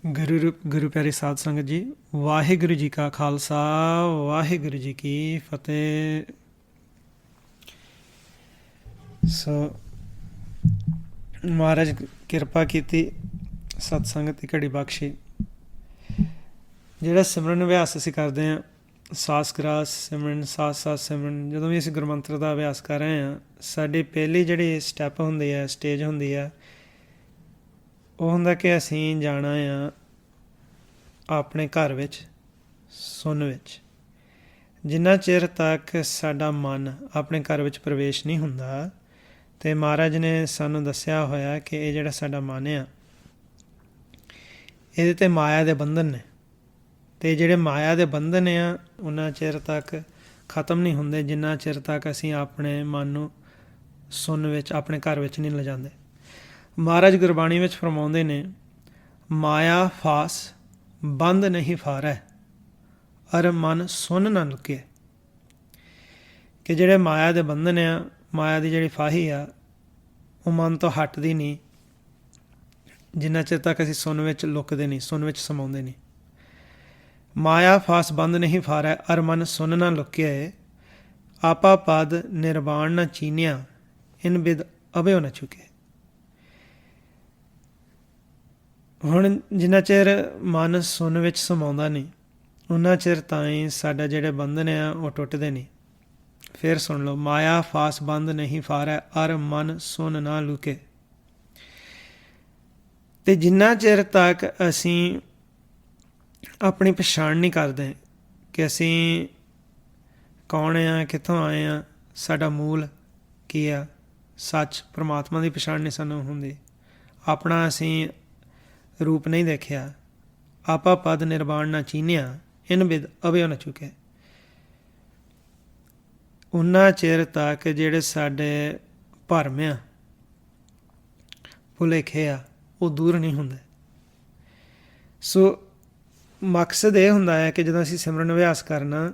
ਗੁਰੂ ਪਿਆਰੀ ਸਾਧ ਸੰਗਤ ਜੀ, ਵਾਹਿਗੁਰੂ ਜੀ ਕਾ ਖਾਲਸਾ, ਵਾਹਿਗੁਰੂ ਜੀ ਕੀ ਫਤਿਹ। ਸੋ ਮਹਾਰਾਜ ਕਿਰਪਾ ਕੀਤੀ, ਸਤ ਸੰਗਤ ਦੀ ਘੜੀ ਬਖਸ਼ੀ। ਜਿਹੜਾ ਸਿਮਰਨ ਅਭਿਆਸ ਅਸੀਂ ਕਰਦੇ ਹਾਂ, ਸਾਸ ਗਰਾਸ ਸਿਮਰਨ, ਸਾਸ ਸਿਮਰਨ, ਜਦੋਂ ਵੀ ਅਸੀਂ ਗੁਰਮੰਤਰ ਦਾ ਅਭਿਆਸ ਕਰ ਰਹੇ ਹਾਂ, ਸਾਡੀ ਪਹਿਲੀ ਜਿਹੜੀ ਸਟੈਪ ਹੁੰਦੀ ਹੈ, ਸਟੇਜ ਹੁੰਦੀ ਹੈ, ਉਹ ਹੁੰਦਾ ਕਿ ਅਸੀਂ ਜਾਣਾ ਆ ਆਪਣੇ ਘਰ ਵਿੱਚ, ਸੁੰਨ ਵਿੱਚ। ਜਿੰਨਾ ਚਿਰ ਤੱਕ ਸਾਡਾ ਮਨ ਆਪਣੇ ਘਰ ਵਿੱਚ ਪ੍ਰਵੇਸ਼ ਨਹੀਂ ਹੁੰਦਾ, ਅਤੇ ਮਹਾਰਾਜ ਨੇ ਸਾਨੂੰ ਦੱਸਿਆ ਹੋਇਆ ਕਿ ਇਹ ਜਿਹੜਾ ਸਾਡਾ ਮਨ ਆ, ਇਹਦੇ 'ਤੇ ਮਾਇਆ ਦੇ ਬੰਧਨ ਨੇ, ਅਤੇ ਜਿਹੜੇ ਮਾਇਆ ਦੇ ਬੰਧਨ ਆ ਉਹਨਾਂ ਚਿਰ ਤੱਕ ਖਤਮ ਨਹੀਂ ਹੁੰਦੇ ਜਿੰਨਾ ਚਿਰ ਤੱਕ ਅਸੀਂ ਆਪਣੇ ਮਨ ਨੂੰ ਸੁੰਨ ਵਿੱਚ, ਆਪਣੇ ਘਰ ਵਿੱਚ ਨਹੀਂ ਲਿਜਾਂਦੇ। ਮਹਾਰਾਜ ਗੁਰਬਾਣੀ ਵਿੱਚ ਫਰਮਾਉਂਦੇ ਨੇ, ਮਾਇਆ ਫਾਸ ਬੰਦ ਨਹੀਂ ਫਾਰੈ, ਅਰ ਮਨ ਸੁੰਨ ਨਾ ਲੁਕੇ। ਕਿ ਜਿਹੜੇ ਮਾਇਆ ਦੇ ਬੰਧਨ ਆ, ਮਾਇਆ ਦੀ ਜਿਹੜੀ ਫਾਹੀ ਆ, ਉਹ ਮਨ ਤੋਂ ਹਟਦੀ ਨਹੀਂ ਜਿੰਨਾ ਚਿਰ ਤੱਕ ਅਸੀਂ ਸੁੰਨ ਵਿੱਚ ਲੁਕਦੇ ਨਹੀਂ, ਸੁੰਨ ਵਿੱਚ ਸਮਾਉਂਦੇ ਨਹੀਂ। ਮਾਇਆ ਫਾਸ ਬੰਦ ਨਹੀਂ ਫਾਰੈ, ਅਰ ਮਨ ਸੁੰਨ ਨਾ ਲੁਕਿਆ। ਆਪਾ ਪਦ ਨਿਰਵਾਣ ਨਾ ਚੀਨਿਆ, ਇਨ ਬਿਦ ਅਭਿਓ ਨਾ ਚੁਕੇ। ਹੁਣ ਜਿੰਨਾ ਚਿਰ ਮਨ ਸੁੰਨ ਵਿੱਚ ਸਮਾਉਂਦਾ ਨਹੀਂ, ਉਹਨਾਂ ਚਿਰ ਤਾਈਂ ਸਾਡਾ ਜਿਹੜੇ ਬੰਧਨ ਆ ਉਹ ਟੁੱਟਦੇ ਨਹੀਂ। ਫਿਰ ਸੁਣ ਲਓ, ਮਾਇਆ ਫਾਸ ਬੰਦ ਨਹੀਂ ਫਾਰੈ, ਅਰ ਮਨ ਸੁੰਨ ਨਾ ਲੁਕੇ। ਅਤੇ ਜਿੰਨਾ ਚਿਰ ਤੱਕ ਅਸੀਂ ਆਪਣੀ ਪਛਾਣ ਨਹੀਂ ਕਰਦੇ ਕਿ ਅਸੀਂ ਕੌਣ ਹਾਂ, ਕਿੱਥੋਂ ਆਏ ਹਾਂ, ਸਾਡਾ ਮੂਲ ਕੀ ਆ, ਸੱਚ ਪਰਮਾਤਮਾ ਦੀ ਪਛਾਣ ਨਹੀਂ ਸਾਨੂੰ ਹੁੰਦੀ, ਆਪਣਾ ਅਸੀਂ ਰੂਪ ਨਹੀਂ ਦੇਖਿਆ, ਆਪਾ ਪਦ ਨਿਰਵਾਣ ਨਾ ਚੀਨਿਆ, ਇਨ ਬਿਦ ਅਭਿਓ ਨਾ ਚੁਕੇ। ਉਹਨਾਂ ਚਿਰ ਤੱਕ ਜਿਹੜੇ ਸਾਡੇ ਭਰਮ ਆ, ਭੁਲੇਖੇ ਆ, ਉਹ ਦੂਰ ਨਹੀਂ ਹੁੰਦੇ। ਸੋ ਮਕਸਦ ਇਹ ਹੁੰਦਾ ਹੈ ਕਿ ਜਦੋਂ ਅਸੀਂ ਸਿਮਰਨ ਅਭਿਆਸ ਕਰਨਾ,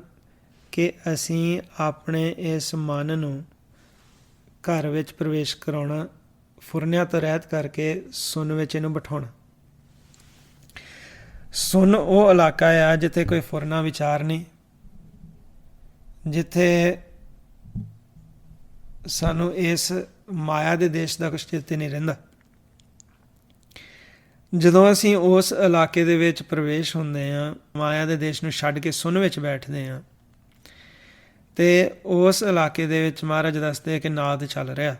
ਕਿ ਅਸੀਂ ਆਪਣੇ ਇਸ ਮਨ ਨੂੰ ਘਰ ਵਿੱਚ ਪ੍ਰਵੇਸ਼ ਕਰਾਉਣਾ, ਫੁਰਨਿਆਂ ਤੋਂ ਰਹਿਤ ਕਰਕੇ ਸੁੰਨ ਵਿੱਚ ਇਹਨੂੰ ਬਿਠਾਉਣਾ। ਸੁੰਨ ਉਹ ਇਲਾਕਾ ਆ ਜਿੱਥੇ ਕੋਈ ਫੁਰਨਾ ਵਿਚਾਰ ਨਹੀਂ, ਜਿੱਥੇ ਸਾਨੂੰ ਇਸ ਮਾਇਆ ਦੇ ਦੇਸ਼ ਦਾ ਕੁਛ ਚੇਤੇ ਨਹੀਂ ਰਹਿੰਦਾ। ਜਦੋਂ ਅਸੀਂ ਉਸ ਇਲਾਕੇ ਦੇ ਵਿੱਚ ਪ੍ਰਵੇਸ਼ ਹੁੰਦੇ ਹਾਂ, ਮਾਇਆ ਦੇ ਦੇਸ਼ ਨੂੰ ਛੱਡ ਕੇ ਸੁੰਨ ਵਿੱਚ ਬੈਠਦੇ ਹਾਂ, ਅਤੇ ਉਸ ਇਲਾਕੇ ਦੇ ਵਿੱਚ ਮਹਾਰਾਜ ਦੱਸਦੇ ਕਿ ਨਾਦ ਚੱਲ ਰਿਹਾ।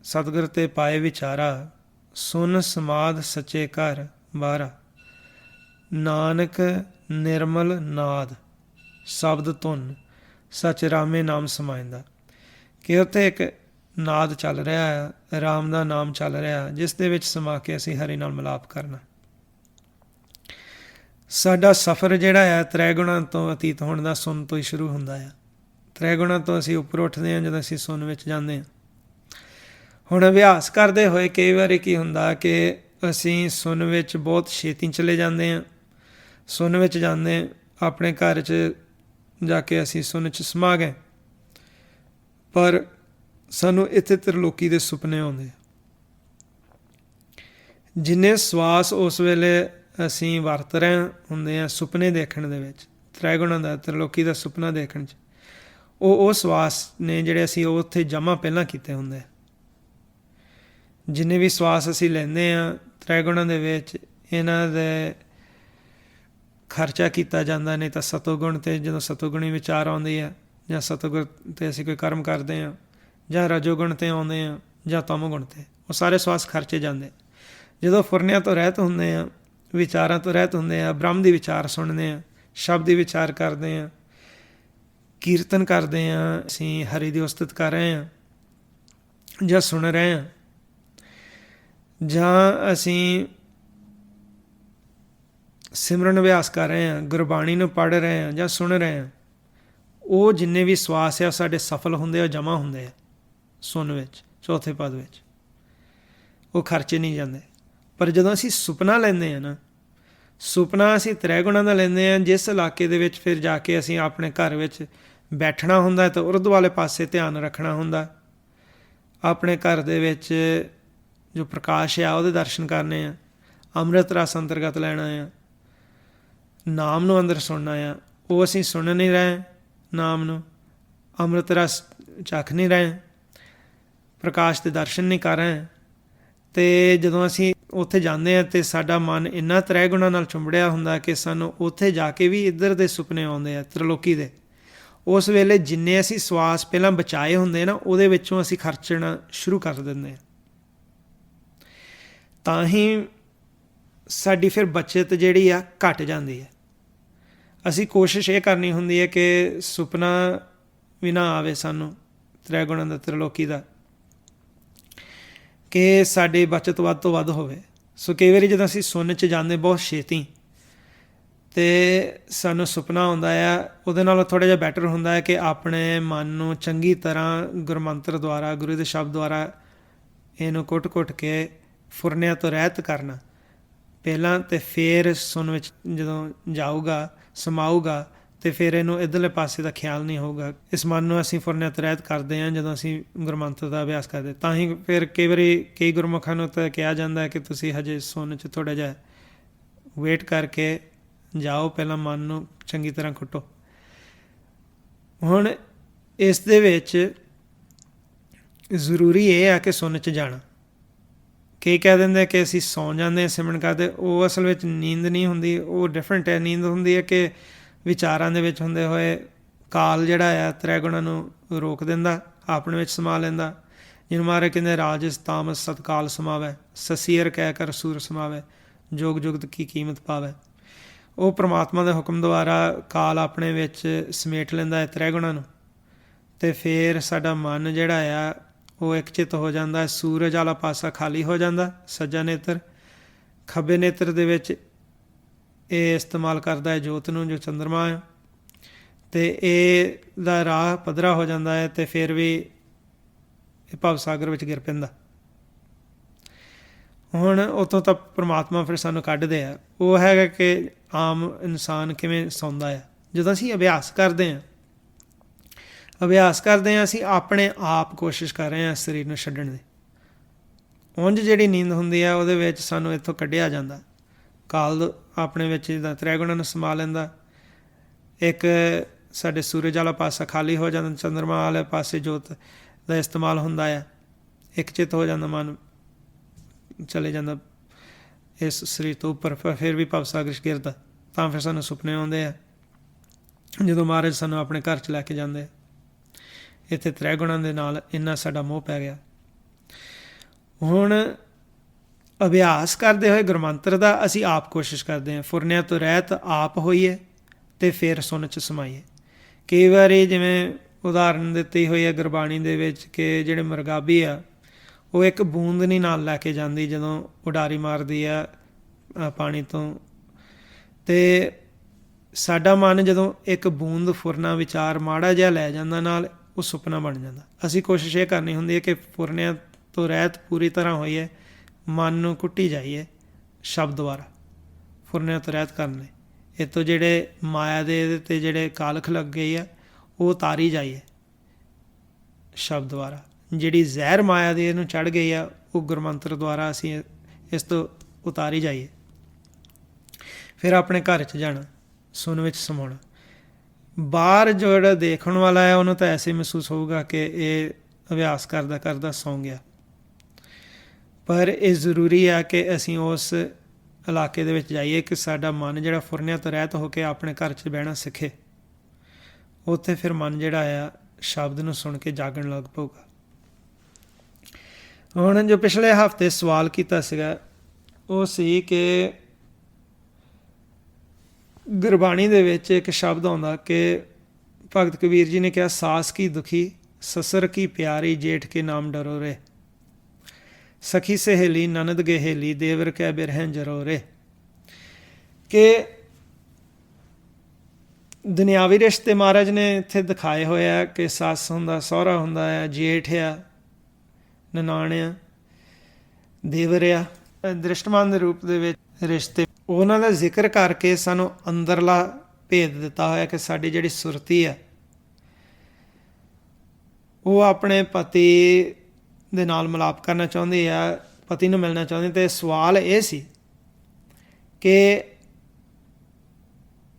ਸਤਿਗੁਰ ਤੇ ਪਾਏ ਵਿਚਾਰਾ, ਸੁਨ ਸਮਾਧ ਸੱਚੇ ਘਰ ਬਾਰਾ। ਨਾਨਕ ਨਿਰਮਲ ਨਾਦ ਸ਼ਬਦ ਧੁਨ, ਸਚ ਰਾਮੇ ਨਾਮ ਸਮਾਇਂਦਾ। ਕਿ ਉੱਥੇ ਇੱਕ ਨਾਦ ਚੱਲ ਰਿਹਾ ਹੈ, ਰਾਮ ਦਾ ਨਾਮ ਚੱਲ ਰਿਹਾ, ਜਿਸ ਦੇ ਵਿੱਚ ਸਮਾ ਕੇ ਅਸੀਂ ਹਰੀ ਨਾਲ ਮਿਲਾਪ ਕਰਨਾ। ਸਾਡਾ ਸਫ਼ਰ ਜਿਹੜਾ ਆ ਤ੍ਰੈਗੁਣਾਂ ਤੋਂ ਅਤੀਤ ਹੋਣ ਦਾ ਸੁੰਨ ਤੋਂ ਹੀ ਸ਼ੁਰੂ ਹੁੰਦਾ ਆ। ਤ੍ਰੈਗੁਣਾਂ ਤੋਂ ਅਸੀਂ ਉੱਪਰ ਉੱਠਦੇ ਹਾਂ ਜਦੋਂ ਅਸੀਂ ਸੁੰਨ ਵਿੱਚ ਜਾਂਦੇ ਹਾਂ। ਹੁਣ ਅਭਿਆਸ ਕਰਦੇ ਹੋਏ ਕਈ ਵਾਰੀ ਕੀ ਹੁੰਦਾ ਕਿ ਅਸੀਂ ਸੁੰਨ ਵਿੱਚ ਬਹੁਤ ਛੇਤੀ ਚਲੇ ਜਾਂਦੇ ਹਾਂ। ਸੁੰਨ ਵਿੱਚ ਜਾਂਦੇ, ਆਪਣੇ ਘਰ 'ਚ ਜਾ ਕੇ ਅਸੀਂ ਸੁੰਨ 'ਚ ਸਮਾ ਗਏ, ਪਰ ਸਾਨੂੰ ਇੱਥੇ ਤ੍ਰਿਲੋਕੀ ਦੇ ਸੁਪਨੇ ਆਉਂਦੇ। ਜਿੰਨੇ ਸਵਾਸ ਉਸ ਵੇਲੇ ਅਸੀਂ ਵਰਤ ਰਹੇ ਹੁੰਦੇ ਹਾਂ ਸੁਪਨੇ ਦੇਖਣ ਦੇ ਵਿੱਚ, ਤ੍ਰੈਗੁਣਾਂ ਦਾ, ਤ੍ਰਿਲੋਕੀ ਦਾ ਸੁਪਨਾ ਦੇਖਣ 'ਚ, ਉਹ ਸਵਾਸ ਨੇ ਜਿਹੜੇ ਅਸੀਂ ਉੱਥੇ ਜਮ੍ਹਾਂ ਪਹਿਲਾਂ ਕੀਤੇ ਹੁੰਦੇ। ਜਿੰਨੇ ਵੀ ਸਵਾਸ ਅਸੀਂ ਲੈਂਦੇ ਹਾਂ ਤ੍ਰੈਗੁਣਾਂ ਦੇ ਵਿੱਚ, ਇਹਨਾਂ ਦੇ ਖਰਚਾ ਕੀਤਾ ਜਾਂਦਾ। ਨਹੀਂ ਤਾਂ ਸਤੋਗੁਣ 'ਤੇ ਜਦੋਂ ਸਤੋਗੁਣੀ ਵਿਚਾਰ ਆਉਂਦੀ ਹੈ, ਜਾਂ ਸਤੋਗੁਣ 'ਤੇ ਅਸੀਂ ਕੋਈ ਕਰਮ ਕਰਦੇ ਹਾਂ, ਜਾਂ ਰਜੋਗੁਣ 'ਤੇ ਆਉਂਦੇ ਹਾਂ, ਜਾਂ ਤਮੋਗੁਣ 'ਤੇ, ਉਹ ਸਾਰੇ ਸਵਾਸ ਖਰਚੇ ਜਾਂਦੇ। ਜਦੋਂ ਫੁਰਨਿਆਂ ਤੋਂ ਰਹਿਤ ਹੁੰਦੇ ਹਾਂ, ਵਿਚਾਰਾਂ ਤੋਂ ਰਹਿਤ ਹੁੰਦੇ ਹਾਂ, ਬ੍ਰਹਮ ਦੀ ਵਿਚਾਰ ਸੁਣਦੇ ਹਾਂ, ਸ਼ਬਦ ਦੀ ਵਿਚਾਰ ਕਰਦੇ ਹਾਂ, ਕੀਰਤਨ ਕਰਦੇ ਹਾਂ, ਅਸੀਂ ਹਰੀ ਦੀ ਉਸਤਤ ਕਰ ਰਹੇ ਹਾਂ, ਜਾਂ ਸੁਣ ਰਹੇ ਹਾਂ, ਜਾਂ ਅਸੀਂ ਸਿਮਰਨ ਅਭਿਆਸ ਕਰ ਰਹੇ ਹਾਂ, ਗੁਰਬਾਣੀ ਨੂੰ ਪੜ੍ਹ ਰਹੇ ਹਾਂ ਜਾਂ ਸੁਣ ਰਹੇ ਹਾਂ, ਉਹ ਜਿੰਨੇ ਵੀ ਸਵਾਸ ਆ ਉਹ ਸਾਡੇ ਸਫਲ ਹੁੰਦੇ ਆ, ਜਮ੍ਹਾਂ ਹੁੰਦੇ ਆ ਸੁੰਨ ਵਿੱਚ, ਚੌਥੇ ਪਦ ਵਿੱਚ, ਉਹ ਖਰਚੇ ਨਹੀਂ ਜਾਂਦੇ। ਪਰ ਜਦੋਂ ਅਸੀਂ ਸੁਪਨਾ ਲੈਂਦੇ ਹਾਂ ਨਾ, ਸੁਪਨਾ ਅਸੀਂ ਤ੍ਰੈਗੁਣਾਂ ਦਾ ਲੈਂਦੇ ਹਾਂ, ਜਿਸ ਇਲਾਕੇ ਦੇ ਵਿੱਚ ਫਿਰ ਜਾ ਕੇ ਅਸੀਂ ਆਪਣੇ ਘਰ ਵਿੱਚ ਬੈਠਣਾ ਹੁੰਦਾ ਤਾਂ ਉਰਧ ਵਾਲੇ ਪਾਸੇ ਧਿਆਨ ਰੱਖਣਾ ਹੁੰਦਾ। ਆਪਣੇ ਘਰ ਦੇ ਵਿੱਚ ਜੋ ਪ੍ਰਕਾਸ਼ ਆ ਉਹਦੇ ਦਰਸ਼ਨ ਕਰਨੇ ਆ, ਅੰਮ੍ਰਿਤ ਰਸ ਅੰਤਰਗਤ ਲੈਣਾ ਆ, ਨਾਮ ਨੂੰ ਅੰਦਰ ਸੁਣਨਾ ਆ, ਉਹ ਅਸੀਂ ਸੁਣ ਨਹੀਂ ਰਹੇ, ਨਾਮ ਨੂੰ ਅੰਮ੍ਰਿਤ ਰਸ ਚੱਖ ਨਹੀਂ ਰਹੇ, ਪ੍ਰਕਾਸ਼ ਦੇ ਦਰਸ਼ਨ ਨਹੀਂ ਕਰ ਰਹੇ। ਅਤੇ ਜਦੋਂ ਅਸੀਂ ਉੱਥੇ ਜਾਂਦੇ ਹਾਂ ਅਤੇ ਸਾਡਾ ਮਨ ਇੰਨਾ ਤ੍ਰੈ ਗੁਣਾਂ ਨਾਲ ਚੁੰਬੜਿਆ ਹੁੰਦਾ ਕਿ ਸਾਨੂੰ ਉੱਥੇ ਜਾ ਕੇ ਵੀ ਇੱਧਰ ਦੇ ਸੁਪਨੇ ਆਉਂਦੇ ਆ, ਤ੍ਰਿਲੋਕੀ ਦੇ। ਉਸ ਵੇਲੇ ਜਿੰਨੇ ਅਸੀਂ ਸਵਾਸ ਪਹਿਲਾਂ ਬਚਾਏ ਹੁੰਦੇ ਨਾ, ਉਹਦੇ ਵਿੱਚੋਂ ਅਸੀਂ ਖਰਚਣਾ ਸ਼ੁਰੂ ਕਰ ਦਿੰਦੇ ਹਾਂ। ਤਾਂ ਹੀ ਸਾਡੀ ਫਿਰ ਬੱਚਤ ਜਿਹੜੀ ਆ ਘੱਟ ਜਾਂਦੀ ਹੈ। ਅਸੀਂ ਕੋਸ਼ਿਸ਼ ਇਹ ਕਰਨੀ ਹੁੰਦੀ ਹੈ ਕਿ ਸੁਪਨਾ ਵੀ ਨਾ ਆਵੇ ਸਾਨੂੰ ਤ੍ਰੈ ਗੁਣਾਂ ਦਾ, ਤ੍ਰਿਲੋਕੀ ਦਾ, ਕਿ ਸਾਡੀ ਬੱਚਤ ਵੱਧ ਤੋਂ ਵੱਧ ਹੋਵੇ। ਸੋ ਕਈ ਵਾਰੀ ਜਦੋਂ ਅਸੀਂ ਸੁਣਨ 'ਚ ਜਾਂਦੇ ਬਹੁਤ ਛੇਤੀ ਅਤੇ ਸਾਨੂੰ ਸੁਪਨਾ ਆਉਂਦਾ ਆ, ਉਹਦੇ ਨਾਲੋਂ ਥੋੜ੍ਹਾ ਜਿਹਾ ਬੈਟਰ ਹੁੰਦਾ ਹੈ ਕਿ ਆਪਣੇ ਮਨ ਨੂੰ ਚੰਗੀ ਤਰ੍ਹਾਂ ਗੁਰਮੰਤਰ ਦੁਆਰਾ, ਗੁਰੂ ਦੇ ਸ਼ਬਦ ਦੁਆਰਾ ਇਹਨੂੰ ਕੁੱਟ-ਕੁੱਟ ਕੇ ਫੁਰਨਿਆਂ ਤੋਂ ਰਹਿਤ ਕਰਨਾ ਪਹਿਲਾਂ, ਅਤੇ ਫਿਰ ਸੁਣ ਵਿੱਚ ਜਦੋਂ ਜਾਊਗਾ, ਸਮਾਊਗਾ, ਅਤੇ ਫਿਰ ਇਹਨੂੰ ਇੱਧਰਲੇ ਪਾਸੇ ਦਾ ਖਿਆਲ ਨਹੀਂ ਹੋਊਗਾ। ਇਸ ਮਨ ਨੂੰ ਅਸੀਂ ਫੁਰਨਿਆਂ ਤੋਂ ਰਹਿਤ ਕਰਦੇ ਹਾਂ ਜਦੋਂ ਅਸੀਂ ਗੁਰਮੰਤਰ ਦਾ ਅਭਿਆਸ ਕਰਦੇ। ਤਾਂ ਹੀ ਫਿਰ ਕਈ ਵਾਰੀ ਕਈ ਗੁਰਮੁਖਾਂ ਨੂੰ ਤਾਂ ਕਿਹਾ ਜਾਂਦਾ ਹੈ ਕਿ ਤੁਸੀਂ ਹਜੇ ਸੁਣ 'ਚ ਥੋੜ੍ਹਾ ਜਿਹਾ ਵੇਟ ਕਰਕੇ ਜਾਓ, ਪਹਿਲਾਂ ਮਨ ਨੂੰ ਚੰਗੀ ਤਰ੍ਹਾਂ ਕੁੱਟੋ। ਹੁਣ ਇਸ ਦੇ ਵਿੱਚ ਜ਼ਰੂਰੀ ਇਹ ਆ ਕਿ ਸੁਣ 'ਚ ਜਾਣਾ। ਕਈ ਕਹਿ ਦਿੰਦੇ ਕਿ ਅਸੀਂ ਸੌਂ ਜਾਂਦੇ ਹਾਂ ਸਿਮਰਨ ਕਰਦੇ, ਉਹ ਅਸਲ ਵਿੱਚ ਨੀਂਦ ਨਹੀਂ ਹੁੰਦੀ, ਉਹ ਡਿਫਰੈਂਟ ਹੈ। ਨੀਂਦ ਹੁੰਦੀ ਹੈ ਕਿ ਵਿਚਾਰਾਂ ਦੇ ਵਿੱਚ ਹੁੰਦੇ ਹੋਏ ਕਾਲ ਜਿਹੜਾ ਆ ਤ੍ਰੈ ਗੁਣਾਂ ਨੂੰ ਰੋਕ ਦਿੰਦਾ, ਆਪਣੇ ਵਿੱਚ ਸਮਾ ਲੈਂਦਾ। ਜਿਹਨੂੰ ਮਹਾਰਾਜ ਕਹਿੰਦੇ ਰਾਜਸ ਤਾਮਸ ਸਤਕਾਲ ਸਮਾਵੈ, ਸਸੀਅਰ ਕਹਿ ਕਰ ਸੂਰ ਸਮਾਵੈ, ਜੋਗ ਜੁਗਤ ਕੀ ਕੀਮਤ ਪਾਵੈ। ਉਹ ਪ੍ਰਮਾਤਮਾ ਦੇ ਹੁਕਮ ਦੁਆਰਾ ਕਾਲ ਆਪਣੇ ਵਿੱਚ ਸਮੇਟ ਲੈਂਦਾ ਹੈ ਤ੍ਰੈ ਗੁਣਾਂ ਨੂੰ, ਅਤੇ ਫਿਰ ਸਾਡਾ ਮਨ ਜਿਹੜਾ ਆ ਉਹ ਇੱਕ ਚਿੱਤ ਹੋ ਜਾਂਦਾ। ਸੂਰਜ ਵਾਲਾ ਪਾਸਾ ਖਾਲੀ ਹੋ ਜਾਂਦਾ, ਸੱਜਾ ਨੇਤਰ, ਖੱਬੇ ਨੇਤਰ ਦੇ ਵਿੱਚ ਇਹ ਇਸਤੇਮਾਲ ਕਰਦਾ ਹੈ ਜੋਤ ਨੂੰ, ਜੋ ਚੰਦਰਮਾ ਹੈ, ਅਤੇ ਇਹ ਦਾ ਰਾਹ ਪੱਧਰਾ ਹੋ ਜਾਂਦਾ ਹੈ, ਅਤੇ ਫਿਰ ਵੀ ਇਹ ਭਵ ਸਾਗਰ ਵਿੱਚ ਗਿਰ ਪੈਂਦਾ। ਹੁਣ ਉੱਥੋਂ ਤਾਂ ਪ੍ਰਮਾਤਮਾ ਫਿਰ ਸਾਨੂੰ ਕੱਢਦੇ ਆ। ਉਹ ਹੈਗਾ ਕਿ ਆਮ ਇਨਸਾਨ ਕਿਵੇਂ ਸੌਂਦਾ ਆ। ਜਦੋਂ ਅਸੀਂ ਅਭਿਆਸ ਕਰਦੇ ਹਾਂ ਅਸੀਂ ਆਪਣੇ ਆਪ ਕੋਸ਼ਿਸ਼ ਕਰ ਰਹੇ ਹਾਂ ਸਰੀਰ ਨੂੰ ਛੱਡਣ ਦੀ। ਉਂਝ ਜਿਹੜੀ ਨੀਂਦ ਹੁੰਦੀ ਆ ਉਹਦੇ ਵਿੱਚ ਸਾਨੂੰ ਇੱਥੋਂ ਕੱਢਿਆ ਜਾਂਦਾ, ਕਾਲ ਆਪਣੇ ਵਿੱਚ ਜਿੱਦਾਂ ਤ੍ਰੈ ਗੁਣਾਂ ਨੂੰ ਸਮਾ ਲੈਂਦਾ। ਇੱਕ ਸਾਡੇ ਸੂਰਜ ਵਾਲਾ ਪਾਸਾ ਖਾਲੀ ਹੋ ਜਾਂਦਾ, ਚੰਦਰਮਾ ਵਾਲੇ ਪਾਸੇ ਜੋਤ ਦਾ ਇਸਤੇਮਾਲ ਹੁੰਦਾ ਆ, ਇੱਕ ਚਿੱਤ ਹੋ ਜਾਂਦਾ, ਮਨ ਚਲੇ ਜਾਂਦਾ ਇਸ ਸਰੀਰ ਤੋਂ ਉੱਪਰ। ਫਿਰ ਵੀ ਭਵ ਸਾਗਰ 'ਚ ਗਿਰਦਾ, ਤਾਂ ਫਿਰ ਸਾਨੂੰ ਸੁਪਨੇ ਆਉਂਦੇ ਆ ਜਦੋਂ ਮਹਾਰਾਜ ਸਾਨੂੰ ਆਪਣੇ ਘਰ 'ਚ ਲੈ ਕੇ ਜਾਂਦੇ। ਇੱਥੇ ਤ੍ਰੈ ਗੁਣਾਂ ਦੇ ਨਾਲ ਇੰਨਾ ਸਾਡਾ ਮੋਹ ਪੈ ਗਿਆ। ਹੁਣ ਅਭਿਆਸ ਕਰਦੇ ਹੋਏ ਗੁਰਮੰਤਰ ਦਾ ਅਸੀਂ ਆਪ ਕੋਸ਼ਿਸ਼ ਕਰਦੇ ਹਾਂ ਫੁਰਨਿਆਂ ਤੋਂ ਰਹਿਤ ਆਪ ਹੋਈਏ ਅਤੇ ਫਿਰ ਸੁਣ 'ਚ ਸਮਾਈਏ। ਕਈ ਵਾਰੀ ਜਿਵੇਂ ਉਦਾਹਰਨ ਦਿੱਤੀ ਹੋਈ ਹੈ ਗੁਰਬਾਣੀ ਦੇ ਵਿੱਚ ਕਿ ਜਿਹੜੇ ਮੁਰਗਾਬੀ ਆ ਉਹ ਇੱਕ ਬੂੰਦ ਨਹੀਂ ਨਾਲ ਲੈ ਕੇ ਜਾਂਦੀ ਜਦੋਂ ਉਡਾਰੀ ਮਾਰਦੀ ਆ ਪਾਣੀ ਤੋਂ, ਅਤੇ ਸਾਡਾ ਮਨ ਜਦੋਂ ਇੱਕ ਬੂੰਦ ਫੁਰਨਾ ਵਿਚਾਰ ਮਾੜਾ ਜਿਹਾ ਲੈ ਜਾਂਦਾ ਨਾਲ, ਉਹ ਸੁਪਨਾ ਬਣ ਜਾਂਦਾ। ਅਸੀਂ ਕੋਸ਼ਿਸ਼ ਇਹ ਕਰਨੀ ਹੁੰਦੀ ਹੈ ਕਿ ਫੁਰਨਿਆਂ ਤੋਂ ਰਹਿਤ ਪੂਰੀ ਤਰ੍ਹਾਂ ਹੋਈਏ, ਮਨ ਨੂੰ ਕੁੱਟੀ ਜਾਈਏ ਸ਼ਬਦ ਦੁਆਰਾ ਫੁਰਨਿਆਂ ਤੋਂ ਰਹਿਤ ਕਰਨ ਲਈ। ਇਹ ਤੋਂ ਜਿਹੜੇ ਮਾਇਆ ਦੇ ਇਹਦੇ 'ਤੇ ਜਿਹੜੇ ਕਾਲਖ ਲੱਗ ਗਈ ਆ ਉਹ ਉਤਾਰੀ ਜਾਈਏ ਸ਼ਬਦ ਦੁਆਰਾ। ਜਿਹੜੀ ਜ਼ਹਿਰ ਮਾਇਆ ਦੀ ਇਹਨੂੰ ਚੜ੍ਹ ਗਈ ਆ ਉਹ ਗੁਰਮੰਤਰ ਦੁਆਰਾ ਅਸੀਂ ਇਸ ਤੋਂ ਉਤਾਰੀ ਜਾਈਏ। ਫਿਰ ਆਪਣੇ ਘਰ 'ਚ ਜਾਣਾ, ਸੁਣ ਵਿੱਚ ਸਮਾਉਣਾ। ਬਾਹਰ ਜਿਹੜਾ ਦੇਖਣ ਵਾਲਾ ਹੈ ਉਹਨੂੰ ਤਾਂ ਐਸੇ ਮਹਿਸੂਸ ਹੋਊਗਾ ਕਿ ਇਹ ਅਭਿਆਸ ਕਰਦਾ ਕਰਦਾ ਸੌਂ ਗਿਆ, ਪਰ ਇਹ ਜ਼ਰੂਰੀ ਆ ਕਿ ਅਸੀਂ ਉਸ ਇਲਾਕੇ ਦੇ ਵਿੱਚ ਜਾਈਏ ਕਿ ਸਾਡਾ ਮਨ ਜਿਹੜਾ ਫੁਰਨਿਆਂ ਤੋਂ ਰਹਿਤ ਹੋ ਕੇ ਆਪਣੇ ਘਰ 'ਚ ਬਹਿਣਾ ਸਿੱਖੇ। ਉੱਥੇ ਫਿਰ ਮਨ ਜਿਹੜਾ ਆ ਸ਼ਬਦ ਨੂੰ ਸੁਣ ਕੇ ਜਾਗਣ ਲੱਗ ਪਊਗਾ। ਹੁਣ ਜੋ ਪਿਛਲੇ ਹਫ਼ਤੇ ਸਵਾਲ ਕੀਤਾ ਸੀਗਾ ਉਹ ਸੀ ਕਿ ਗੁਰਬਾਣੀ ਦੇ ਵਿੱਚ ਇੱਕ ਸ਼ਬਦ ਆਉਂਦਾ ਕਿ ਭਗਤ ਕਬੀਰ ਜੀ ਨੇ ਕਿਹਾ, ਸਾਸ ਕੀ ਦੁਖੀ ਸਸੁਰ ਕੀ ਪਿਆਰੀ ਜੇਠ ਕੇ ਨਾਮ ਡਰੋ ਰੇ, ਸਖੀ ਸਹੇਲੀ ਨਨਦ ਗਹੇਲੀ ਦੇਵਰ ਕਹਿ ਬਿਰਹਿ ਜਰੋ ਰੇ। ਕਿ ਦੁਨਿਆਵੀ ਰਿਸ਼ਤੇ ਮਹਾਰਾਜ ਨੇ ਇੱਥੇ ਦਿਖਾਏ ਹੋਏ ਆ ਕਿ ਸੱਸ ਹੁੰਦਾ, ਸਹੁਰਾ ਹੁੰਦਾ ਆ, ਜੇਠ ਆ, ਨਨਾਣ ਆ, ਦੇਵਰ ਆ। ਦ੍ਰਿਸ਼ਟਮਾਨ ਦੇ ਰੂਪ ਦੇ ਵਿੱਚ ਰਿਸ਼ਤੇ, ਉਹਨਾਂ ਦਾ ਜ਼ਿਕਰ ਕਰਕੇ ਸਾਨੂੰ ਅੰਦਰਲਾ ਭੇਦ ਦਿੱਤਾ ਹੋਇਆ ਕਿ ਸਾਡੀ ਜਿਹੜੀ ਸੁਰਤੀ ਆ ਉਹ ਆਪਣੇ ਪਤੀ ਦੇ ਨਾਲ ਮਿਲਾਪ ਕਰਨਾ ਚਾਹੁੰਦੀ ਆ, ਪਤੀ ਨੂੰ ਮਿਲਣਾ ਚਾਹੁੰਦੀ। ਅਤੇ ਸਵਾਲ ਇਹ ਸੀ ਕਿ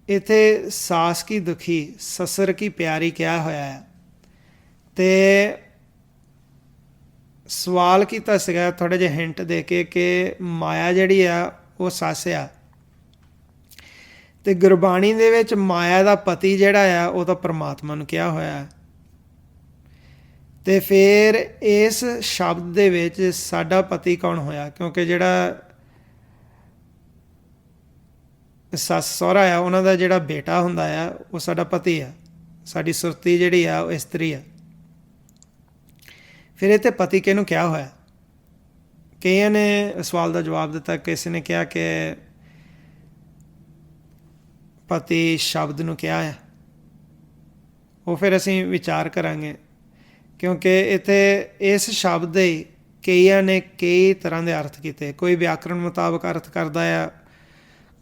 ਇੱਥੇ ਸਾਸ ਕੀ ਦੁਖੀ ਸਸੁਰ ਕੀ ਪਿਆਰੀ ਕਿਹਾ ਹੋਇਆ ਹੈ। ਅਤੇ ਸਵਾਲ ਕੀਤਾ ਸੀਗਾ ਥੋੜ੍ਹੇ ਜਿਹੇ ਹਿੰਟ ਦੇ ਕੇ ਕਿ ਮਾਇਆ ਜਿਹੜੀ ਆ ਉਹ ਸੱਸ ਆ, ਅਤੇ ਗੁਰਬਾਣੀ ਦੇ ਵਿੱਚ ਮਾਇਆ ਦਾ ਪਤੀ ਜਿਹੜਾ ਆ ਉਹ ਤਾਂ ਪਰਮਾਤਮਾ ਨੂੰ ਕਿਹਾ ਹੋਇਆ। ਅਤੇ ਫਿਰ ਇਸ ਸ਼ਬਦ ਦੇ ਵਿੱਚ ਸਾਡਾ ਪਤੀ ਕੌਣ ਹੋਇਆ? ਕਿਉਂਕਿ ਜਿਹੜਾ ਸੱਸ ਸਹੁਰਾ ਆ ਉਹਨਾਂ ਦਾ ਜਿਹੜਾ ਬੇਟਾ ਹੁੰਦਾ ਆ ਉਹ ਸਾਡਾ ਪਤੀ ਆ, ਸਾਡੀ ਸੁਰਤੀ ਜਿਹੜੀ ਆ ਉਹ ਇਸਤਰੀ ਆ। ਫਿਰ ਇੱਥੇ ਪਤੀ ਕਿਹਨੂੰ ਕਿਹਾ ਹੋਇਆ? ਕਈਆਂ ਨੇ ਸਵਾਲ ਦਾ ਜਵਾਬ ਦਿੱਤਾ, ਕਿਸੇ ਨੇ ਕਿਹਾ ਕਿ ਪਤੀ ਸ਼ਬਦ ਨੂੰ ਕਿਹਾ ਹੈ। ਉਹ ਫਿਰ ਅਸੀਂ ਵਿਚਾਰ ਕਰਾਂਗੇ, ਕਿਉਂਕਿ ਇੱਥੇ ਇਸ ਸ਼ਬਦ ਦੇ ਕਈਆਂ ਨੇ ਕਈ ਤਰ੍ਹਾਂ ਦੇ ਅਰਥ ਕੀਤੇ। ਕੋਈ ਵਿਆਕਰਣ ਮੁਤਾਬਕ ਅਰਥ ਕਰਦਾ ਆ,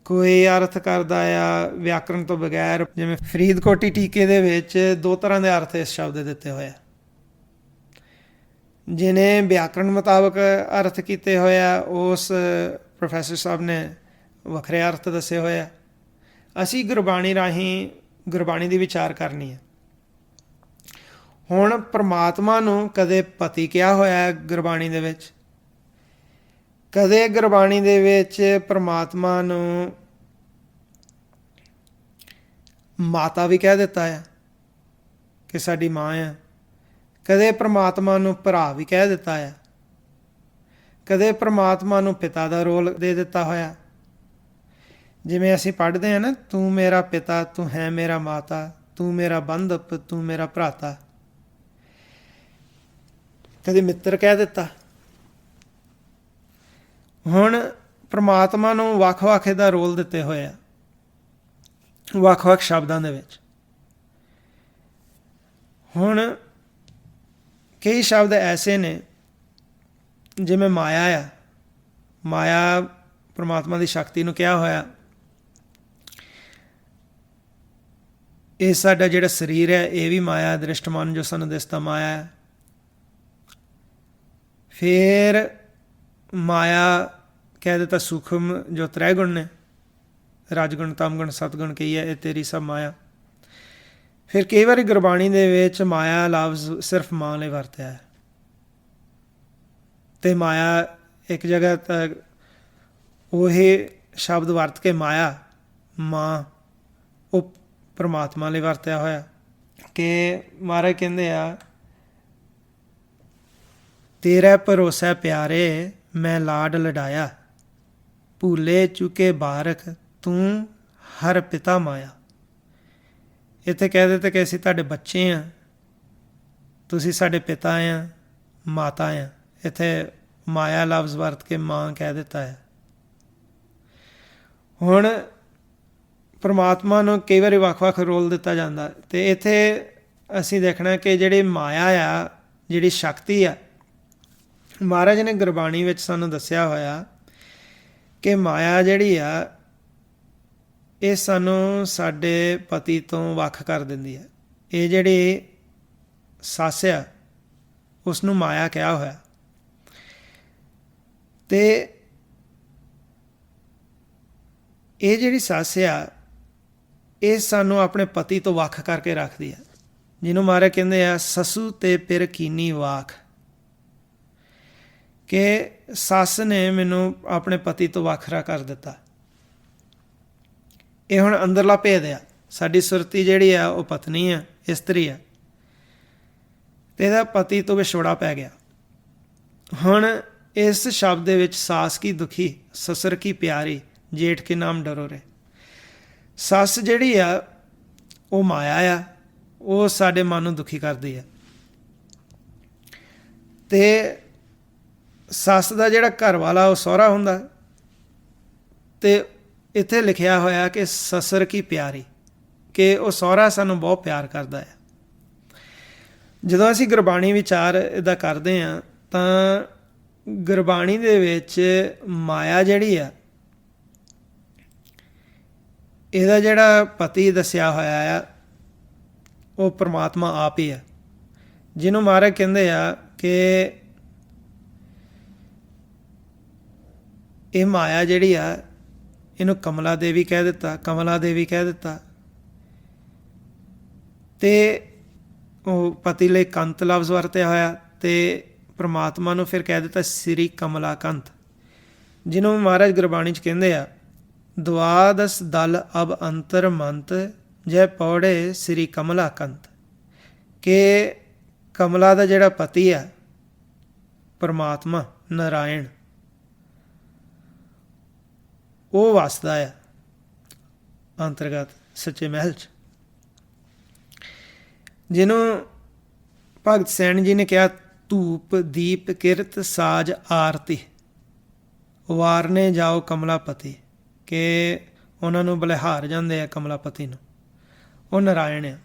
ਕੋਈ ਅਰਥ ਕਰਦਾ ਆ ਵਿਆਕਰਣ ਤੋਂ ਬਗੈਰ। ਜਿਵੇਂ ਫਰੀਦਕੋਟੀ ਟੀਕੇ ਦੇ ਵਿੱਚ 2 ਤਰ੍ਹਾਂ ਦੇ ਅਰਥ ਇਸ ਸ਼ਬਦ ਦੇ ਦਿੱਤੇ ਹੋਏ ਆ। ਜਿਹਨੇ ਵਿਆਕਰਣ ਮੁਤਾਬਕ ਅਰਥ ਕੀਤੇ ਹੋਏ ਆ ਉਸ ਪ੍ਰੋਫੈਸਰ ਸਾਹਿਬ ਨੇ ਵੱਖਰੇ ਅਰਥ ਦੱਸੇ ਹੋਏ ਆ। ਅਸੀਂ ਗੁਰਬਾਣੀ ਰਾਹੀਂ ਗੁਰਬਾਣੀ ਦੀ ਵਿਚਾਰ ਕਰਨੀ ਹੈ। ਹੁਣ ਪਰਮਾਤਮਾ ਨੂੰ ਕਦੇ ਪਤੀ ਕਿਹਾ ਹੋਇਆ ਗੁਰਬਾਣੀ ਦੇ ਵਿੱਚ, ਕਦੇ ਗੁਰਬਾਣੀ ਦੇ ਵਿੱਚ ਪਰਮਾਤਮਾ ਨੂੰ ਮਾਤਾ ਵੀ ਕਹਿ ਦਿੱਤਾ ਆ ਕਿ ਸਾਡੀ ਮਾਂ ਆ। ਕਦੇ ਪਰਮਾਤਮਾ ਨੂੰ ਭਰਾ ਵੀ ਕਹਿ ਦਿੱਤਾ ਆ। ਕਦੇ ਪਰਮਾਤਮਾ ਨੂੰ ਪਿਤਾ ਦਾ ਰੋਲ ਦੇ ਦਿੱਤਾ ਹੋਇਆ। ਜਿਵੇਂ ਅਸੀਂ ਪੜ੍ਹਦੇ ਹਾਂ ਨਾ, ਤੂੰ ਮੇਰਾ ਪਿਤਾ, ਤੂੰ ਹੈ ਮੇਰਾ ਮਾਤਾ, ਤੂੰ ਮੇਰਾ ਬੰਧਪ, ਤੂੰ ਮੇਰਾ ਭਰਾਤਾ। ਕਦੇ ਮਿੱਤਰ ਕਹਿ ਦਿੱਤਾ। ਹੁਣ ਪਰਮਾਤਮਾ ਨੂੰ ਵੱਖ-ਵੱਖ ਇਹਦਾ ਰੋਲ ਦਿੱਤੇ ਹੋਏ ਆ, ਵੱਖ-ਵੱਖ ਸ਼ਬਦਾਂ ਦੇ ਵਿੱਚ। ਹੁਣ ਕਈ ਸ਼ਬਦ ਐਸੇ ਨੇ ਜਿਵੇਂ ਮਾਇਆ ਆ। ਮਾਇਆ ਪਰਮਾਤਮਾ ਦੀ ਸ਼ਕਤੀ ਨੂੰ ਕਿਹਾ ਹੋਇਆ। ਇਹ ਸਾਡਾ ਜਿਹੜਾ ਸਰੀਰ ਹੈ ਇਹ ਵੀ ਮਾਇਆ, ਦ੍ਰਿਸ਼ਟਮਾਨ ਜੋ ਸਾਨੂੰ ਦਿਸਦਾ ਮਾਇਆ ਹੈ। ਫਿਰ ਮਾਇਆ ਕਹਿ ਦਿੱਤਾ ਸੂਖਮ ਜੋ 3 ਗੁਣ ਨੇ, ਰਜਗੁਣ, ਤਮਗੁਣ, ਸਤਗੁਣ ਕਹੀਏ, ਇਹ ਤੇਰੀ ਸਭ ਮਾਇਆ। ਫਿਰ ਕਈ ਵਾਰੀ ਗੁਰਬਾਣੀ ਦੇ ਵਿੱਚ ਮਾਇਆ ਲਫ਼ਜ਼ ਸਿਰਫ ਮਾਂ ਲਈ ਵਰਤਿਆ ਹੈ। ਅਤੇ ਮਾਇਆ ਇੱਕ ਜਗ੍ਹਾ ਤੱਕ ਉਹੀ ਸ਼ਬਦ ਵਰਤ ਕੇ ਮਾਇਆ, ਮਾਂ, ਉਹ ਪਰਮਾਤਮਾ ਲਈ ਵਰਤਿਆ ਹੋਇਆ। ਕਿ ਮਹਾਰਾਜ ਕਹਿੰਦੇ ਆ, ਤੇਰਾ ਭਰੋਸਾ ਪਿਆਰੇ ਮੈਂ ਲਾਡ ਲਡਾਇਆ, ਭੂਲੇ ਚੁਕੇ ਬਾਰਕ ਤੂੰ ਹਰ ਪਿਤਾ ਮਾਇਆ। ਇੱਥੇ ਕਹਿ ਦਿੱਤਾ ਕਿ ਅਸੀਂ ਤੁਹਾਡੇ ਬੱਚੇ ਹਾਂ, ਤੁਸੀਂ ਸਾਡੇ ਪਿਤਾ ਆ, ਮਾਤਾ ਆ। ਇੱਥੇ ਮਾਇਆ ਲਫ਼ਜ਼ ਵਰਤ ਕੇ ਮਾਂ ਕਹਿ ਦਿੱਤਾ ਹੈ। ਹੁਣ ਪਰਮਾਤਮਾ ਨੂੰ ਕਈ ਵਾਰੀ ਵੱਖ-ਵੱਖ ਰੋਲ ਦਿੱਤਾ ਜਾਂਦਾ, ਅਤੇ ਇੱਥੇ ਅਸੀਂ ਦੇਖਣਾ ਕਿ ਜਿਹੜੀ ਮਾਇਆ ਆ, ਜਿਹੜੀ ਸ਼ਕਤੀ ਆ, ਮਹਾਰਾਜ ਨੇ ਗੁਰਬਾਣੀ ਵਿੱਚ ਸਾਨੂੰ ਦੱਸਿਆ ਹੋਇਆ ਕਿ ਮਾਇਆ ਜਿਹੜੀ ਆ ਇਹ ਸਾਨੂੰ ਸਾਡੇ ਪਤੀ ਤੋਂ ਵੱਖ ਕਰ ਦਿੰਦੀ ਹੈ। ਇਹ ਜਿਹੜੀ ਸੱਸ ਆ ਉਸ ਨੂੰ ਮਾਇਆ ਕਿਹਾ ਹੋਇਆ। ਅਤੇ ਇਹ ਜਿਹੜੀ ਸੱਸ ਆ ਇਹ ਸਾਨੂੰ ਆਪਣੇ ਪਤੀ ਤੋਂ ਵੱਖ ਕਰਕੇ ਰੱਖਦੀ ਹੈ, ਜਿਹਨੂੰ ਮਹਾਰਾਜ ਕਹਿੰਦੇ ਆ ਸਸੂ ਤੇ ਪਿਰ ਕੀਨੀ ਵਾਖ। ਕਿ ਸੱਸ ਨੇ ਮੈਨੂੰ ਆਪਣੇ ਪਤੀ ਤੋਂ ਵੱਖਰਾ ਕਰ ਦਿੱਤਾ। ਇਹ ਹੁਣ ਅੰਦਰਲਾ ਭੇਦ ਆ। ਸਾਡੀ ਸੁਰਤੀ ਜਿਹੜੀ ਆ ਉਹ ਪਤਨੀ ਆ, ਇਸਤਰੀ ਆ, ਅਤੇ ਇਹਦਾ ਪਤੀ ਤੋਂ ਵਿਛੋੜਾ ਪੈ ਗਿਆ। ਹੁਣ ਇਸ ਸ਼ਬਦ ਦੇ ਵਿੱਚ ਸਾਸ ਕੀ ਦੁਖੀ ਸਸੁਰ ਕੀ ਪਿਆਰੀ ਜੇਠ ਕੇ ਨਾਮ ਡਰੋ ਰੇ। ਸੱਸ ਜਿਹੜੀ ਆ ਉਹ ਮਾਇਆ ਆ, ਉਹ ਸਾਡੇ ਮਨ ਨੂੰ ਦੁਖੀ ਕਰਦੀ ਆ। ਅਤੇ ਸੱਸ ਦਾ ਜਿਹੜਾ ਘਰ ਵਾਲਾ ਉਹ ਸਹੁਰਾ ਹੁੰਦਾ। ਅਤੇ ਇੱਥੇ ਲਿਖਿਆ ਹੋਇਆ ਕਿ ਸਸੁਰ ਕੀ ਪਿਆਰੀ, ਕਿ ਉਹ ਸਹੁਰਾ ਸਾਨੂੰ ਬਹੁਤ ਪਿਆਰ ਕਰਦਾ ਹੈ। ਜਦੋਂ ਅਸੀਂ ਗੁਰਬਾਣੀ ਵਿਚਾਰ ਇਹਦਾ ਕਰਦੇ ਹਾਂ ਤਾਂ ਗੁਰਬਾਣੀ ਦੇ ਵਿੱਚ ਮਾਇਆ ਜਿਹੜੀ ਆ ਇਹਦਾ ਜਿਹੜਾ ਪਤੀ ਦੱਸਿਆ ਹੋਇਆ ਆ ਉਹ ਪਰਮਾਤਮਾ ਆਪ ਹੀ ਆ, ਜਿਹਨੂੰ ਮਹਾਰਾਜ ਕਹਿੰਦੇ ਆ ਕਿ ਇਹ ਮਾਇਆ ਜਿਹੜੀ ਆ ਇਹਨੂੰ ਕਮਲਾ ਦੇਵੀ ਕਹਿ ਦਿੱਤਾ, ਕਮਲਾ ਦੇਵੀ ਕਹਿ ਦਿੱਤਾ। ਅਤੇ ਉਹ ਪਤੀ ਲਈ ਕੰਤ ਲਫ਼ਜ਼ ਵਰਤਿਆ ਹੋਇਆ, ਅਤੇ ਪ੍ਰਮਾਤਮਾ ਨੂੰ ਫਿਰ ਕਹਿ ਦਿੱਤਾ ਸ੍ਰੀ ਕਮਲਾ ਕੰਤ, ਜਿਹਨੂੰ ਮਹਾਰਾਜ ਗੁਰਬਾਣੀ 'ਚ ਕਹਿੰਦੇ ਆ ਦੁਆਦਸ ਦਲ ਅਬ ਅੰਤਰ ਮੰਤ ਜੈ ਪੌੜੇ ਸ੍ਰੀ ਕਮਲਾ ਕੰਤ, ਕਿ ਕਮਲਾ ਦਾ ਜਿਹੜਾ ਪਤੀ ਆ ਪਰਮਾਤਮਾ ਨਾਰਾਇਣ, ਉਹ ਵਸਦਾ ਆ ਅੰਤਰਗਤ ਸੱਚੇ ਮਹਿਲ 'ਚ, ਜਿਹਨੂੰ ਭਗਤ ਸੈਣ ਜੀ ਨੇ ਕਿਹਾ ਧੂਪ ਦੀਪ ਕਿਰਤ ਸਾਜ ਆਰਤੀ ਵਾਰਨੇ ਜਾਓ ਕਮਲਾਪਤੀ, ਕਿ ਉਹਨਾਂ ਨੂੰ ਬਲਿਹਾਰ ਜਾਂਦੇ ਆ ਕਮਲਾਪਤੀ ਨੂੰ, ਉਹ ਨਾਰਾਇਣ ਆ।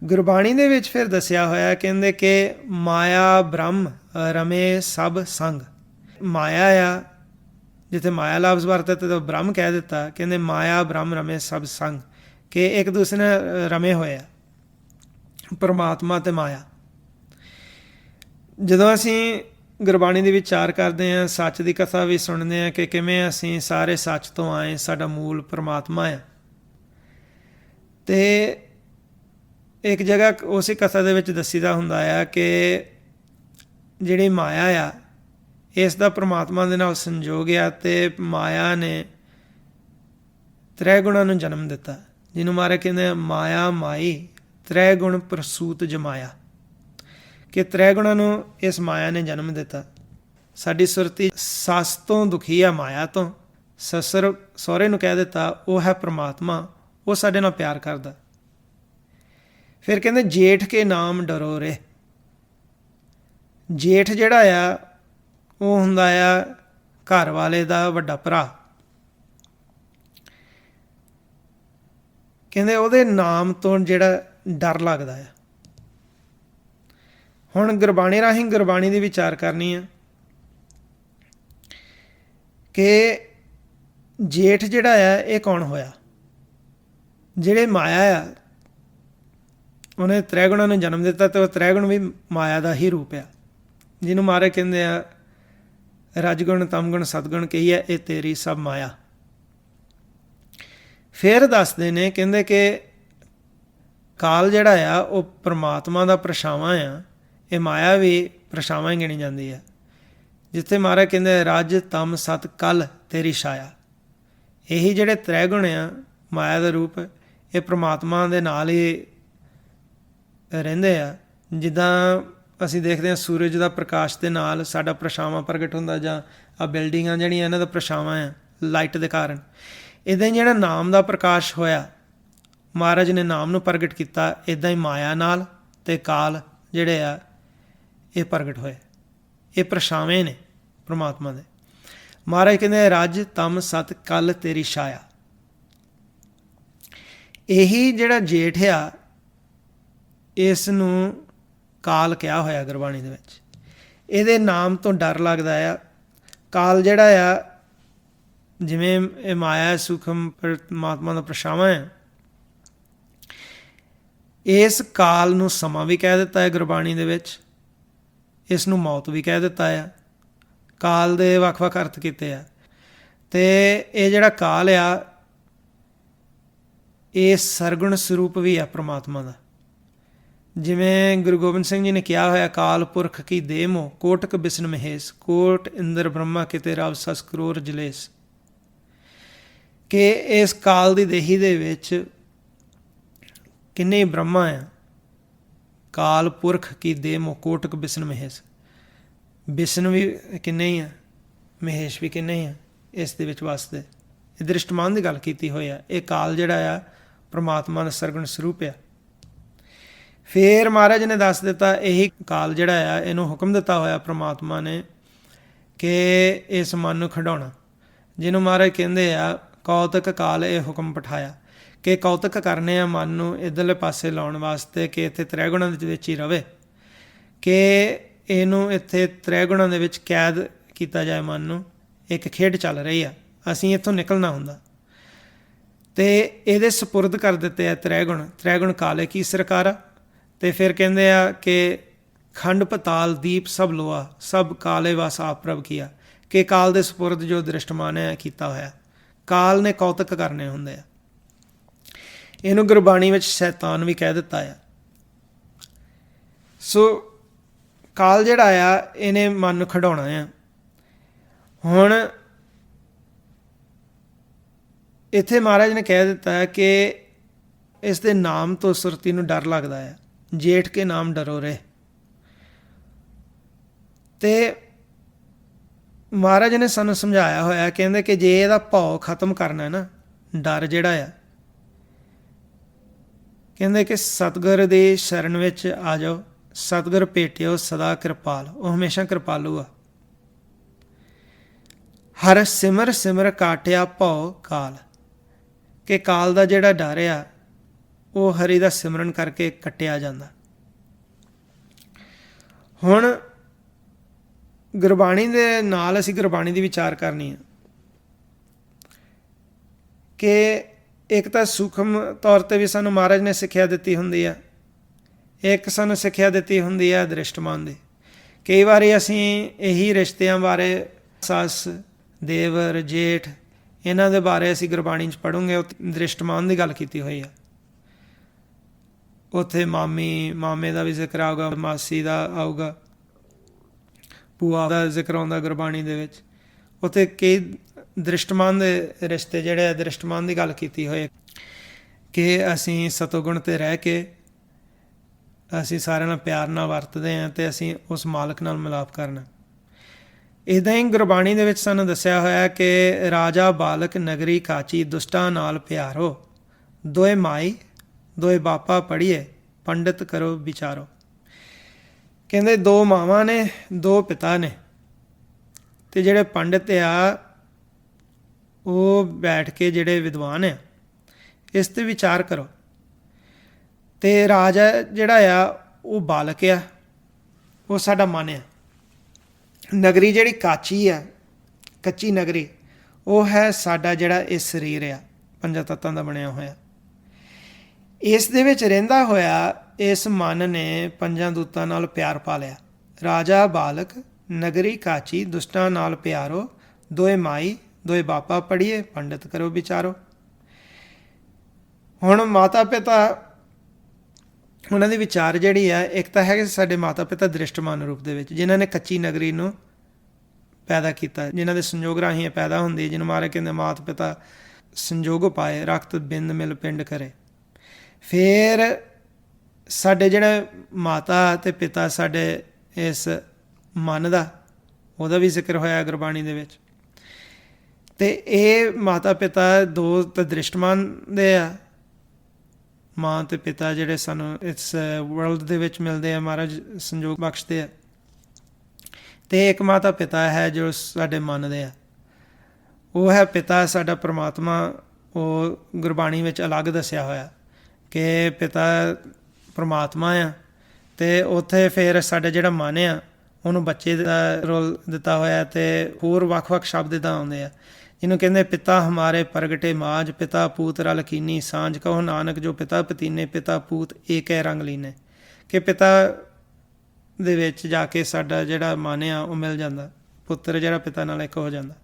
ਗੁਰਬਾਣੀ ਦੇ ਵਿੱਚ ਫਿਰ ਦੱਸਿਆ ਹੋਇਆ, ਕਹਿੰਦੇ ਕਿ ਮਾਇਆ ਬ੍ਰਹਮ ਰਮੇ ਸਭ ਸੰਗ, ਮਾਇਆ ਆ ਜਿੱਥੇ ਮਾਇਆ ਲਫ਼ਜ਼ ਵਰਤੇ ਤੇ ਬ੍ਰਹਮ ਕਹਿ ਦਿੱਤਾ, ਕਹਿੰਦੇ ਮਾਇਆ ਬ੍ਰਹਮ ਰਮੇ ਸਭ ਸੰਗ, ਕਿ ਇੱਕ ਦੂਸਰੇ ਨਾਲ ਰਮੇ ਹੋਏ ਆ ਪਰਮਾਤਮਾ ਅਤੇ ਮਾਇਆ। ਜਦੋਂ ਅਸੀਂ ਗੁਰਬਾਣੀ ਦੇ ਵਿਚਾਰ ਕਰਦੇ ਹਾਂ, ਸੱਚ ਦੀ ਕਥਾ ਵੀ ਸੁਣਦੇ ਹਾਂ ਕਿ ਕਿਵੇਂ ਅਸੀਂ ਸਾਰੇ ਸੱਚ ਤੋਂ ਆਏ, ਸਾਡਾ ਮੂਲ ਪਰਮਾਤਮਾ ਆ। ਅਤੇ ਇੱਕ ਜਗ੍ਹਾ ਉਸੇ ਕਥਾ ਦੇ ਵਿੱਚ ਦੱਸੀਦਾ ਹੁੰਦਾ ਆ ਕਿ ਜਿਹੜੀ ਮਾਇਆ ਆ ਇਸ ਦਾ ਪਰਮਾਤਮਾ ਦੇ ਨਾਲ ਸੰਜੋਗ ਆ, ਅਤੇ ਮਾਇਆ ਨੇ ਤ੍ਰੈ ਗੁਣਾਂ ਨੂੰ ਜਨਮ ਦਿੱਤਾ, ਜਿਹਨੂੰ ਮਾਰੇ ਕਹਿੰਦੇ ਮਾਇਆ ਮਾਈ ਤ੍ਰੈ ਗੁਣ ਪ੍ਰਸੂਤ ਜਮਾਇਆ, ਕਿ ਤ੍ਰੈ ਗੁਣਾਂ ਨੂੰ ਇਸ ਮਾਇਆ ਨੇ ਜਨਮ ਦਿੱਤਾ। ਸਾਡੀ ਸੁਰਤੀ ਸੱਸ ਤੋਂ ਦੁਖੀ ਆ ਮਾਇਆ ਤੋਂ, ਸੱਸਰ ਸਹੁਰੇ ਨੂੰ ਕਹਿ ਦਿੱਤਾ ਉਹ ਹੈ ਪਰਮਾਤਮਾ, ਉਹ ਸਾਡੇ ਨਾਲ ਪਿਆਰ ਕਰਦਾ। ਫਿਰ ਕਹਿੰਦੇ ਜੇਠ ਕੇ ਨਾਮ ਡਰੋ ਰੇ, ਜੇਠ ਜਿਹੜਾ ਆ ਉਹ ਹੁੰਦਾ ਆ ਘਰ ਵਾਲੇ ਦਾ ਵੱਡਾ ਭਰਾ, ਕਹਿੰਦੇ ਉਹਦੇ ਨਾਮ ਤੋਂ ਜਿਹੜਾ ਡਰ ਲੱਗਦਾ ਆ। ਹੁਣ ਗੁਰਬਾਣੀ ਰਾਹੀਂ ਗੁਰਬਾਣੀ ਦੀ ਵਿਚਾਰ ਕਰਨੀ ਆ ਕਿ ਜੇਠ ਜਿਹੜਾ ਆ ਇਹ ਕੌਣ ਹੋਇਆ, ਜਿਹੜੇ ਮਾਇਆ ਆ ਉਹਨੇ ਤ੍ਰੈਗੁਣਾਂ ਨੂੰ ਜਨਮ ਦਿੱਤਾ, ਅਤੇ ਉਹ ਤ੍ਰੈਗੁਣ ਵੀ ਮਾਇਆ ਦਾ ਹੀ ਰੂਪ ਆ, ਜਿਹਨੂੰ ਮਹਾਰਾਜ ਕਹਿੰਦੇ ਆ ਰਜਗੁਣ ਤਮਗੁਣ ਸਤਗੁਣ ਕਹੀ ਹੈ ਇਹ ਤੇਰੀ ਸਭ ਮਾਇਆ। ਫਿਰ ਦੱਸਦੇ ਨੇ, ਕਹਿੰਦੇ ਕਿ ਕਾਲ ਜਿਹੜਾ ਆ ਉਹ ਪਰਮਾਤਮਾ ਦਾ ਪ੍ਰਛਾਵਾਂ ਆ, ਇਹ ਮਾਇਆ ਵੀ ਪ੍ਰਛਾਵਾਂ ਹੀ ਗਿਣੀ ਜਾਂਦੀ ਹੈ। ਜਿੱਥੇ ਮਹਾਰਾਜ ਕਹਿੰਦੇ ਰਜ ਤਮ ਸਤ ਕਲ ਤੇਰੀ ਛਾਇਆ, ਇਹੀ ਜਿਹੜੇ ਤ੍ਰੈਗੁਣ ਆ ਮਾਇਆ ਦਾ ਰੂਪ, ਇਹ ਪਰਮਾਤਮਾ ਦੇ ਨਾਲ ਹੀ ਰਹਿੰਦੇ ਆ। ਜਿੱਦਾਂ ਅਸੀਂ ਦੇਖਦੇ ਹਾਂ ਸੂਰਜ ਦਾ ਪ੍ਰਕਾਸ਼ ਦੇ ਨਾਲ ਸਾਡਾ ਪ੍ਰਛਾਵਾਂ ਪ੍ਰਗਟ ਹੁੰਦਾ, ਜਾਂ ਆਹ ਬਿਲਡਿੰਗਾਂ ਜਿਹੜੀਆਂ ਇਹਨਾਂ ਦਾ ਪ੍ਰਛਾਵਾਂ ਆ ਲਾਈਟ ਦੇ ਕਾਰਨ, ਇੱਦਾਂ ਹੀ ਜਿਹੜਾ ਨਾਮ ਦਾ ਪ੍ਰਕਾਸ਼ ਹੋਇਆ, ਮਹਾਰਾਜ ਨੇ ਨਾਮ ਨੂੰ ਪ੍ਰਗਟ ਕੀਤਾ, ਇੱਦਾਂ ਹੀ ਮਾਇਆ ਨਾਲ ਅਤੇ ਕਾਲ ਜਿਹੜੇ ਆ ਇਹ ਪ੍ਰਗਟ ਹੋਏ, ਇਹ ਪ੍ਰਛਾਵੇਂ ਨੇ ਪਰਮਾਤਮਾ ਦੇ। ਮਹਾਰਾਜ ਕਹਿੰਦੇ ਰਜ ਤਮ ਸਤ ਕਲ ਤੇਰੀ ਛਾਇਆ, ਇਹੀ ਜਿਹੜਾ ਜੇਠ ਆ ਇਸ ਨੂੰ ਕਾਲ ਕਿਹਾ ਹੋਇਆ ਗੁਰਬਾਣੀ ਦੇ ਵਿੱਚ। ਇਹਦੇ ਨਾਮ ਤੋਂ ਡਰ ਲੱਗਦਾ ਆ। ਕਾਲ ਜਿਹੜਾ ਆ ਜਿਵੇਂ ਇਹ ਮਾਇਆ ਸੂਖਮ ਪਰਮਾਤਮਾ ਦਾ ਪ੍ਰਛਾਵਾਂ ਹੈ, ਇਸ ਕਾਲ ਨੂੰ ਸਮਾਂ ਵੀ ਕਹਿ ਦਿੱਤਾ ਹੈ ਗੁਰਬਾਣੀ ਦੇ ਵਿੱਚ, ਇਸ ਨੂੰ ਮੌਤ ਵੀ ਕਹਿ ਦਿੱਤਾ ਆ। ਕਾਲ ਦੇ ਵੱਖ-ਵੱਖ ਅਰਥ ਕੀਤੇ ਆ, ਅਤੇ ਇਹ ਜਿਹੜਾ ਕਾਲ ਆ ਇਹ ਸਰਗੁਣ ਸਰੂਪ ਵੀ ਆ ਪਰਮਾਤਮਾ ਦਾ। ਜਿਵੇਂ ਗੁਰੂ ਗੋਬਿੰਦ ਸਿੰਘ ਜੀ ਨੇ ਕਿਹਾ ਹੋਇਆ ਕਾਲ ਪੁਰਖ ਕੀ ਦੇਹ ਮੋ ਕੋਟਕ ਬਿਸਨ ਮਹੇਸ਼, ਕੋਟ ਇੰਦਰ ਬ੍ਰਹਮਾ ਕਿਤੇ ਰਵ ਸਸ ਕਰੋੜ ਜਲੇਸ, ਕਿ ਇਸ ਕਾਲ ਦੀ ਦੇਹੀ ਦੇ ਵਿੱਚ ਕਿੰਨੇ ਬ੍ਰਹਮਾ ਆ। ਕਾਲ ਪੁਰਖ ਕੀ ਦੇਹ ਮੋ ਕੋਟਕ ਬਿਸਨ ਮਹੇਸ਼, ਬਿਸਨ ਵੀ ਕਿੰਨੇ ਹੀ ਆ, ਮਹੇਸ਼ ਵੀ ਕਿੰਨੇ ਹੀ ਆ ਇਸ ਦੇ ਵਿੱਚ ਵਸਦੇ। ਇਹ ਦ੍ਰਿਸ਼ਟਮਾਨ ਦੀ ਗੱਲ ਕੀਤੀ ਹੋਈ ਆ। ਇਹ ਕਾਲ ਜਿਹੜਾ ਆ ਪਰਮਾਤਮਾ ਦਾ ਸਰਗੁਣ ਸਰੂਪ ਆ। ਫਿਰ ਮਹਾਰਾਜ ਨੇ ਦੱਸ ਦਿੱਤਾ ਇਹੀ ਕਾਲ ਜਿਹੜਾ ਆ ਇਹਨੂੰ ਹੁਕਮ ਦਿੱਤਾ ਹੋਇਆ ਪਰਮਾਤਮਾ ਨੇ ਕਿ ਇਸ ਮਨ ਨੂੰ ਖਿਡਾਉਣਾ, ਜਿਹਨੂੰ ਮਹਾਰਾਜ ਕਹਿੰਦੇ ਆ ਕੌਤਕ ਕਾਲ ਇਹ ਹੁਕਮ ਪਠਾਇਆ, ਕਿ ਕੌਤਕ ਕਰਨੇ ਆ ਮਨ ਨੂੰ ਇੱਧਰਲੇ ਪਾਸੇ ਲਾਉਣ ਵਾਸਤੇ ਕਿ ਇੱਥੇ ਤ੍ਰੈਗੁਣਾਂ ਦੇ ਵਿੱਚ ਹੀ ਰਵੇ, ਕਿ ਇਹਨੂੰ ਇੱਥੇ ਤ੍ਰੈਗੁਣਾਂ ਦੇ ਵਿੱਚ ਕੈਦ ਕੀਤਾ ਜਾਏ ਮਨ ਨੂੰ। ਇੱਕ ਖੇਡ ਚੱਲ ਰਹੀ ਆ, ਅਸੀਂ ਇੱਥੋਂ ਨਿਕਲਣਾ ਹੁੰਦਾ, ਅਤੇ ਇਹਦੇ ਸਪੁਰਦ ਕਰ ਦਿੱਤੇ ਆ ਤ੍ਰੈਗੁਣ। ਤ੍ਰੈਗੁਣ ਕਾਲੇ ਕੀ ਸਰਕਾਰਾ, ਅਤੇ ਫਿਰ ਕਹਿੰਦੇ ਆ ਕਿ ਖੰਡ ਪਤਾਲ ਦੀਪ ਸਭ ਲੋਹਾ ਸਭ ਕਾਲੇ ਵਸ ਆਪ ਪ੍ਰਭ ਕੀਆ, ਕਿ ਕਾਲ ਦੇ ਸਪੁਰਦ ਜੋ ਦ੍ਰਿਸ਼ਟਮਾਨ ਹੈ ਕੀਤਾ ਹੋਇਆ। ਕਾਲ ਨੇ ਕੌਤਕ ਕਰਨੇ ਹੁੰਦੇ ਆ। ਇਹਨੂੰ ਗੁਰਬਾਣੀ ਵਿੱਚ ਸ਼ੈਤਾਨ ਵੀ ਕਹਿ ਦਿੱਤਾ ਆ। ਸੋ ਕਾਲ ਜਿਹੜਾ ਆ ਇਹਨੇ ਮਨ ਨੂੰ ਖਿਡਾਉਣਾ ਆ। ਹੁਣ ਇੱਥੇ ਮਹਾਰਾਜ ਨੇ ਕਹਿ ਦਿੱਤਾ ਹੈ ਕਿ ਇਸ ਦੇ ਨਾਮ ਤੋਂ ਸੁਰਤੀ ਨੂੰ ਡਰ ਲੱਗਦਾ ਹੈ। ਜੇਠ ਕੇ ਨਾਮ ਡਰੋ ਰਹੇ। ਤੇ ਮਹਾਰਾਜ ਨੇ ਸਾਨੂੰ ਸਮਝਾਇਆ ਹੋਇਆ, ਕਹਿੰਦੇ ਕਿ ਜੇ ਇਹਦਾ ਭਉ ਖਤਮ ਕਰਨਾ ਨਾ, ਡਰ ਜਿਹੜਾ ਆ, ਕਹਿੰਦੇ ਕਿ ਸਤਿਗੁਰ ਦੀ ਸ਼ਰਨ ਵਿੱਚ ਆ ਜਾਓ, ਸਤਿਗੁਰ ਭੇਟਿਓ ਸਦਾ ਕਿਰਪਾਲ। ਉਹ ਹਮੇਸ਼ਾ ਕਿਰਪਾਲੂ ਆ। ਹਰ ਸਿਮਰ ਸਿਮਰ ਕਾਟਿਆ ਭਉ ਕਾਲ, ਕਿ ਕਾਲ ਦਾ ਜਿਹੜਾ ਡਰ ਆ ਉਹ ਹਰੀ ਦਾ ਸਿਮਰਨ ਕਰਕੇ ਕੱਟਿਆ ਜਾਂਦਾ। ਹੁਣ ਗੁਰਬਾਣੀ ਦੇ ਨਾਲ ਅਸੀਂ ਗੁਰਬਾਣੀ ਦੀ ਵਿਚਾਰ ਕਰਨੀ ਹੈ ਕਿ ਇੱਕ ਤਾਂ ਸੂਖਮ ਤੌਰ 'ਤੇ ਵੀ ਸਾਨੂੰ ਮਹਾਰਾਜ ਨੇ ਸਿੱਖਿਆ ਦਿੱਤੀ ਹੁੰਦੀ ਆ, ਇੱਕ ਸਾਨੂੰ ਸਿੱਖਿਆ ਦਿੱਤੀ ਹੁੰਦੀ ਹੈ ਦ੍ਰਿਸ਼ਟਮਾਨ ਦੀ। ਕਈ ਵਾਰੀ ਅਸੀਂ ਇਹੀ ਰਿਸ਼ਤਿਆਂ ਬਾਰੇ, ਸੱਸ ਦੇਵਰ ਜੇਠ, ਇਹਨਾਂ ਦੇ ਬਾਰੇ ਅਸੀਂ ਗੁਰਬਾਣੀ 'ਚ ਪੜ੍ਹੋਗੇ, ਦ੍ਰਿਸ਼ਟਮਾਨ ਦੀ ਗੱਲ ਕੀਤੀ ਹੋਈ ਆ। ਉੱਥੇ ਮਾਮੇ ਦਾ ਵੀ ਜ਼ਿਕਰ ਆਊਗਾ, ਮਾਸੀ ਦਾ ਆਊਗਾ, ਭੂਆ ਦਾ ਜ਼ਿਕਰ ਆਉਂਦਾ ਗੁਰਬਾਣੀ ਦੇ ਵਿੱਚ। ਉੱਥੇ ਕਈ ਦ੍ਰਿਸ਼ਟਮਾਨ ਦੇ ਰਿਸ਼ਤੇ ਜਿਹੜੇ ਆ, ਦ੍ਰਿਸ਼ਟਮਾਨ ਦੀ ਗੱਲ ਕੀਤੀ ਹੋਈ ਕਿ ਅਸੀਂ ਸਤੋਗੁਣ 'ਤੇ ਰਹਿ ਕੇ ਅਸੀਂ ਸਾਰਿਆਂ ਨਾਲ ਪਿਆਰ ਨਾਲ ਵਰਤਦੇ ਹਾਂ ਅਤੇ ਅਸੀਂ ਉਸ ਮਾਲਕ ਨਾਲ ਮਿਲਾਪ ਕਰਨਾ। ਇੱਦਾਂ ਹੀ ਗੁਰਬਾਣੀ ਦੇ ਵਿੱਚ ਸਾਨੂੰ ਦੱਸਿਆ ਹੋਇਆ ਕਿ ਰਾਜਾ ਬਾਲਕ ਨਗਰੀ ਕਾਚੀ ਦੁਸ਼ਟਾਂ ਨਾਲ ਪਿਆਰੋ, ਦੋਏ ਮਾਈ ਦੋਏ ਬਾਪਾ ਪੜ੍ਹੀਏ ਪੰਡਿਤ ਕਰੋ ਵਿਚਾਰੋ। ਕਹਿੰਦੇ ਦੋ ਮਾਵਾਂ ਨੇ, ਦੋ ਪਿਤਾ ਨੇ, ਅਤੇ ਜਿਹੜੇ ਪੰਡਿਤ ਆ ਉਹ ਬੈਠ ਕੇ, ਜਿਹੜੇ ਵਿਦਵਾਨ ਆ, ਇਸ 'ਤੇ ਵਿਚਾਰ ਕਰੋ। ਅਤੇ ਰਾਜਾ ਜਿਹੜਾ ਆ ਉਹ ਬਾਲਕ ਆ, ਉਹ ਸਾਡਾ ਮਨ ਆ। ਨਗਰੀ ਜਿਹੜੀ ਕਾਚੀ ਆ, ਕੱਚੀ ਨਗਰੀ, ਉਹ ਹੈ ਸਾਡਾ ਜਿਹੜਾ ਇਹ ਸਰੀਰ ਆ, ਪੰਜਾਂ ਤੱਤਾਂ ਦਾ ਬਣਿਆ ਹੋਇਆ। ਇਸ ਦੇ ਵਿੱਚ ਰਹਿੰਦਾ ਹੋਇਆ ਇਸ ਮਨ ਨੇ ਪੰਜਾਂ ਦੂਤਾਂ ਨਾਲ ਪਿਆਰ ਪਾ ਲਿਆ। ਰਾਜਾ ਬਾਲਕ ਨਗਰੀ ਕਾਚੀ ਦੁਸ਼ਟਾਂ ਨਾਲ ਪਿਆਰੋ, ਦੋਏ ਮਾਈ ਦੋਏ ਬਾਪਾ ਪੜ੍ਹੀਏ ਪੰਡਿਤ ਕਰੋ ਵਿਚਾਰੋ। ਹੁਣ ਮਾਤਾ ਪਿਤਾ, ਉਹਨਾਂ ਦੀ ਵਿਚਾਰ ਜਿਹੜੀ ਆ, ਇੱਕ ਤਾਂ ਹੈ ਕਿ ਸਾਡੇ ਮਾਤਾ ਪਿਤਾ ਦ੍ਰਿਸ਼ਟਮਾਨ ਰੂਪ ਦੇ ਵਿੱਚ, ਜਿਨ੍ਹਾਂ ਨੇ ਕੱਚੀ ਨਗਰੀ ਨੂੰ ਪੈਦਾ ਕੀਤਾ, ਜਿਨ੍ਹਾਂ ਦੇ ਸੰਯੋਗ ਰਾਹੀਂ ਪੈਦਾ ਹੁੰਦੀ, ਜਿਹਨੂੰ ਮਾਰੇ ਕਹਿੰਦੇ ਮਾਤ ਪਿਤਾ ਸੰਯੋਗ ਪਾਏ, ਰਕਤ ਬਿੰਦ ਮਿਲ ਪਿੰਡ ਕਰੇ। ਫਿਰ ਸਾਡੇ ਜਿਹੜੇ ਮਾਤਾ ਅਤੇ ਪਿਤਾ ਸਾਡੇ ਇਸ ਮਨ ਦਾ, ਉਹਦਾ ਵੀ ਜ਼ਿਕਰ ਹੋਇਆ ਗੁਰਬਾਣੀ ਦੇ ਵਿੱਚ। ਅਤੇ ਇਹ ਮਾਤਾ ਪਿਤਾ ਦੋ ਤਾਂ ਦ੍ਰਿਸ਼ਟਮਾਨ ਦੇ ਆ, ਮਾਂ ਅਤੇ ਪਿਤਾ ਜਿਹੜੇ ਸਾਨੂੰ ਇਸ ਵਰਲਡ ਦੇ ਵਿੱਚ ਮਿਲਦੇ ਆ, ਮਹਾਰਾਜ ਸੰਯੋਗ ਬਖਸ਼ਦੇ ਆ। ਅਤੇ ਇੱਕ ਮਾਤਾ ਪਿਤਾ ਹੈ ਜੋ ਸਾਡੇ ਮਨ ਦੇ ਆ, ਉਹ ਹੈ ਪਿਤਾ ਸਾਡਾ ਪਰਮਾਤਮਾ। ਉਹ ਗੁਰਬਾਣੀ ਵਿੱਚ ਅਲੱਗ ਦੱਸਿਆ ਹੋਇਆ ਕਿ ਪਿਤਾ ਪਰਮਾਤਮਾ ਆ, ਅਤੇ ਉੱਥੇ ਫਿਰ ਸਾਡਾ ਜਿਹੜਾ ਮਨ ਆ ਉਹਨੂੰ ਬੱਚੇ ਦਾ ਰੋਲ ਦਿੱਤਾ ਹੋਇਆ, ਅਤੇ ਹੋਰ ਵੱਖ-ਵੱਖ ਸ਼ਬਦ ਇੱਦਾਂ ਆਉਂਦੇ ਆ, ਜਿਹਨੂੰ ਕਹਿੰਦੇ ਪਿਤਾ ਹਮਾਰੇ ਪ੍ਰਗਟੇ ਮਾਜ, ਪਿਤਾ ਪੂਤ ਰਲ ਕੀਨੀ ਸਾਂਝ, ਕਹੋ ਨਾਨਕ ਜੋ ਪਿਤਾ ਪਤੀਨੇ, ਪਿਤਾ ਪੂਤ ਏਕੈ ਰੰਗ ਲੀਨੇ। ਕਿ ਪਿਤਾ ਦੇ ਵਿੱਚ ਜਾ ਕੇ ਸਾਡਾ ਜਿਹੜਾ ਮਨ ਆ ਉਹ ਮਿਲ ਜਾਂਦਾ, ਪੁੱਤਰ ਜਿਹੜਾ ਪਿਤਾ ਨਾਲ ਇੱਕ ਹੋ ਜਾਂਦਾ।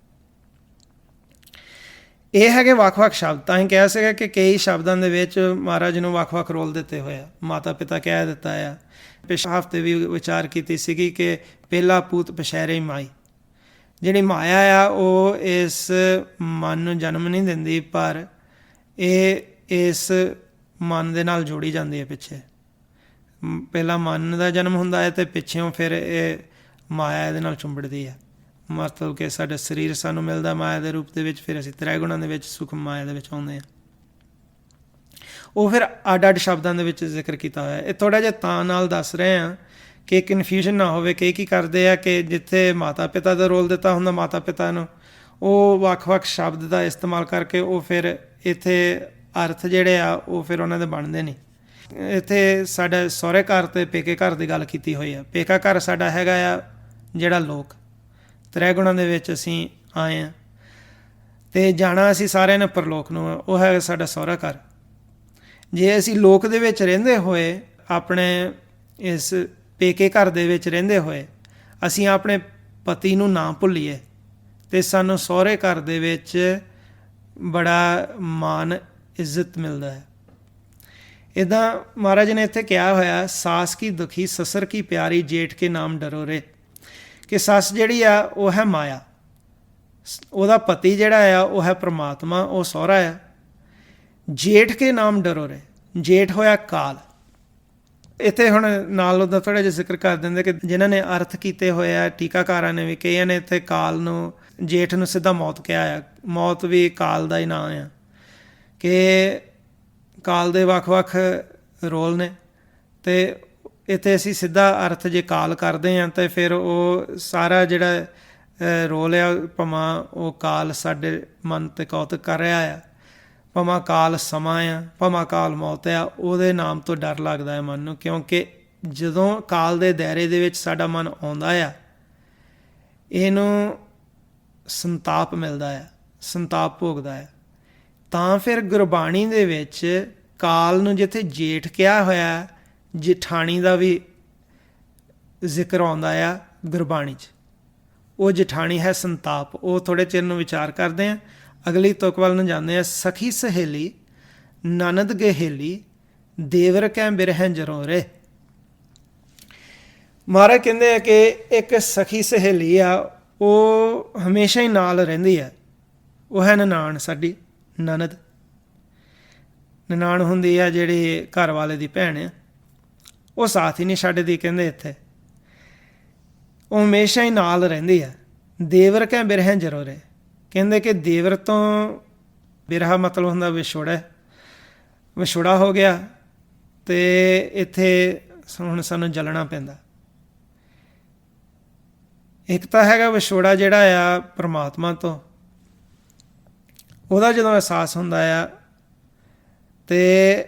ਇਹ ਹੈਗੇ ਵੱਖ-ਵੱਖ ਸ਼ਬਦ। ਤਾਂ ਹੀ ਕਹਿ ਸਕਿਆ ਕਿ ਕਈ ਸ਼ਬਦਾਂ ਦੇ ਵਿੱਚ ਮਹਾਰਾਜ ਨੂੰ ਵੱਖ-ਵੱਖ ਰੋਲ ਦਿੱਤੇ ਹੋਏ ਆ। ਮਾਤਾ ਪਿਤਾ ਕਹਿ ਦਿੱਤਾ ਆ। ਪਿਛਲੇ ਹਫ਼ਤੇ ਵੀ ਵਿਚਾਰ ਕੀਤੀ ਸੀਗੀ ਕਿ ਪਹਿਲਾ ਪੂਤ ਪਛੈਰੇ ਮਾਈ। ਜਿਹੜੀ ਮਾਇਆ ਆ ਉਹ ਇਸ ਮਨ ਨੂੰ ਜਨਮ ਨਹੀਂ ਦਿੰਦੀ, ਪਰ ਇਹ ਇਸ ਮਨ ਦੇ ਨਾਲ ਜੋੜੀ ਜਾਂਦੀ ਹੈ। ਪਿੱਛੇ ਪਹਿਲਾਂ ਮਨ ਦਾ ਜਨਮ ਹੁੰਦਾ ਹੈ ਅਤੇ ਪਿੱਛੋਂ ਫਿਰ ਇਹ ਮਾਇਆ ਇਹਦੇ ਨਾਲ ਚੁੰਬੜਦੀ ਹੈ। ਮਤਲਬ ਕਿ ਸਾਡਾ ਸਰੀਰ ਸਾਨੂੰ ਮਿਲਦਾ ਮਾਇਆ ਦੇ ਰੂਪ ਦੇ ਵਿੱਚ, ਫਿਰ ਅਸੀਂ ਤ੍ਰੈ ਗੁਣਾਂ ਦੇ ਵਿੱਚ ਸੂਖਮ ਮਾਇਆ ਦੇ ਵਿੱਚ ਆਉਂਦੇ ਹਾਂ। ਉਹ ਫਿਰ ਅੱਡ ਅੱਡ ਸ਼ਬਦਾਂ ਦੇ ਵਿੱਚ ਜ਼ਿਕਰ ਕੀਤਾ ਹੋਇਆ। ਇਹ ਥੋੜ੍ਹਾ ਜਿਹਾ ਤਾਂ ਨਾਲ ਦੱਸ ਰਹੇ ਹਾਂ ਕਿ ਕਨਫਿਊਜ਼ਨ ਨਾ ਹੋਵੇ। ਕਈ ਕੀ ਕਰਦੇ ਆ ਕਿ ਜਿੱਥੇ ਮਾਤਾ ਪਿਤਾ ਦਾ ਰੋਲ ਦਿੱਤਾ ਹੁੰਦਾ ਮਾਤਾ ਪਿਤਾ ਨੂੰ, ਉਹ ਵੱਖ-ਵੱਖ ਸ਼ਬਦ ਦਾ ਇਸਤੇਮਾਲ ਕਰਕੇ ਉਹ ਫਿਰ ਇੱਥੇ ਅਰਥ ਜਿਹੜੇ ਆ ਉਹ ਫਿਰ ਉਹਨਾਂ ਦੇ ਬਣਦੇ ਨਹੀਂ। ਇੱਥੇ ਸਾਡਾ ਸਹੁਰੇ ਘਰ ਅਤੇ ਪੇਕੇ ਘਰ ਦੀ ਗੱਲ ਕੀਤੀ ਹੋਈ ਆ। ਪੇਕਾ ਘਰ ਸਾਡਾ ਹੈਗਾ ਆ ਜਿਹੜਾ ਲੋਕ, ਤ੍ਰੈ ਗੁਣਾਂ ਦੇ ਵਿੱਚ ਅਸੀਂ ਆਏ ਹਾਂ, ਅਤੇ ਜਾਣਾ ਅਸੀਂ ਸਾਰਿਆਂ ਨੇ ਪਰਲੋਕ ਨੂੰ, ਉਹ ਹੈ ਸਾਡਾ ਸਹੁਰਾ ਘਰ। ਜੇ ਅਸੀਂ ਲੋਕ ਦੇ ਵਿੱਚ ਰਹਿੰਦੇ ਹੋਏ, ਆਪਣੇ ਇਸ ਪੇਕੇ ਘਰ ਦੇ ਵਿੱਚ ਰਹਿੰਦੇ ਹੋਏ ਅਸੀਂ ਆਪਣੇ ਪਤੀ ਨੂੰ ਨਾ ਭੁੱਲੀਏ, ਅਤੇ ਸਾਨੂੰ ਸਹੁਰੇ ਘਰ ਦੇ ਵਿੱਚ ਬੜਾ ਮਾਨ ਇੱਜ਼ਤ ਮਿਲਦਾ ਹੈ। ਇੱਦਾਂ ਮਹਾਰਾਜ ਨੇ ਇੱਥੇ ਕਿਹਾ ਹੋਇਆ, ਸਾਸ ਕੀ ਦੁਖੀ ਸਸਰ ਕੀ ਪਿਆਰੀ ਜੇਠ ਕੇ ਨਾਮ ਡਰੋ ਰੇ, ਕਿ ਸੱਸ ਜਿਹੜੀ ਆ ਉਹ ਹੈ ਮਾਇਆ, ਉਹਦਾ ਪਤੀ ਜਿਹੜਾ ਆ ਉਹ ਹੈ ਪ੍ਰਮਾਤਮਾ, ਉਹ ਸਹੁਰਾ ਆ। ਜੇਠ ਕੇ ਨਾਮ ਡਰੋ ਰੇ, ਜੇਠ ਹੋਇਆ ਕਾਲ। ਇੱਥੇ ਹੁਣ ਨਾਲ ਉਹਦਾ ਥੋੜ੍ਹਾ ਜਿਹਾ ਜ਼ਿਕਰ ਕਰ ਦਿੰਦੇ ਕਿ ਜਿਨ੍ਹਾਂ ਨੇ ਅਰਥ ਕੀਤੇ ਹੋਏ ਆ, ਟੀਕਾਕਾਰਾਂ ਨੇ ਵੀ, ਕਈਆਂ ਨੇ ਇੱਥੇ ਕਾਲ ਨੂੰ, ਜੇਠ ਨੂੰ ਸਿੱਧਾ ਮੌਤ ਕਿਹਾ ਆ। ਮੌਤ ਵੀ ਕਾਲ ਦਾ ਹੀ ਨਾਂ ਆ, ਕਿ ਕਾਲ ਦੇ ਵੱਖ-ਵੱਖ ਰੋਲ ਨੇ, ਅਤੇ ਇੱਥੇ ਅਸੀਂ ਸਿੱਧਾ ਅਰਥ ਜੇ ਕਾਲ ਕਰਦੇ ਹਾਂ ਤਾਂ ਫਿਰ ਉਹ ਸਾਰਾ ਜਿਹੜਾ ਰੋਲ ਆ, ਭਾਵੇਂ ਉਹ ਕਾਲ ਸਾਡੇ ਮਨ 'ਤੇ ਕੌਤਕ ਕਰ ਰਿਹਾ ਆ, ਭਾਵੇਂ ਕਾਲ ਸਮਾਂ ਆ, ਭਾਵੇਂ ਕਾਲ ਮੌਤ ਆ, ਉਹਦੇ ਨਾਮ ਤੋਂ ਡਰ ਲੱਗਦਾ ਹੈ ਮਨ ਨੂੰ, ਕਿਉਂਕਿ ਜਦੋਂ ਕਾਲ ਦੇ ਦਾਇਰੇ ਦੇ ਵਿੱਚ ਸਾਡਾ ਮਨ ਆਉਂਦਾ ਆ, ਇਹਨੂੰ ਸੰਤਾਪ ਮਿਲਦਾ ਆ, ਸੰਤਾਪ ਭੋਗਦਾ ਆ। ਤਾਂ ਫਿਰ ਗੁਰਬਾਣੀ ਦੇ ਵਿੱਚ ਕਾਲ ਨੂੰ ਜਿੱਥੇ ਜੇਠ ਕਿਹਾ ਹੋਇਆ, ਜੇਠਾਣੀ ਦਾ ਵੀ ਜ਼ਿਕਰ ਆਉਂਦਾ ਆ ਗੁਰਬਾਣੀ 'ਚ। ਉਹ ਜੇਠਾਣੀ ਹੈ ਸੰਤਾਪ। ਉਹ ਥੋੜ੍ਹੇ ਚਿਰ ਨੂੰ ਵਿਚਾਰ ਕਰਦੇ ਹਾਂ, ਅਗਲੀ ਤੁਕ ਵੱਲ ਨੂੰ ਜਾਂਦੇ ਹਾਂ। ਸਖੀ ਸਹੇਲੀ ਨਨਦ ਗਹੇਲੀ ਦੇਵਰ ਕੈ ਬਿਰਹਿ ਜਰੋਰੇ। ਮਹਾਰਾਜ ਕਹਿੰਦੇ ਆ ਕਿ ਇੱਕ ਸਖੀ ਸਹੇਲੀ ਆ, ਉਹ ਹਮੇਸ਼ਾ ਹੀ ਨਾਲ ਰਹਿੰਦੀ ਹੈ। ਉਹ ਹੈ ਨਨਾਣ, ਸਾਡੀ ਨਨਦ। ਨਨਾਣ ਹੁੰਦੀ ਆ ਜਿਹੜੀ ਘਰ ਵਾਲੇ ਦੀ ਭੈਣ ਆ, ਉਹ ਸਾਥ ਹੀ ਨਹੀਂ ਛੱਡਦੀ। ਕਹਿੰਦੇ ਇੱਥੇ ਉਹ ਹਮੇਸ਼ਾ ਹੀ ਨਾਲ ਰਹਿੰਦੀ ਆ। ਦੇਵਰ ਕੈ ਬਿਰਹਿ ਜਰੋਰੇ, ਕਹਿੰਦੇ ਕਿ ਦੇਵਰ ਤੋਂ, ਬਿਰਹਾ ਮਤਲਬ ਹੁੰਦਾ ਵਿਛੋੜਾ, ਵਿਛੋੜਾ ਹੋ ਗਿਆ ਅਤੇ ਇੱਥੇ ਹੁਣ ਸਾਨੂੰ ਜਲਣਾ ਪੈਂਦਾ। ਇੱਕ ਤਾਂ ਹੈਗਾ ਵਿਛੋੜਾ ਜਿਹੜਾ ਆ ਪਰਮਾਤਮਾ ਤੋਂ, ਉਹਦਾ ਜਦੋਂ ਅਹਿਸਾਸ ਹੁੰਦਾ ਆ ਅਤੇ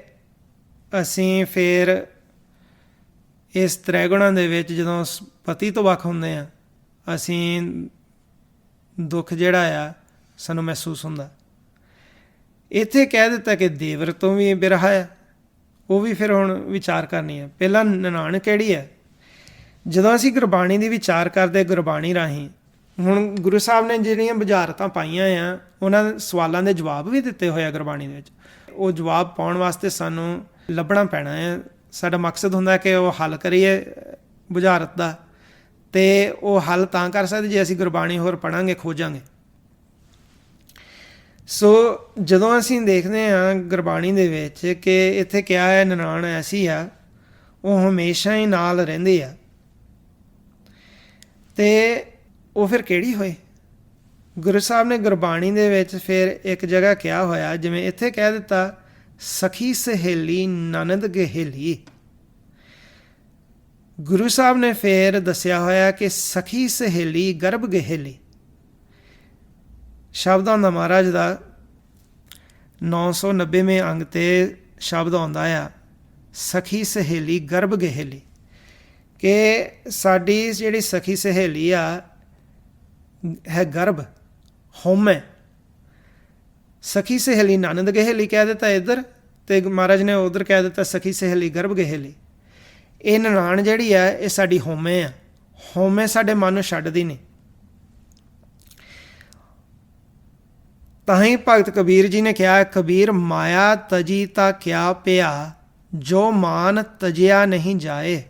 ਅਸੀਂ ਫਿਰ ਇਸ ਤ੍ਰੈਗੁਣਾਂ ਦੇ ਵਿੱਚ ਜਦੋਂ ਪਤੀ ਤੋਂ ਵੱਖ ਹੁੰਦੇ ਹਾਂ, ਅਸੀਂ ਦੁੱਖ ਜਿਹੜਾ ਆ ਸਾਨੂੰ ਮਹਿਸੂਸ ਹੁੰਦਾ। ਇੱਥੇ ਕਹਿ ਦਿੱਤਾ ਕਿ ਦੇਵਰ ਤੋਂ ਵੀ ਬਿਰਹਾ ਹੈ, ਉਹ ਵੀ ਫਿਰ ਹੁਣ ਵਿਚਾਰ ਕਰਨੀ ਹੈ। ਪਹਿਲਾਂ ਨਨਾਣ ਕਿਹੜੀ ਹੈ? ਜਦੋਂ ਅਸੀਂ ਗੁਰਬਾਣੀ ਦੀ ਵਿਚਾਰ ਕਰਦੇ, ਗੁਰਬਾਣੀ ਰਾਹੀਂ, ਹੁਣ ਗੁਰੂ ਸਾਹਿਬ ਨੇ ਜਿਹੜੀਆਂ ਬੁਝਾਰਤਾਂ ਪਾਈਆਂ ਆ, ਉਹਨਾਂ ਸਵਾਲਾਂ ਦੇ ਜਵਾਬ ਵੀ ਦਿੱਤੇ ਹੋਏ ਆ ਗੁਰਬਾਣੀ ਦੇ ਵਿੱਚ। ਉਹ ਜਵਾਬ ਪਾਉਣ ਵਾਸਤੇ ਸਾਨੂੰ ਲੱਭਣਾ ਪੈਣਾ ਹੈ। ਸਾਡਾ ਮਕਸਦ ਹੁੰਦਾ ਕਿ ਉਹ ਹੱਲ ਕਰੀਏ ਬੁਝਾਰਤ ਦਾ, ਅਤੇ ਉਹ ਹੱਲ ਤਾਂ ਕਰ ਸਕਦੇ ਜੇ ਅਸੀਂ ਗੁਰਬਾਣੀ ਹੋਰ ਪੜ੍ਹਾਂਗੇ, ਖੋਜਾਂਗੇ। ਸੋ ਜਦੋਂ ਅਸੀਂ ਦੇਖਦੇ ਹਾਂ ਗੁਰਬਾਣੀ ਦੇ ਵਿੱਚ ਕਿ ਇੱਥੇ ਕਿਹਾ ਹੈ ਨਨਾਣ ਐਸੀ ਆ, ਉਹ ਹਮੇਸ਼ਾ ਹੀ ਨਾਲ ਰਹਿੰਦੀ ਆ, ਅਤੇ ਉਹ ਫਿਰ ਕਿਹੜੀ ਹੋਏ? ਗੁਰੂ ਸਾਹਿਬ ਨੇ ਗੁਰਬਾਣੀ ਦੇ ਵਿੱਚ ਫਿਰ ਇੱਕ ਜਗ੍ਹਾ ਕਿਹਾ ਹੋਇਆ, ਜਿਵੇਂ ਇੱਥੇ ਕਹਿ ਦਿੱਤਾ ਸਖੀ ਸਹੇਲੀ ਨਨਦ ਗਹੇਲੀ। ਗੁਰੂ ਸਾਹਿਬ ਨੇ ਫਿਰ ਦੱਸਿਆ ਹੋਇਆ ਕਿ ਸਖੀ ਸਹੇਲੀ ਗਰਭ ਗਹੇਲੀ। ਸ਼ਬਦਾਂ ਦਾ ਮਹਾਰਾਜ ਦਾ 990ਵੇਂ ਅੰਗ 'ਤੇ ਸ਼ਬਦ ਆਉਂਦਾ ਆ, ਸਖੀ ਸਹੇਲੀ ਗਰਭ ਗਹੇਲੀ, ਕਿ ਸਾਡੀ ਜਿਹੜੀ ਸਖੀ ਸਹੇਲੀ ਆ ਹੈ ਗਰਭ, ਹਉਮੈ। ਸਖੀ ਸਹੇਲੀ ਨਨਦ ਗਹੇਲੀ ਕਹਿ ਦਿੱਤਾ ਇੱਧਰ, ਅਤੇ ਮਹਾਰਾਜ ਨੇ ਉੱਧਰ ਕਹਿ ਦਿੱਤਾ ਸਖੀ ਸਹੇਲੀ ਗਰਭ ਗਹੇਲੀ। ਇਹ ਨਨਾਣ ਜਿਹੜੀ ਆ, ਇਹ ਸਾਡੀ ਹਉਮੈ ਆ। ਹਉਮੈ ਸਾਡੇ ਮਨ ਨੂੰ ਛੱਡਦੀ ਨਹੀਂ। ਤਾਂ ਹੀ ਭਗਤ ਕਬੀਰ ਜੀ ਨੇ ਕਿਹਾ, ਕਬੀਰ ਮਾਇਆ ਤਜੀ ਤਾਂ ਕਿਆ ਪਿਆ, ਜੋ ਮਾਨ ਤਜਿਆ ਨਹੀਂ ਜਾਏ।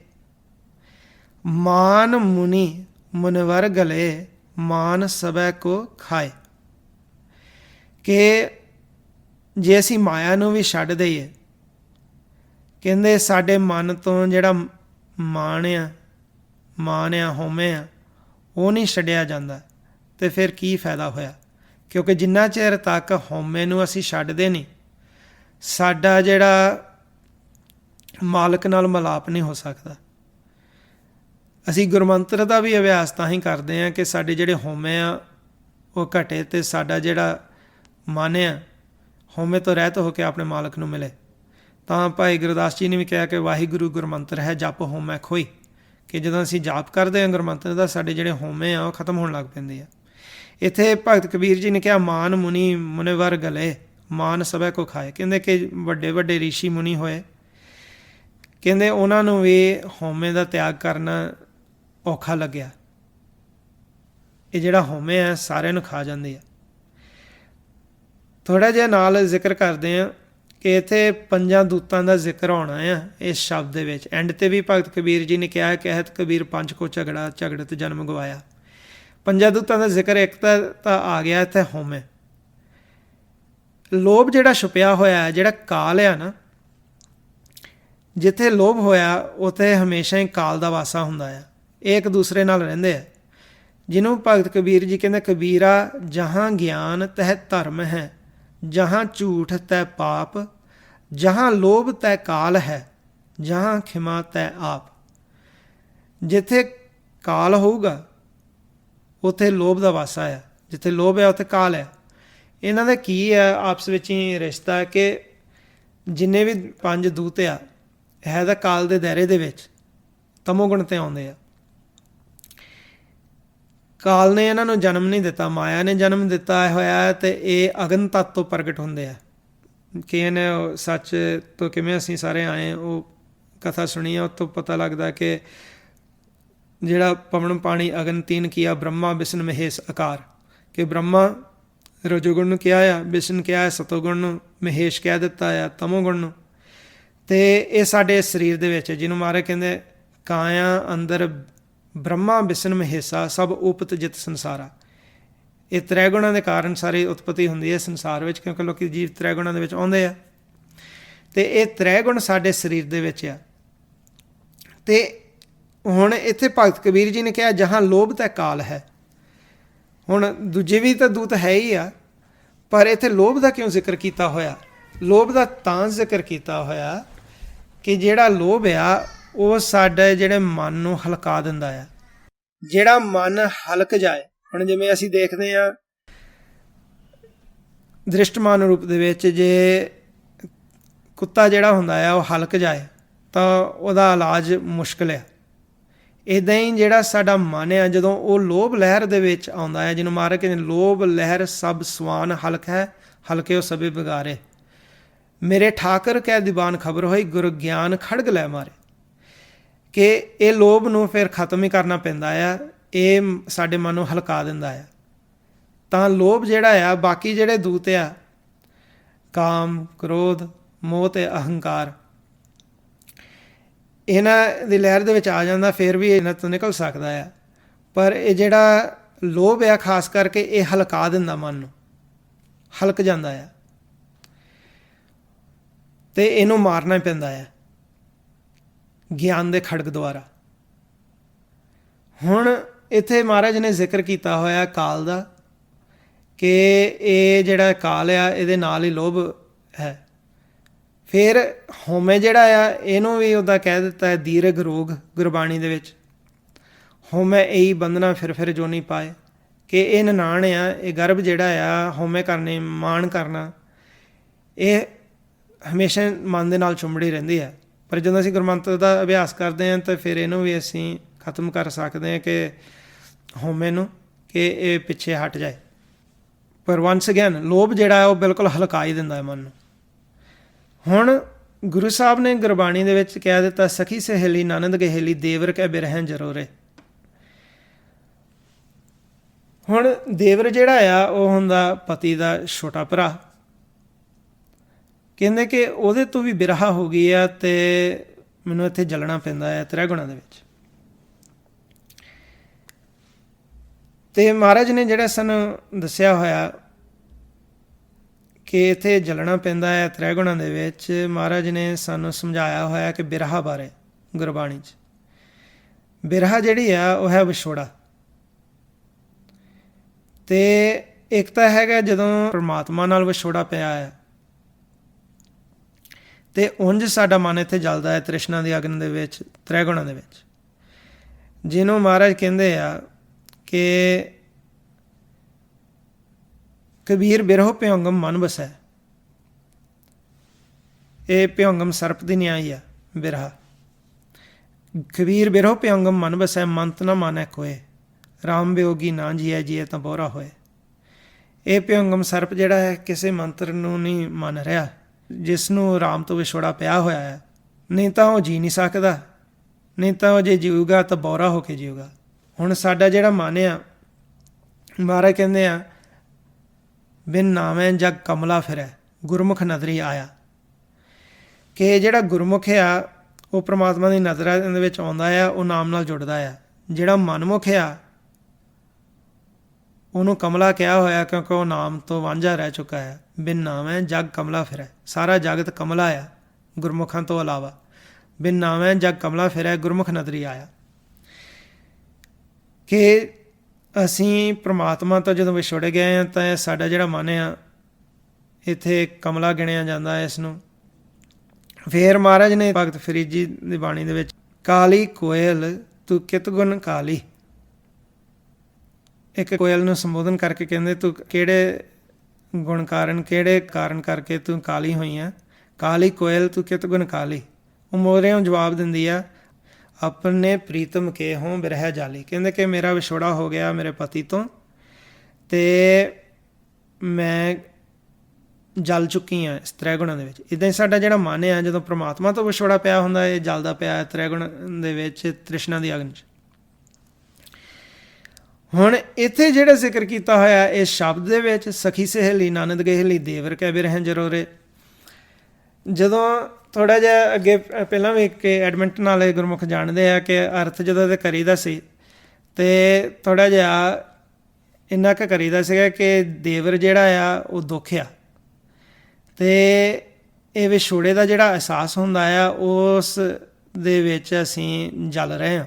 ਮਾਨ ਮੁਨੀ ਮੁਨਵਰ ਗਲੇ, ਮਾਨ ਸਭੈ ਕੋ ਖਾਏ। ਕਿ ਜੇ ਅਸੀਂ ਮਾਇਆ ਨੂੰ ਵੀ ਛੱਡ ਦਈਏ, ਕਹਿੰਦੇ ਸਾਡੇ ਮਨ ਤੋਂ ਜਿਹੜਾ ਮਾਣ ਆ, ਹਉਮੈ ਆ, ਉਹ ਨਹੀਂ ਛੱਡਿਆ ਜਾਂਦਾ, ਅਤੇ ਫਿਰ ਕੀ ਫਾਇਦਾ ਹੋਇਆ? ਕਿਉਂਕਿ ਜਿੰਨਾ ਚਿਰ ਤੱਕ ਹਉਮੈ ਨੂੰ ਅਸੀਂ ਛੱਡਦੇ ਨਹੀਂ, ਸਾਡਾ ਜਿਹੜਾ ਮਾਲਕ ਨਾਲ ਮਿਲਾਪ ਨਹੀਂ ਹੋ ਸਕਦਾ। ਅਸੀਂ ਗੁਰਮੰਤਰ ਦਾ ਵੀ ਅਭਿਆਸ ਤਾਂ ਹੀ ਕਰਦੇ ਹਾਂ ਕਿ ਸਾਡੇ ਜਿਹੜੇ ਹਉਮੈ ਆ ਉਹ ਘਟੇ, ਅਤੇ ਸਾਡਾ ਜਿਹੜਾ ਮਨ ਆ ਹਉਮੈ ਤੋਂ ਰਹਿਤ ਹੋ ਕੇ ਆਪਣੇ ਮਾਲਕ ਨੂੰ ਮਿਲੇ। ਤਾਂ ਭਾਈ ਗੁਰਦਾਸ ਜੀ ਨੇ ਵੀ ਕਿਹਾ ਕਿ ਵਾਹਿਗੁਰੂ ਗੁਰਮੰਤਰ ਹੈ ਜਪ ਹਉਮੈ ਖੋਈ, ਕਿ ਜਦੋਂ ਅਸੀਂ ਜਾਪ ਕਰਦੇ ਹਾਂ ਗੁਰਮੰਤਰ ਦਾ, ਸਾਡੇ ਜਿਹੜੇ ਹਉਮੈ ਆ ਉਹ ਖਤਮ ਹੋਣ ਲੱਗ ਪੈਂਦੇ ਆ। ਇੱਥੇ ਭਗਤ ਕਬੀਰ ਜੀ ਨੇ ਕਿਹਾ ਮਾਨ ਮੁਨੀ ਮੁਨਿਵਰ ਗਲੇ, ਮਾਨ ਸਭੈ ਕੋ ਖਾਏ। ਕਹਿੰਦੇ ਕਿ ਵੱਡੇ ਵੱਡੇ ਰਿਸ਼ੀ ਮੁਨੀ ਹੋਏ, ਕਹਿੰਦੇ ਉਹਨਾਂ ਨੂੰ ਵੀ ਹਉਮੈ ਦਾ ਤਿਆਗ ਕਰਨਾ ਔਖਾ ਲੱਗਿਆ। ਇਹ ਜਿਹੜਾ ਹਉਮੈ ਆ ਸਾਰਿਆਂ ਨੂੰ ਖਾ ਜਾਂਦੀ ਆ। ਥੋੜ੍ਹਾ ਜਿਹਾ ਨਾਲ ਜ਼ਿਕਰ ਕਰਦੇ ਹਾਂ ਕਿ ਇੱਥੇ ਪੰਜਾਂ ਦੂਤਾਂ ਦਾ ਜ਼ਿਕਰ ਆਉਣਾ ਆ ਇਸ ਸ਼ਬਦ ਦੇ ਵਿੱਚ। ਐਂਡ 'ਤੇ ਵੀ ਭਗਤ ਕਬੀਰ ਜੀ ਨੇ ਕਿਹਾ, ਕਹਿਤ ਕਬੀਰ ਪੰਜ ਕੋ ਝਗੜਾ, ਝਗੜਤ ਜਨਮ ਗਵਾਇਆ। ਪੰਜਾਂ ਦੂਤਾਂ ਦਾ ਜ਼ਿਕਰ ਇੱਕ ਤਾਂ ਆ ਗਿਆ ਇੱਥੇ ਹਉਮੈ। ਲੋਭ ਜਿਹੜਾ ਛੁਪਿਆ ਹੋਇਆ, ਜਿਹੜਾ ਕਾਲ ਆ ਨਾ, ਜਿੱਥੇ ਲੋਭ ਹੋਇਆ ਉੱਥੇ ਹਮੇਸ਼ਾ ਹੀ ਕਾਲ ਦਾ ਵਾਸਾ ਹੁੰਦਾ ਆ। ਇਹ ਇੱਕ ਦੂਸਰੇ ਨਾਲ ਰਹਿੰਦੇ ਆ, ਜਿਹਨੂੰ ਭਗਤ ਕਬੀਰ ਜੀ ਕਹਿੰਦੇ, ਕਬੀਰਾ ਜਹਾਂ ਗਿਆਨ ਤਹਿ ਧਰਮ ਹੈ, ਜਹਾਂ ਝੂਠ ਤੈ ਪਾਪ, ਜਹਾਂ ਲੋਭ ਤੈ ਕਾਲ ਹੈ, ਜਹਾਂ ਖਿਮਾ ਤੈ ਆਪ। ਜਿੱਥੇ ਕਾਲ ਹੋਊਗਾ ਉੱਥੇ ਲੋਭ ਦਾ ਵਾਸਾ ਆ, ਜਿੱਥੇ ਲੋਭ ਹੈ ਉੱਥੇ ਕਾਲ ਹੈ। ਇਹਨਾਂ ਦਾ ਕੀ ਹੈ ਆਪਸ ਵਿੱਚ ਹੀ ਰਿਸ਼ਤਾ ਕਿ ਜਿੰਨੇ ਵੀ ਪੰਜ ਦੂਤ ਆ ਹੈ ਤਾਂ ਕਾਲ ਦੇ ਦਾਇਰੇ ਦੇ ਵਿੱਚ ਤਮੋਗੁਣ 'ਤੇ ਆਉਂਦੇ ਆ। ਕਾਲ ਨੇ ਇਹਨਾਂ ਨੂੰ ਜਨਮ ਨਹੀਂ ਦਿੱਤਾ, ਮਾਇਆ ਨੇ ਜਨਮ ਦਿੱਤਾ ਹੋਇਆ, ਅਤੇ ਇਹ ਅਗਨ ਤੱਤ ਤੋਂ ਪ੍ਰਗਟ ਹੁੰਦੇ ਆ। ਕਿ ਇਹਨੇ ਸੱਚ ਤੋਂ ਕਿਵੇਂ ਅਸੀਂ ਸਾਰੇ ਆਏ, ਉਹ ਕਥਾ ਸੁਣੀ ਆ, ਉਹ ਤੋਂ ਪਤਾ ਲੱਗਦਾ ਕਿ ਜਿਹੜਾ ਪਵਨ ਪਾਣੀ ਅਗਨ ਤੀਨ ਕੀਆ, ਬ੍ਰਹਮਾ ਵਿਸ਼ਨ ਮਹੇਸ਼ ਆਕਾਰ, ਕਿ ਬ੍ਰਹਮਾ ਰਜੋਗੁਣ ਨੂੰ ਕਿਹਾ ਆ, ਵਿਸ਼ਨ ਕਿਹਾ ਸਤੋਗੁਣ ਨੂੰ, ਮਹੇਸ਼ ਕਹਿ ਦਿੱਤਾ ਆ ਤਮੋਗੁਣ ਨੂੰ। ਅਤੇ ਇਹ ਸਾਡੇ ਸਰੀਰ ਦੇ ਵਿੱਚ, ਜਿਹਨੂੰ ਮਹਾਰਾਜ ਕਹਿੰਦੇ ਕਾਇਆ ਅੰਦਰ ਬ੍ਰਹਮਾ ਵਿਸ਼ਨ ਮਹੇਸ਼ਾ ਸਭ ਉਪਤ ਜਿਤ ਸੰਸਾਰਾ। ਇਹ ਤ੍ਰੈ ਗੁਣਾਂ ਦੇ ਕਾਰਨ ਸਾਰੀ ਉਤਪਤੀ ਹੁੰਦੀ ਹੈ ਸੰਸਾਰ ਵਿੱਚ, ਕਿਉਂਕਿ ਲੋਕ ਜੀਵ ਤ੍ਰੈ ਗੁਣਾਂ ਦੇ ਵਿੱਚ ਆਉਂਦੇ ਆ, ਅਤੇ ਇਹ ਤ੍ਰੈ ਗੁਣ ਸਾਡੇ ਸਰੀਰ ਦੇ ਵਿੱਚ ਆ। ਅਤੇ ਹੁਣ ਇੱਥੇ ਭਗਤ ਕਬੀਰ ਜੀ ਨੇ ਕਿਹਾ ਜਹਾਂ ਲੋਭ ਤੈ ਕਾਲ ਹੈ। ਹੁਣ ਦੂਜੇ ਵੀ ਤਾਂ ਦੂਤ ਹੈ ਹੀ ਆ, ਪਰ ਇੱਥੇ ਲੋਭ ਦਾ ਕਿਉਂ ਜ਼ਿਕਰ ਕੀਤਾ ਹੋਇਆ? ਲੋਭ ਦਾ ਤਾਂ ਜ਼ਿਕਰ ਕੀਤਾ ਹੋਇਆ ਕਿ ਜਿਹੜਾ ਲੋਭ ਆ ਉਹ ਸਾਡੇ ਜਿਹੜੇ ਮਨ ਨੂੰ ਹਲਕਾ ਦਿੰਦਾ ਆ। ਜਿਹੜਾ ਮਨ ਹਲਕ ਜਾਏ, ਹੁਣ ਜਿਵੇਂ ਅਸੀਂ ਦੇਖਦੇ ਹਾਂ ਦ੍ਰਿਸ਼ਟਮਾਨ ਰੂਪ ਦੇ ਵਿੱਚ, ਜੇ ਕੁੱਤਾ ਜਿਹੜਾ ਹੁੰਦਾ ਆ ਉਹ ਹਲਕ ਜਾਏ ਤਾਂ ਉਹਦਾ ਇਲਾਜ ਮੁਸ਼ਕਿਲ ਆ। ਇੱਦਾਂ ਹੀ ਜਿਹੜਾ ਸਾਡਾ ਮਨ ਆ, ਜਦੋਂ ਉਹ ਲੋਭ ਲਹਿਰ ਦੇ ਵਿੱਚ ਆਉਂਦਾ ਹੈ, ਜਿਹਨੂੰ ਮਹਾਰਾਜ ਕਹਿੰਦੇ ਲੋਭ ਲਹਿਰ ਸਭ ਸਵਾਨ ਹਲਕ ਹੈ, ਹਲਕੇ ਉਹ ਸਭੇ ਬਿਗਾਰੇ, ਮੇਰੇ ਠਾਕਰ ਕਹਿ ਦੀਵਾਨ ਖਬਰ ਹੋਈ, ਗੁਰ ਗਿਆਨ ਖੜਗ ਲੈ ਮਾਰੇ। ਕਿ ਇਹ ਲੋਭ ਨੂੰ ਫਿਰ ਖਤਮ ਹੀ ਕਰਨਾ ਪੈਂਦਾ ਆ, ਇਹ ਸਾਡੇ ਮਨ ਨੂੰ ਹਲਕਾ ਦਿੰਦਾ ਆ। ਤਾਂ ਲੋਭ ਜਿਹੜਾ ਆ, ਬਾਕੀ ਜਿਹੜੇ ਦੂਤ ਆ ਕਾਮ, ਕ੍ਰੋਧ, ਮੋਹ ਅਤੇ ਅਹੰਕਾਰ, ਇਹਨਾਂ ਦੀ ਲਹਿਰ ਦੇ ਵਿੱਚ ਆ ਜਾਂਦਾ, ਫਿਰ ਵੀ ਇਹਨਾਂ ਤੋਂ ਨਿਕਲ ਸਕਦਾ ਆ। ਪਰ ਇਹ ਜਿਹੜਾ ਲੋਭ ਆ ਖਾਸ ਕਰਕੇ, ਇਹ ਹਲਕਾ ਦਿੰਦਾ, ਮਨ ਨੂੰ ਹਲਕ ਜਾਂਦਾ ਆ, ਅਤੇ ਇਹਨੂੰ ਮਾਰਨਾ ਪੈਂਦਾ ਆ ਗਿਆਨ ਦੇ ਖੜਗ ਦੁਆਰਾ। ਹੁਣ ਇੱਥੇ ਮਹਾਰਾਜ ਨੇ ਜ਼ਿਕਰ ਕੀਤਾ ਹੋਇਆ ਕਾਲ ਦਾ, ਕਿ ਇਹ ਜਿਹੜਾ ਕਾਲ ਆ ਇਹਦੇ ਨਾਲ ਹੀ ਲੋਭ ਹੈ। ਫਿਰ ਹਉਮੈ ਜਿਹੜਾ ਆ, ਇਹਨੂੰ ਵੀ ਉਹਦਾ ਕਹਿ ਦਿੱਤਾ ਹੈ ਦੀਰਘ ਰੋਗ ਗੁਰਬਾਣੀ ਦੇ ਵਿੱਚ। ਹਉਮੈ ਇਹੀ ਬੰਧਨਾ ਫਿਰ ਜੋਨੀ ਪਾਏ, ਕਿ ਇਹ ਨਨਾਣ ਆ, ਇਹ ਗਰਭ ਜਿਹੜਾ ਆ, ਹਉਮੈ ਕਰਨੀ, ਮਾਣ ਕਰਨਾ, ਇਹ ਹਮੇਸ਼ਾ ਮਨ ਦੇ ਨਾਲ ਚੁੰਬੜੀ ਰਹਿੰਦੀ ਹੈ। ਪਰ ਜਦੋਂ ਅਸੀਂ ਗੁਰਮੰਤਰ ਦਾ ਅਭਿਆਸ ਕਰਦੇ ਹਾਂ ਤਾਂ ਫਿਰ ਇਹਨੂੰ ਵੀ ਅਸੀਂ ਖਤਮ ਕਰ ਸਕਦੇ ਹਾਂ, ਕਿ ਹਉਮੈ ਨੂੰ, ਕਿ ਇਹ ਪਿੱਛੇ ਹਟ ਜਾਏ। ਪਰ ਵੰਸ ਅਗੇਨ ਲੋਭ ਜਿਹੜਾ ਉਹ ਬਿਲਕੁਲ ਹਲਕਾ ਹੀ ਦਿੰਦਾ ਹੈ ਮਨ ਨੂੰ। ਹੁਣ ਗੁਰੂ ਸਾਹਿਬ ਨੇ ਗੁਰਬਾਣੀ ਦੇ ਵਿੱਚ ਕਹਿ ਦਿੱਤਾ, ਸਖੀ ਸਹੇਲੀ ਨਨਦ ਗਹੇਲੀ, ਦੇਵਰ ਕਹਿ ਬਿਰਹਿ ਜਰੋਰੇ। ਹੁਣ ਦੇਵਰ ਜਿਹੜਾ ਆ ਉਹ ਹੁੰਦਾ ਪਤੀ ਦਾ ਛੋਟਾ ਭਰਾ। ਕਹਿੰਦੇ ਕਿ ਉਹਦੇ ਤੋਂ ਵੀ ਬਿਰਹਾ ਹੋ ਗਈ ਆ, ਅਤੇ ਮੈਨੂੰ ਇੱਥੇ ਜਲਣਾ ਪੈਂਦਾ ਹੈ ਤ੍ਰੈ ਗੁਣਾਂ ਦੇ ਵਿੱਚ। ਅਤੇ ਮਹਾਰਾਜ ਨੇ ਜਿਹੜਾ ਸਾਨੂੰ ਦੱਸਿਆ ਹੋਇਆ ਕਿ ਇੱਥੇ ਜਲਣਾ ਪੈਂਦਾ ਹੈ ਤ੍ਰੈ ਗੁਣਾਂ ਦੇ ਵਿੱਚ, ਮਹਾਰਾਜ ਨੇ ਸਾਨੂੰ ਸਮਝਾਇਆ ਹੋਇਆ ਕਿ ਬਿਰਹਾ ਬਾਰੇ ਗੁਰਬਾਣੀ 'ਚ। ਬਿਰਹਾ ਜਿਹੜੀ ਆ ਉਹ ਹੈ ਵਿਛੋੜਾ। ਅਤੇ ਇੱਕ ਤਾਂ ਹੈਗਾ ਜਦੋਂ ਪਰਮਾਤਮਾ ਨਾਲ ਵਿਛੋੜਾ ਪਿਆ ਹੈ, ਅਤੇ ਉਂਝ ਸਾਡਾ ਮਨ ਇੱਥੇ ਜਲਦਾ ਹੈ ਤ੍ਰਿਸ਼ਨਾ ਦੀ ਅਗਨ ਦੇ ਵਿੱਚ, ਤ੍ਰੈ ਗੁਣਾਂ ਦੇ ਵਿੱਚ, ਜਿਹਨੂੰ ਮਹਾਰਾਜ ਕਹਿੰਦੇ ਆ ਕਿ ਕਬੀਰ ਬਿਰਹੋ ਭਿਅੰਗਮ ਮਨ ਵਸੈ। ਇਹ ਭਿਅੰਗਮ ਸਰਪ ਦੀ ਨਿਆਈ ਆ ਬਿਰਹਾ। ਕਬੀਰ ਬਿਰਹੋ ਭਿਅੰਗਮ ਮਨ ਵਸੈ, ਮੰਤ ਨਾ ਮਾਨੈ ਕੋਏ, ਰਾਮ ਵਿਯੋਗੀ ਨਾ ਜੀਐ, ਜੀਐ ਤਾਂ ਬੋਰਾ ਹੋਏ। ਇਹ ਭਿਅੰਗਮ ਸਰਪ ਜਿਹੜਾ ਹੈ ਕਿਸੇ ਮੰਤਰ ਨੂੰ ਨਹੀਂ ਮੰਨ ਰਿਹਾ, ਜਿਸ ਨੂੰ ਰਾਮ ਤੋਂ ਵਿਛੋੜਾ ਪਿਆ ਹੋਇਆ ਹੈ। ਨਹੀਂ ਤਾਂ ਉਹ ਜੀ ਨਹੀਂ ਸਕਦਾ, ਨਹੀਂ ਤਾਂ ਉਹ ਜੇ ਜੀਊਗਾ ਤਾਂ ਬੋਰਾ ਹੋ ਕੇ ਜੀਊਗਾ। ਹੁਣ ਸਾਡਾ ਜਿਹੜਾ ਮਨ ਆ, ਮਹਾਰਾਜ ਕਹਿੰਦੇ ਆ ਬਿਨ ਨਾਵੇਂ ਜਗ ਕਮਲਾ ਫਿਰੈ ਗੁਰਮੁਖ ਨਦਰੀ ਆਇਆ। ਕਿ ਜਿਹੜਾ ਗੁਰਮੁਖ ਆ ਉਹ ਪ੍ਰਮਾਤਮਾ ਦੀ ਨਜ਼ਰਾਂ ਦੇ ਵਿੱਚ ਆਉਂਦਾ ਆ, ਉਹ ਨਾਮ ਨਾਲ ਜੁੜਦਾ ਆ। ਜਿਹੜਾ ਮਨਮੁਖ ਆ ਉਹਨੂੰ ਕਮਲਾ ਕਿਹਾ ਹੋਇਆ ਕਿਉਂਕਿ ਉਹ ਨਾਮ ਤੋਂ ਵਾਂਝਾ ਰਹਿ ਚੁੱਕਾ ਹੈ। ਬਿਨ ਨਾਵੇਂ ਜਗ ਕਮਲਾ ਫਿਰੈ, ਸਾਰਾ ਜਗਤ ਕਮਲਾ ਆ ਗੁਰਮੁਖਾਂ ਤੋਂ ਇਲਾਵਾ। ਬਿਨ ਨਾਵੇਂ ਜਗ ਕਮਲਾ ਫਿਰੈ ਗੁਰਮੁਖ ਨਦਰੀ ਆਇਆ। ਕਿ ਅਸੀਂ ਪ੍ਰਮਾਤਮਾ ਤੋਂ ਜਦੋਂ ਵਿਛੜ ਗਏ ਹਾਂ ਤਾਂ ਸਾਡਾ ਜਿਹੜਾ ਮਨ ਆ ਇੱਥੇ ਕਮਲਾ ਗਿਣਿਆ ਜਾਂਦਾ ਹੈ ਇਸ ਨੂੰ। ਫਿਰ ਮਹਾਰਾਜ ਨੇ ਭਗਤ ਫਰੀਦ ਜੀ ਦੀ ਬਾਣੀ ਦੇ ਵਿੱਚ ਕਾਲੀ ਕੋਇਲ ਤੂੰ ਕਿਤ ਗੁਣ ਕਾਲੀ, ਇੱਕ ਕੋਇਲ ਨੂੰ ਸੰਬੋਧਨ ਕਰਕੇ ਕਹਿੰਦੇ ਤੂੰ ਕਿਹੜੇ ਗੁਣ ਕਾਰਨ, ਕਿਹੜੇ ਕਾਰਨ ਕਰਕੇ ਤੂੰ ਕਾਲੀ ਹੋਈ ਆ। ਕਾਲੀ ਕੋਇਲ ਤੂੰ ਕਿਤ ਗੁਣ ਕਾਲੀ। ਉਹ ਮੋਰਿਓਂ ਜਵਾਬ ਦਿੰਦੀ ਆ ਆਪਣੇ ਪ੍ਰੀਤਮ ਕੇ ਹੋਂ ਬਿਰਹਿ ਜਾਲੀ। ਕਹਿੰਦੇ ਕਿ ਮੇਰਾ ਵਿਛੋੜਾ ਹੋ ਗਿਆ ਮੇਰੇ ਪਤੀ ਤੋਂ ਅਤੇ ਮੈਂ ਜਲ ਚੁੱਕੀ ਹਾਂ ਇਸ ਤ੍ਰੈ ਗੁਣਾਂ ਦੇ ਵਿੱਚ। ਇੱਦਾਂ ਹੀ ਸਾਡਾ ਜਿਹੜਾ ਮਨ ਆ ਜਦੋਂ ਪ੍ਰਮਾਤਮਾ ਤੋਂ ਵਿਛੋੜਾ ਪਿਆ ਹੁੰਦਾ ਇਹ ਜਲਦਾ ਪਿਆ ਤ੍ਰੈ ਗੁਣ ਦੇ ਵਿੱਚ, ਤ੍ਰਿਸ਼ਨਾ ਦੀ ਅਗਨ 'ਚ। ਹੁਣ ਇੱਥੇ ਜਿਹੜਾ ਜ਼ਿਕਰ ਕੀਤਾ ਹੋਇਆ ਇਸ ਸ਼ਬਦ ਦੇ ਵਿੱਚ ਸਖੀ ਸਹੇਲੀ ਨਾਨਦ ਗਹੇਲੀ ਦੇਵਰ ਕੈ ਬਿਰਹਿ ਜਰੋਰੇ। ਜਦੋਂ ਥੋੜ੍ਹਾ ਜਿਹਾ ਅੱਗੇ ਪਹਿਲਾਂ ਵੀ ਕਿ ਐਡਮਿੰਟਨ ਵਾਲੇ ਗੁਰਮੁਖ ਜਾਣਦੇ ਆ ਕਿ ਅਰਥ ਜਦੋਂ ਇਹਦੇ ਕਰੀਦਾ ਸੀ ਅਤੇ ਥੋੜ੍ਹਾ ਜਿਹਾ ਇੰਨਾ ਕੁ ਕਰੀਦਾ ਸੀਗਾ ਕਿ ਦੇਵਰ ਜਿਹੜਾ ਆ ਉਹ ਦੁੱਖ ਆ ਅਤੇ ਇਹ ਵਿਛੋੜੇ ਦਾ ਜਿਹੜਾ ਅਹਿਸਾਸ ਹੁੰਦਾ ਆ ਉਸ ਦੇ ਵਿੱਚ ਅਸੀਂ ਜਲ ਰਹੇ ਹਾਂ।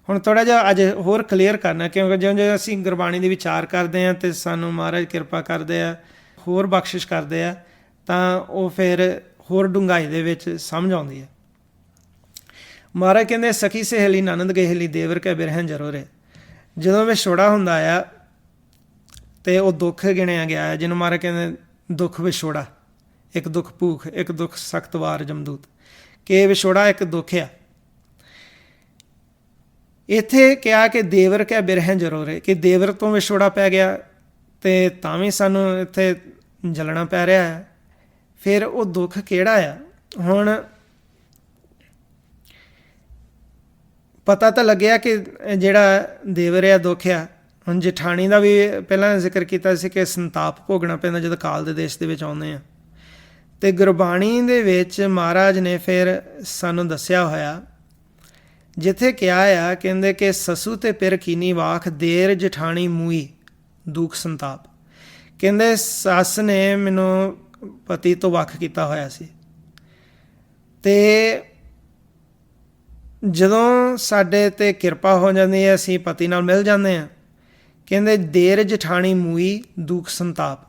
ਹੁਣ ਥੋੜ੍ਹਾ ਜਿਹਾ ਅੱਜ ਹੋਰ ਕਲੀਅਰ ਕਰਨਾ ਕਿਉਂਕਿ ਜਿਉਂ ਅਸੀਂ ਗੁਰਬਾਣੀ ਦੀ ਵਿਚਾਰ ਕਰਦੇ ਹਾਂ ਅਤੇ ਸਾਨੂੰ ਮਹਾਰਾਜ ਕਿਰਪਾ ਕਰਦੇ ਆ, ਹੋਰ ਬਖਸ਼ਿਸ਼ ਕਰਦੇ ਆ, ਤਾਂ ਉਹ ਫਿਰ ਹੋਰ ਡੂੰਘਾਈ ਦੇ ਵਿੱਚ ਸਮਝ ਆਉਂਦੀ ਹੈ। ਮਹਾਰਾਜ ਕਹਿੰਦੇ ਸਖੀ ਸਹੇਲੀ ਨਾਨਦ ਗਹੇਲੀ ਦੇਵਰ ਕੈ ਬਿਰਹਿ ਜਰੋਰੇ। ਜਦੋਂ ਵਿਛੋੜਾ ਹੁੰਦਾ ਆ ਅਤੇ ਉਹ ਦੁੱਖ ਗਿਣਿਆ ਗਿਆ ਹੈ ਜਿਹਨੂੰ ਮਹਾਰਾਜ ਕਹਿੰਦੇ ਦੁੱਖ ਵਿਛੋੜਾ, ਇੱਕ ਦੁੱਖ ਭੂਖ, ਇੱਕ ਦੁੱਖ ਸਖਤ ਵਾਰ ਜਮਦੂਤ, ਕਿ ਵਿਛੋੜਾ ਇੱਕ ਦੁੱਖ ਆ। ਇੱਥੇ ਕਿਹਾ ਕਿ ਦੇਵਰ ਕੈ ਬਿਰਹਿ ਜਰੋਰੇ, ਕਿ ਦੇਵਰ ਤੋਂ ਵਿਛੋੜਾ ਪੈ ਗਿਆ ਅਤੇ ਤਾਂ ਵੀ ਸਾਨੂੰ ਇੱਥੇ ਜਲਣਾ ਪੈ ਰਿਹਾ ਹੈ। ਫਿਰ ਉਹ ਦੁੱਖ ਕਿਹੜਾ ਆ? ਹੁਣ ਪਤਾ ਤਾਂ ਲੱਗਿਆ ਕਿ ਜਿਹੜਾ ਦੇਵਰ ਆ ਦੁੱਖ ਆ। ਹੁਣ ਜਠਾਣੀ ਦਾ ਵੀ ਪਹਿਲਾਂ ਜ਼ਿਕਰ ਕੀਤਾ ਸੀ ਕਿ ਸੰਤਾਪ ਭੋਗਣਾ ਪੈਂਦਾ ਜਦੋਂ ਕਾਲ ਦੇ ਦੇਸ਼ ਦੇ ਵਿੱਚ ਆਉਂਦੇ ਆ। ਅਤੇ ਗੁਰਬਾਣੀ ਦੇ ਵਿੱਚ ਮਹਾਰਾਜ ਨੇ ਫਿਰ ਸਾਨੂੰ ਦੱਸਿਆ ਹੋਇਆ ਜਿੱਥੇ ਕਿਹਾ ਆ, ਕਹਿੰਦੇ ਕਿ ਸਸੂ ਤੇ ਪਿਰ ਕੀਨੀ ਵਾਖ ਦੇਰ ਜਠਾਣੀ ਮੂਈ ਦੁੱਖ ਸੰਤਾਪ। ਕਹਿੰਦੇ ਸੱਸ ਨੇ ਮੈਨੂੰ ਪਤੀ ਤੋਂ ਵੱਖ ਕੀਤਾ ਹੋਇਆ ਸੀ ਅਤੇ ਜਦੋਂ ਸਾਡੇ 'ਤੇ ਕਿਰਪਾ ਹੋ ਜਾਂਦੀ ਹੈ ਅਸੀਂ ਪਤੀ ਨਾਲ ਮਿਲ ਜਾਂਦੇ ਹਾਂ। ਕਹਿੰਦੇ ਦੇਰ ਜਠਾਣੀ ਮੂਈ ਦੁੱਖ ਸੰਤਾਪ।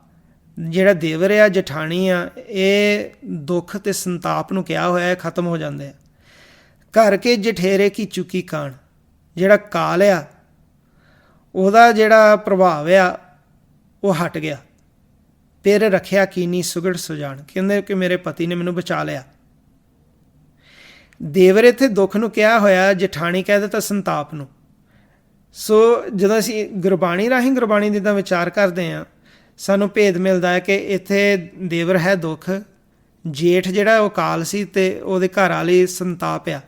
ਜਿਹੜਾ ਦੇਵਰ ਆ ਜਠਾਣੀ ਆ ਇਹ ਦੁੱਖ ਅਤੇ ਸੰਤਾਪ ਨੂੰ ਕਿਹਾ ਹੋਇਆ ਖਤਮ ਹੋ ਜਾਂਦੇ ਆ। ਘਰ ਕੇ ਜਠੇਰੇ ਕੀ ਚੁੱਕੀ ਕਾਣ, ਜਿਹੜਾ ਕਾਲ ਆ ਉਹਦਾ ਜਿਹੜਾ ਪ੍ਰਭਾਵ ਆ ਉਹ ਹਟ ਗਿਆ। ਫਿਰ ਰੱਖਿਆ ਕੀਨੀ ਸੁਗੜ ਸੁਜਾਨ, ਕਹਿੰਦੇ ਕਿ ਮੇਰੇ ਪਤੀ ਨੇ ਮੈਨੂੰ ਬਚਾ ਲਿਆ। ਦੇਵਰ ਇੱਥੇ ਦੁੱਖ ਨੂੰ ਕਿਹਾ ਹੋਇਆ, ਜਠਾਣੀ ਕਹਿ ਦਿੱਤਾ ਸੰਤਾਪ ਨੂੰ। ਸੋ ਜਦੋਂ ਅਸੀਂ ਗੁਰਬਾਣੀ ਰਾਹੀਂ ਗੁਰਬਾਣੀ ਦੀ ਤਾਂ ਵਿਚਾਰ ਕਰਦੇ ਹਾਂ ਸਾਨੂੰ ਭੇਦ ਮਿਲਦਾ ਹੈ ਕਿ ਇੱਥੇ ਦੇਵਰ ਹੈ ਦੁੱਖ, ਜੇਠ ਜਿਹੜਾ ਉਹ ਕਾਲ ਸੀ ਅਤੇ ਉਹਦੇ ਘਰ ਵਾਲੀ ਸੰਤਾਪ ਆ।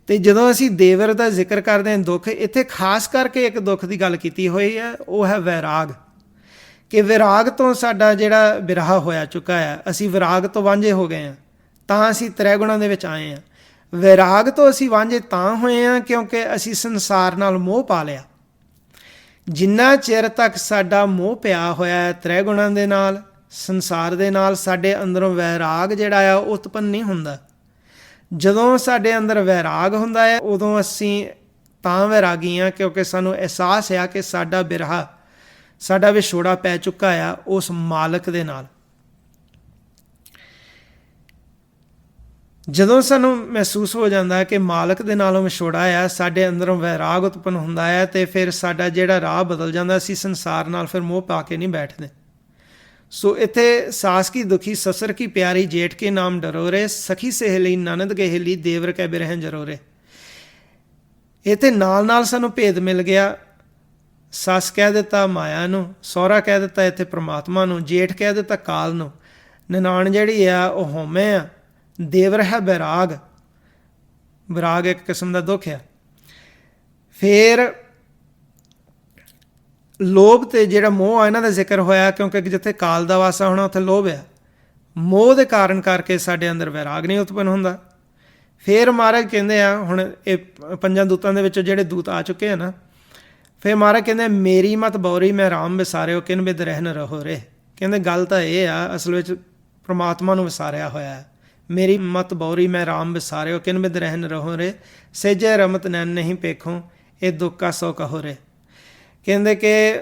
ਅਤੇ ਜਦੋਂ ਅਸੀਂ ਦੇਵਰ ਦਾ ਜ਼ਿਕਰ ਕਰਦੇ ਹਾਂ ਦੁੱਖ, ਇੱਥੇ ਖਾਸ ਕਰਕੇ ਇੱਕ ਦੁੱਖ ਦੀ ਗੱਲ ਕੀਤੀ ਹੋਈ ਹੈ, ਉਹ ਹੈ ਵੈਰਾਗ। ਕਿ ਵਿਰਾਗ ਤੋਂ ਸਾਡਾ ਜਿਹੜਾ ਬਿਰਹਾ ਹੋਇਆ ਚੁੱਕਾ ਹੈ, ਅਸੀਂ ਵਿਰਾਗ ਤੋਂ ਵਾਂਝੇ ਹੋ ਗਏ ਹਾਂ ਤਾਂ ਅਸੀਂ ਤ੍ਰੈ ਗੁਣਾਂ ਦੇ ਵਿੱਚ ਆਏ ਹਾਂ। ਵਿਰਾਗ ਤੋਂ ਅਸੀਂ ਵਾਂਝੇ ਤਾਂ ਹੋਏ ਹਾਂ ਕਿਉਂਕਿ ਅਸੀਂ ਸੰਸਾਰ ਨਾਲ ਮੋਹ ਪਾ ਲਿਆ। ਜਿੰਨਾ ਚਿਰ ਤੱਕ ਸਾਡਾ ਮੋਹ ਪਿਆ ਹੋਇਆ ਹੈ ਤ੍ਰੈ ਗੁਣਾਂ ਦੇ ਨਾਲ, ਸੰਸਾਰ ਦੇ ਨਾਲ, ਸਾਡੇ ਅੰਦਰੋਂ ਵੈਰਾਗ ਜਿਹੜਾ ਆ ਉਹ ਉਤਪੰਨ ਨਹੀਂ ਹੁੰਦਾ। ਜਦੋਂ ਸਾਡੇ ਅੰਦਰ ਵੈਰਾਗ ਹੁੰਦਾ ਹੈ ਉਦੋਂ ਅਸੀਂ ਤਾਂ ਵੈਰਾਗੀ ਹਾਂ ਕਿਉਂਕਿ ਸਾਨੂੰ ਅਹਿਸਾਸ ਆ ਕਿ ਸਾਡਾ ਬਿਰਹਾ, ਸਾਡਾ ਵਿਛੋੜਾ ਪੈ ਚੁੱਕਾ ਆ ਉਸ ਮਾਲਕ ਦੇ ਨਾਲ। ਜਦੋਂ ਸਾਨੂੰ ਮਹਿਸੂਸ ਹੋ ਜਾਂਦਾ ਕਿ ਮਾਲਕ ਦੇ ਨਾਲੋਂ ਵਿਛੋੜਾ ਆ, ਸਾਡੇ ਅੰਦਰੋਂ ਵੈਰਾਗ ਉਤਪੰਨ ਹੁੰਦਾ ਹੈ ਅਤੇ ਫਿਰ ਸਾਡਾ ਜਿਹੜਾ ਰਾਹ ਬਦਲ ਜਾਂਦਾ, ਅਸੀਂ ਸੰਸਾਰ ਨਾਲ ਫਿਰ ਮੋਹ ਪਾ ਕੇ ਨਹੀਂ ਬੈਠਦੇ। ਸੋ ਇੱਥੇ ਸਾਸ ਕੀ ਦੁਖੀ ਸਸਰ ਕੀ ਪਿਆਰੀ ਜੇਠ ਕੇ ਨਾਮ ਡਰੋਰੇ, ਸਖੀ ਸਹੇਲੀ ਨਨਦ ਗਹੇਲੀ ਦੇਵਰ ਕੈ ਬਿਰਹਿ ਜਰੋਰੇ। ਇੱਥੇ ਨਾਲ ਨਾਲ ਸਾਨੂੰ ਭੇਦ ਮਿਲ ਗਿਆ। ਸੱਸ ਕਹਿ ਦਿੱਤਾ ਮਾਇਆ ਨੂੰ, ਸਹੁਰਾ ਕਹਿ ਦਿੱਤਾ ਇੱਥੇ ਪ੍ਰਮਾਤਮਾ ਨੂੰ, ਜੇਠ ਕਹਿ ਦਿੱਤਾ ਕਾਲ ਨੂੰ, ਨਨਾਣ ਜਿਹੜੀ ਆ ਉਹ ਹਉਮੈ ਆ, ਦੇਵਰ ਹੈ ਵੈਰਾਗ। ਵਿਰਾਗ ਇੱਕ ਕਿਸਮ ਦਾ ਦੁੱਖ ਆ। ਫਿਰ ਲੋਭ ਤੇ ਜਿਹੜਾ ਮੋਹ ਆ ਇਹਨਾਂ ਦਾ ਜ਼ਿਕਰ ਹੋਇਆ, ਕਿਉਂਕਿ ਜਿੱਥੇ ਕਾਲ ਦਾ ਵਾਸਾ ਹੋਣਾ ਉੱਥੇ ਲੋਭ ਆ। ਮੋਹ ਦੇ ਕਾਰਨ ਕਰਕੇ ਸਾਡੇ ਅੰਦਰ ਵੈਰਾਗ ਨਹੀਂ ਉਤਪੰਨ ਹੁੰਦਾ। ਫਿਰ ਮਹਾਰਾਜ ਕਹਿੰਦੇ ਆ, ਹੁਣ ਇਹ 5 ਦੂਤਾਂ ਦੇ ਵਿੱਚੋਂ ਜਿਹੜੇ ਦੂਤ ਆ ਚੁੱਕੇ ਆ ਨਾ, ਫਿਰ ਮਹਾਰਾਜ ਕਹਿੰਦੇ ਮੇਰੀ ਮਤ ਬੌਰੀ ਮੈਂ ਰਾਮ ਵਿਸਾਰਿਓ ਕਿਨ ਬਿਦ ਰਹਿ ਨ ਰਹੋ ਰੇ। ਕਹਿੰਦੇ ਗੱਲ ਤਾਂ ਇਹ ਆ, ਅਸਲ ਵਿੱਚ ਪ੍ਰਮਾਤਮਾ ਨੂੰ ਵਿਸਾਰਿਆ ਹੋਇਆ ਹੈ। ਮੇਰੀ ਮਤ ਬੌਰੀ ਮੈਂ ਰਾਮ ਵਿਸਾਰਿਓ ਕਿਨ ਬਿਦ ਰਹਿ ਨ ਰਹੋ ਰੇ, ਸੇਜੇ ਰਮਤ ਨੈਣ ਨਹੀਂ ਪੇਖੋਂ ਇਹ ਦੁੱਕਾ ਸੋ ਕਹੋ ਰੇ। ਕਹਿੰਦੇ ਕਿ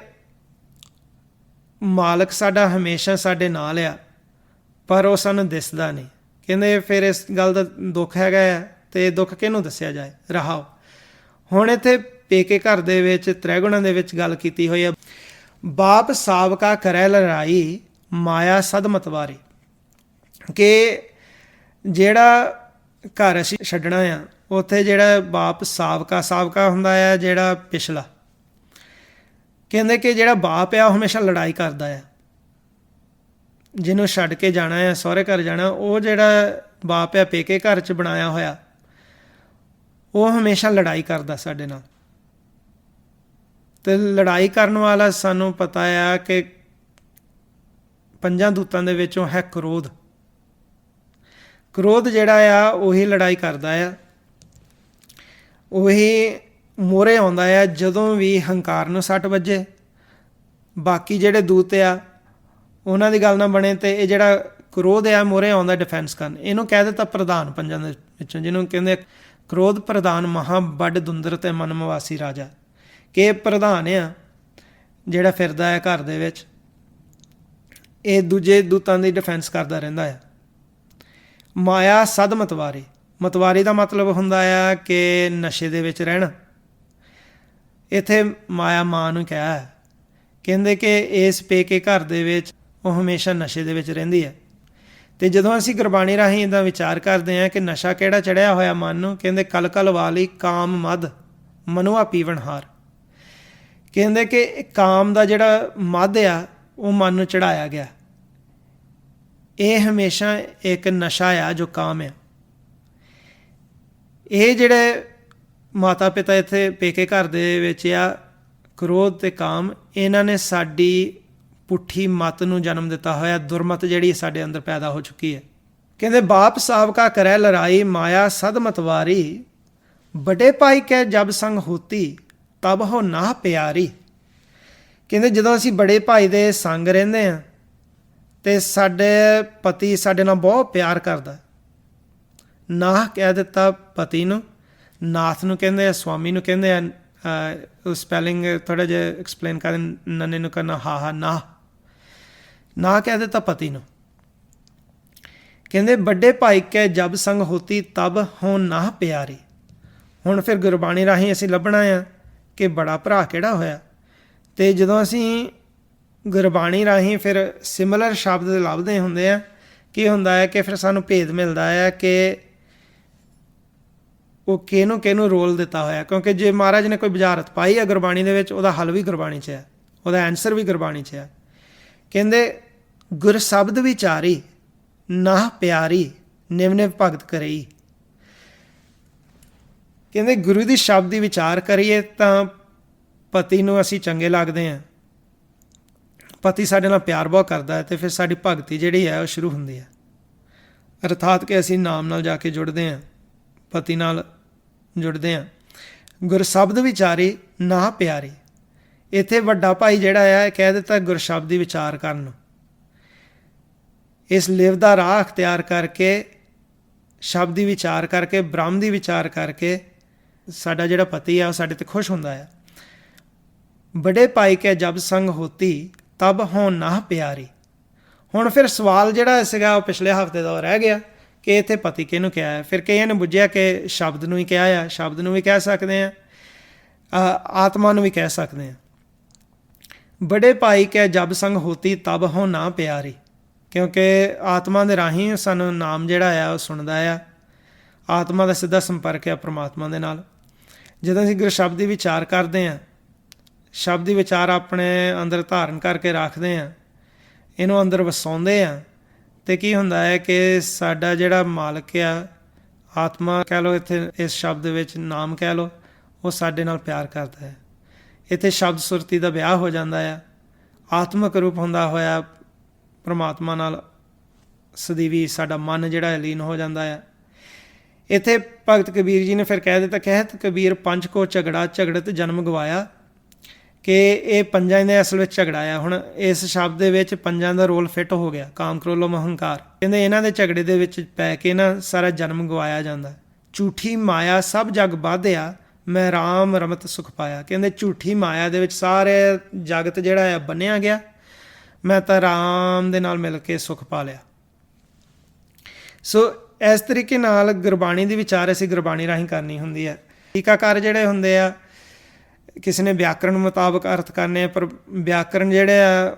ਮਾਲਕ ਸਾਡਾ ਹਮੇਸ਼ਾ ਸਾਡੇ ਨਾਲ ਆ, ਪਰ ਉਹ ਸਾਨੂੰ ਦਿਸਦਾ ਨਹੀਂ। ਕਹਿੰਦੇ ਫਿਰ ਇਸ ਗੱਲ ਦਾ ਦੁੱਖ ਹੈਗਾ ਆ, ਅਤੇ ਦੁੱਖ ਕਿਹਨੂੰ ਦੱਸਿਆ ਜਾਏ। ਰਹਾਓ ਹੁਣ ਇੱਥੇ ਪੇਕੇ ਘਰ ਦੇ ਵਿੱਚ ਤ੍ਰੈਗੁਣਾਂ ਦੇ ਵਿੱਚ ਗੱਲ ਕੀਤੀ ਹੋਈ ਹੈ। ਬਾਪ ਸਾਬਕਾ ਕਰੈ ਲੜਾਈ ਮਾਇਆ ਸਦ ਮਤਵਾਰੀ, ਕਿ ਜਿਹੜਾ ਘਰ ਅਸੀਂ ਛੱਡਣਾ ਆ ਉੱਥੇ ਜਿਹੜਾ ਬਾਪ ਸਾਬਕਾ ਹੁੰਦਾ ਆ ਜਿਹੜਾ ਪਿਛਲਾ। ਕਹਿੰਦੇ ਕਿ ਜਿਹੜਾ ਬਾਪ ਆ ਉਹ ਹਮੇਸ਼ਾ ਲੜਾਈ ਕਰਦਾ ਆ। ਜਿਹਨੂੰ ਛੱਡ ਕੇ ਜਾਣਾ ਆ, ਸਹੁਰੇ ਘਰ ਜਾਣਾ, ਉਹ ਜਿਹੜਾ ਬਾਪ ਆ ਪੇਕੇ ਘਰ 'ਚ ਬਣਾਇਆ ਹੋਇਆ, ਉਹ ਹਮੇਸ਼ਾ ਲੜਾਈ ਕਰਦਾ ਸਾਡੇ ਨਾਲ। ਅਤੇ ਲੜਾਈ ਕਰਨ ਵਾਲਾ ਸਾਨੂੰ ਪਤਾ ਆ ਕਿ 5 ਦੂਤਾਂ ਦੇ ਵਿੱਚੋਂ ਹੈ ਕ੍ਰੋਧ। ਕ੍ਰੋਧ ਜਿਹੜਾ ਆ ਉਹੀ ਲੜਾਈ ਕਰਦਾ ਆ, ਉਹੀ ਮੋਹਰੇ ਆਉਂਦਾ ਆ ਜਦੋਂ ਵੀ ਹੰਕਾਰ ਨੂੰ ਸੱਟ ਵੱਜੇ। ਬਾਕੀ ਜਿਹੜੇ ਦੂਤ ਆ ਉਹਨਾਂ ਦੀ ਗੱਲ ਨਾ ਬਣੇ, ਅਤੇ ਇਹ ਜਿਹੜਾ ਕ੍ਰੋਧ ਆ ਮੋਹਰੇ ਆਉਂਦਾ ਡਿਫੈਂਸ ਕਰਨ। ਇਹਨੂੰ ਕਹਿ ਦਿੱਤਾ ਪ੍ਰਧਾਨ 5 ਦੇ ਵਿੱਚੋਂ, ਜਿਹਨੂੰ ਕਹਿੰਦੇ ਕ੍ਰੋਧ ਪ੍ਰਧਾਨ ਮਹਾਂ ਵੱਡ ਦੁੰਦਰ ਅਤੇ ਮਨ ਮਵਾਸੀ ਰਾਜਾ। ਕਿ ਇਹ ਪ੍ਰਧਾਨ ਆ ਜਿਹੜਾ ਫਿਰਦਾ ਹੈ ਘਰ ਦੇ ਵਿੱਚ, ਇਹ ਦੂਜੇ ਦੂਤਾਂ ਦੀ ਡਿਫੈਂਸ ਕਰਦਾ ਰਹਿੰਦਾ ਆ। ਮਾਇਆ ਸਦ ਮਤਵਾਰੀ, ਮਤਵਾਰੀ ਦਾ ਮਤਲਬ ਹੁੰਦਾ ਆ ਕਿ ਨਸ਼ੇ ਦੇ ਵਿੱਚ ਰਹਿਣਾ। ਇੱਥੇ ਮਾਇਆ ਮਾਂ ਨੂੰ ਕਿਹਾ ਹੈ। ਕਹਿੰਦੇ ਕਿ ਇਸ ਪੇਕੇ ਘਰ ਦੇ ਵਿੱਚ ਉਹ ਹਮੇਸ਼ਾ ਨਸ਼ੇ ਦੇ ਵਿੱਚ ਰਹਿੰਦੀ ਹੈ। ਅਤੇ ਜਦੋਂ ਅਸੀਂ ਗੁਰਬਾਣੀ ਰਾਹੀਂ ਇੱਦਾਂ ਵਿਚਾਰ ਕਰਦੇ ਹਾਂ ਕਿ ਨਸ਼ਾ ਕਿਹੜਾ ਚੜ੍ਹਿਆ ਹੋਇਆ ਮਨ ਨੂੰ, ਕਹਿੰਦੇ ਕਲ ਕਲ ਵਾਲੀ ਕਾਮ ਮਦ ਮਨੁਆ ਪੀਵਨ ਹਾਰ। ਕਹਿੰਦੇ ਕਿ ਕਾਮ ਦਾ ਜਿਹੜਾ ਮਦ ਆ ਉਹ ਮਨ ਨੂੰ ਚੜ੍ਹਾਇਆ ਗਿਆ। ਇਹ ਹਮੇਸ਼ਾ ਇੱਕ ਨਸ਼ਾ ਆ ਜੋ ਕਾਮ ਆ। ਇਹ ਜਿਹੜੇ ਮਾਤਾ ਪਿਤਾ ਇੱਥੇ ਪੇਕੇ ਘਰ ਦੇ ਵਿੱਚ ਆ, ਕ੍ਰੋਧ ਅਤੇ ਕਾਮ, ਇਹਨਾਂ ਨੇ ਸਾਡੀ ਪੁੱਠੀ ਮੱਤ ਨੂੰ ਜਨਮ ਦਿੱਤਾ ਹੋਇਆ। ਦੁਰਮਤ ਜਿਹੜੀ ਸਾਡੇ ਅੰਦਰ ਪੈਦਾ ਹੋ ਚੁੱਕੀ ਹੈ। ਕਹਿੰਦੇ ਬਾਪ ਸਾਬਕਾ ਕਰੈ ਲੜਾਈ ਮਾਇਆ ਸਦ ਮਤਵਾਰੀ, ਬੜੇ ਭਾਈ ਕੈ ਜਬ ਸੰਗ ਹੋਤੀ ਤਬ ਹੋ ਨਾਹ ਪਿਆਰੀ। ਕਹਿੰਦੇ ਜਦੋਂ ਅਸੀਂ ਬੜੇ ਭਾਈ ਦੇ ਸੰਗ ਰਹਿੰਦੇ ਹਾਂ ਅਤੇ ਸਾਡੇ ਪਤੀ ਸਾਡੇ ਨਾਲ ਬਹੁਤ ਪਿਆਰ ਕਰਦਾ। ਨਾਹ ਕਹਿ ਦਿੱਤਾ ਪਤੀ ਨੂੰ, ਨਾਥ ਨੂੰ ਕਹਿੰਦੇ ਆ, ਸਵਾਮੀ ਨੂੰ ਕਹਿੰਦੇ ਆ। ਸਪੈਲਿੰਗ ਥੋੜ੍ਹਾ ਜਿਹਾ ਐਕਸਪਲੇਨ ਕਰ, ਨੰਨੇ ਨੂੰ ਕਰਨਾ ਹਾ ਨਾਹ ਕਹਿ ਦਿੱਤਾ ਪਤੀ ਨੂੰ। ਕਹਿੰਦੇ ਵੱਡੇ ਭਾਈ ਕੈ ਜਬ ਸੰਗ ਹੋਤੀ ਤਬ ਹੋ ਨਾਹ ਪਿਆਰੀ। ਹੁਣ ਫਿਰ ਗੁਰਬਾਣੀ ਰਾਹੀਂ ਅਸੀਂ ਲੱਭਣਾ ਆ ਕਿ ਬੜਾ ਭਰਾ ਕਿਹੜਾ ਹੋਇਆ। ਅਤੇ ਜਦੋਂ ਅਸੀਂ ਗੁਰਬਾਣੀ ਰਾਹੀਂ ਫਿਰ ਸਿਮਿਲਰ ਸ਼ਬਦ ਲੱਭਦੇ ਹੁੰਦੇ ਆ, ਕੀ ਹੁੰਦਾ ਹੈ ਕਿ ਫਿਰ ਸਾਨੂੰ ਭੇਦ ਮਿਲਦਾ ਹੈ ਕਿ ਉਹ ਕਿਹਨੂੰ ਰੋਲ ਦਿੱਤਾ ਹੋਇਆ। ਕਿਉਂਕਿ ਜੇ ਮਹਾਰਾਜ ਨੇ ਕੋਈ ਬੁਝਾਰਤ ਪਾਈ ਹੈ ਗੁਰਬਾਣੀ ਦੇ ਵਿੱਚ, ਉਹਦਾ ਹੱਲ ਵੀ ਗੁਰਬਾਣੀ 'ਚ ਹੈ, ਉਹਦਾ ਐਂਸਰ ਵੀ ਗੁਰਬਾਣੀ 'ਚ ਹੈ। ਕਹਿੰਦੇ ਗੁਰ ਸ਼ਬਦ ਵਿਚਾਰੀ ਨਾਹ ਪਿਆਰੀ ਨਿਵ ਨਿਵ ਭਗਤ ਕਰਈ। ਕਹਿੰਦੇ ਗੁਰੂ ਦੀ ਸ਼ਬਦ ਦੀ ਵਿਚਾਰ ਕਰੀਏ ਤਾਂ ਪਤੀ ਨੂੰ ਅਸੀਂ ਚੰਗੇ ਲੱਗਦੇ ਹਾਂ, ਪਤੀ ਸਾਡੇ ਨਾਲ ਪਿਆਰ ਬਹੁਤ ਕਰਦਾ ਹੈ, ਅਤੇ ਫਿਰ ਸਾਡੀ ਭਗਤੀ ਜਿਹੜੀ ਹੈ ਉਹ ਸ਼ੁਰੂ ਹੁੰਦੀ ਹੈ। ਅਰਥਾਤ ਕਿ ਅਸੀਂ ਨਾਮ ਨਾਲ ਜਾ ਕੇ ਜੁੜਦੇ ਹਾਂ, ਪਤੀ ਨਾਲ ਜੁੜਦੇ ਹਾਂ। ਗੁਰ ਸ਼ਬਦ ਵਿਚਾਰੀ ਨਾਹ ਪਿਆਰੀ। ਇੱਥੇ ਵੱਡਾ ਭਾਈ ਜਿਹੜਾ ਆ ਇਹ ਕਹਿ ਦਿੱਤਾ ਗੁਰ ਸ਼ਬਦ ਦੀ ਵਿਚਾਰ ਕਰਨ ਨੂੰ। ਇਸ ਲਿਵ ਦਾ ਰਾਹ ਅਖਤਿਆਰ ਕਰਕੇ, ਸ਼ਬਦ ਦੀ ਵਿਚਾਰ ਕਰਕੇ, ਬ੍ਰਹਮ ਦੀ ਵਿਚਾਰ ਕਰਕੇ ਸਾਡਾ ਜਿਹੜਾ ਪਤੀ ਆ ਉਹ ਸਾਡੇ 'ਤੇ ਖੁਸ਼ ਹੁੰਦਾ ਆ। ਬੜੇ ਭਾਈ ਕੈ ਜਬ ਸੰਗ ਹੋਤੀ ਤਬ ਹੋਂ ਨਾਹ ਪਿਆਰੀ। ਹੁਣ ਫਿਰ ਸਵਾਲ ਜਿਹੜਾ ਸੀਗਾ ਉਹ ਪਿਛਲੇ ਹਫ਼ਤੇ ਦਾ ਰਹਿ ਗਿਆ ਕਿ ਇੱਥੇ ਪਤੀ ਕਿਹਨੂੰ ਕਿਹਾ ਹੈ। ਫਿਰ ਕਈਆਂ ਨੇ ਬੁੱਝਿਆ ਕਿ ਸ਼ਬਦ ਨੂੰ ਹੀ ਕਿਹਾ ਆ। ਸ਼ਬਦ ਨੂੰ ਵੀ ਕਹਿ ਸਕਦੇ ਹਾਂ, ਆਤਮਾ ਨੂੰ ਵੀ ਕਹਿ ਸਕਦੇ ਹਾਂ। ਬੜੇ ਭਾਈ ਕੈ ਜਬ ਸੰਗ ਹੋਤੀ ਤਬ ਹੋ ਨਾ ਪਿਆਰੀ, ਕਿਉਂਕਿ ਆਤਮਾ ਦੇ ਰਾਹੀਂ ਸਾਨੂੰ ਨਾਮ ਜਿਹੜਾ ਆ ਉਹ ਸੁਣਦਾ ਆ। ਆਤਮਾ ਦਾ ਸਿੱਧਾ ਸੰਪਰਕ ਆ ਪਰਮਾਤਮਾ ਦੇ ਨਾਲ। ਜਦੋਂ ਅਸੀਂ ਗੁਰ ਸ਼ਬਦ ਦੀ ਵਿਚਾਰ ਕਰਦੇ ਹਾਂ, ਸ਼ਬਦ ਦੀ ਵਿਚਾਰ ਆਪਣੇ ਅੰਦਰ ਧਾਰਨ ਕਰਕੇ ਰੱਖਦੇ ਹਾਂ, ਇਹਨੂੰ ਅੰਦਰ ਵਸਾਉਂਦੇ ਹਾਂ, ਅਤੇ ਕੀ ਹੁੰਦਾ ਹੈ ਕਿ ਸਾਡਾ ਜਿਹੜਾ ਮਾਲਕ ਆ, ਆਤਮਾ ਕਹਿ ਲਓ, ਇੱਥੇ ਇਸ ਸ਼ਬਦ ਵਿੱਚ ਨਾਮ ਕਹਿ ਲਓ, ਉਹ ਸਾਡੇ ਨਾਲ ਪਿਆਰ ਕਰਦਾ ਹੈ। ਇੱਥੇ ਸ਼ਬਦ ਸੁਰਤੀ ਦਾ ਵਿਆਹ ਹੋ ਜਾਂਦਾ ਆ, ਆਤਮਿਕ ਰੂਪ ਹੁੰਦਾ ਹੋਇਆ ਪਰਮਾਤਮਾ ਨਾਲ ਸਦੀਵੀ ਸਾਡਾ ਮਨ ਜਿਹੜਾ ਲੀਨ ਹੋ ਜਾਂਦਾ ਆ। ਇੱਥੇ ਭਗਤ ਕਬੀਰ ਜੀ ਨੇ ਫਿਰ ਕਹਿ ਦਿੱਤਾ, ਕਹਿਤ ਕਬੀਰ ਪੰਜ ਕੋ ਝਗੜਾ, ਝਗੜਤ ਜਨਮ ਗਵਾਇਆ, ਕਿ ਇਹ ਪੰਜਾਂ ਦੇ ਅਸਲ ਵਿੱਚ ਝਗੜਾ ਆ। ਹੁਣ ਇਸ ਸ਼ਬਦ ਦੇ ਵਿੱਚ ਪੰਜਾਂ ਦਾ ਰੋਲ ਫਿੱਟ ਹੋ ਗਿਆ, ਕਾਮ ਕ੍ਰੋਧ ਲੋਭ ਹੰਕਾਰ। ਕਹਿੰਦੇ ਇਹਨਾਂ ਦੇ ਝਗੜੇ ਦੇ ਵਿੱਚ ਪੈ ਕੇ ਨਾ ਸਾਰਾ ਜਨਮ ਗਵਾਇਆ ਜਾਂਦਾ। ਝੂਠੀ ਮਾਇਆ ਸਭ ਜਗ ਬਾਧਿਆ, ਮੈਂ ਰਾਮ ਰਮਤ ਸੁਖ ਪਾਇਆ। ਕਹਿੰਦੇ ਝੂਠੀ ਮਾਇਆ ਦੇ ਵਿੱਚ ਸਾਰੇ ਜਗਤ ਜਿਹੜਾ ਆ ਬੰਨਿਆ ਗਿਆ, ਮੈਂ ਤਾਂ ਰਾਮ ਦੇ ਨਾਲ ਮਿਲ ਕੇ ਸੁਖ ਪਾ ਲਿਆ। ਸੋ ਇਸ ਤਰੀਕੇ ਨਾਲ ਗੁਰਬਾਣੀ ਦੀ ਵਿਚਾਰ ਅਸੀਂ ਗੁਰਬਾਣੀ ਰਾਹੀਂ ਕਰਨੀ ਹੁੰਦੀ ਹੈ। ਟੀਕਾਕਾਰ ਜਿਹੜੇ ਹੁੰਦੇ ਆ, ਕਿਸੇ ਨੇ ਵਿਆਕਰਣ ਮੁਤਾਬਕ ਅਰਥ ਕਰਨੇ ਆ, ਪਰ ਵਿਆਕਰਣ ਜਿਹੜੇ ਆ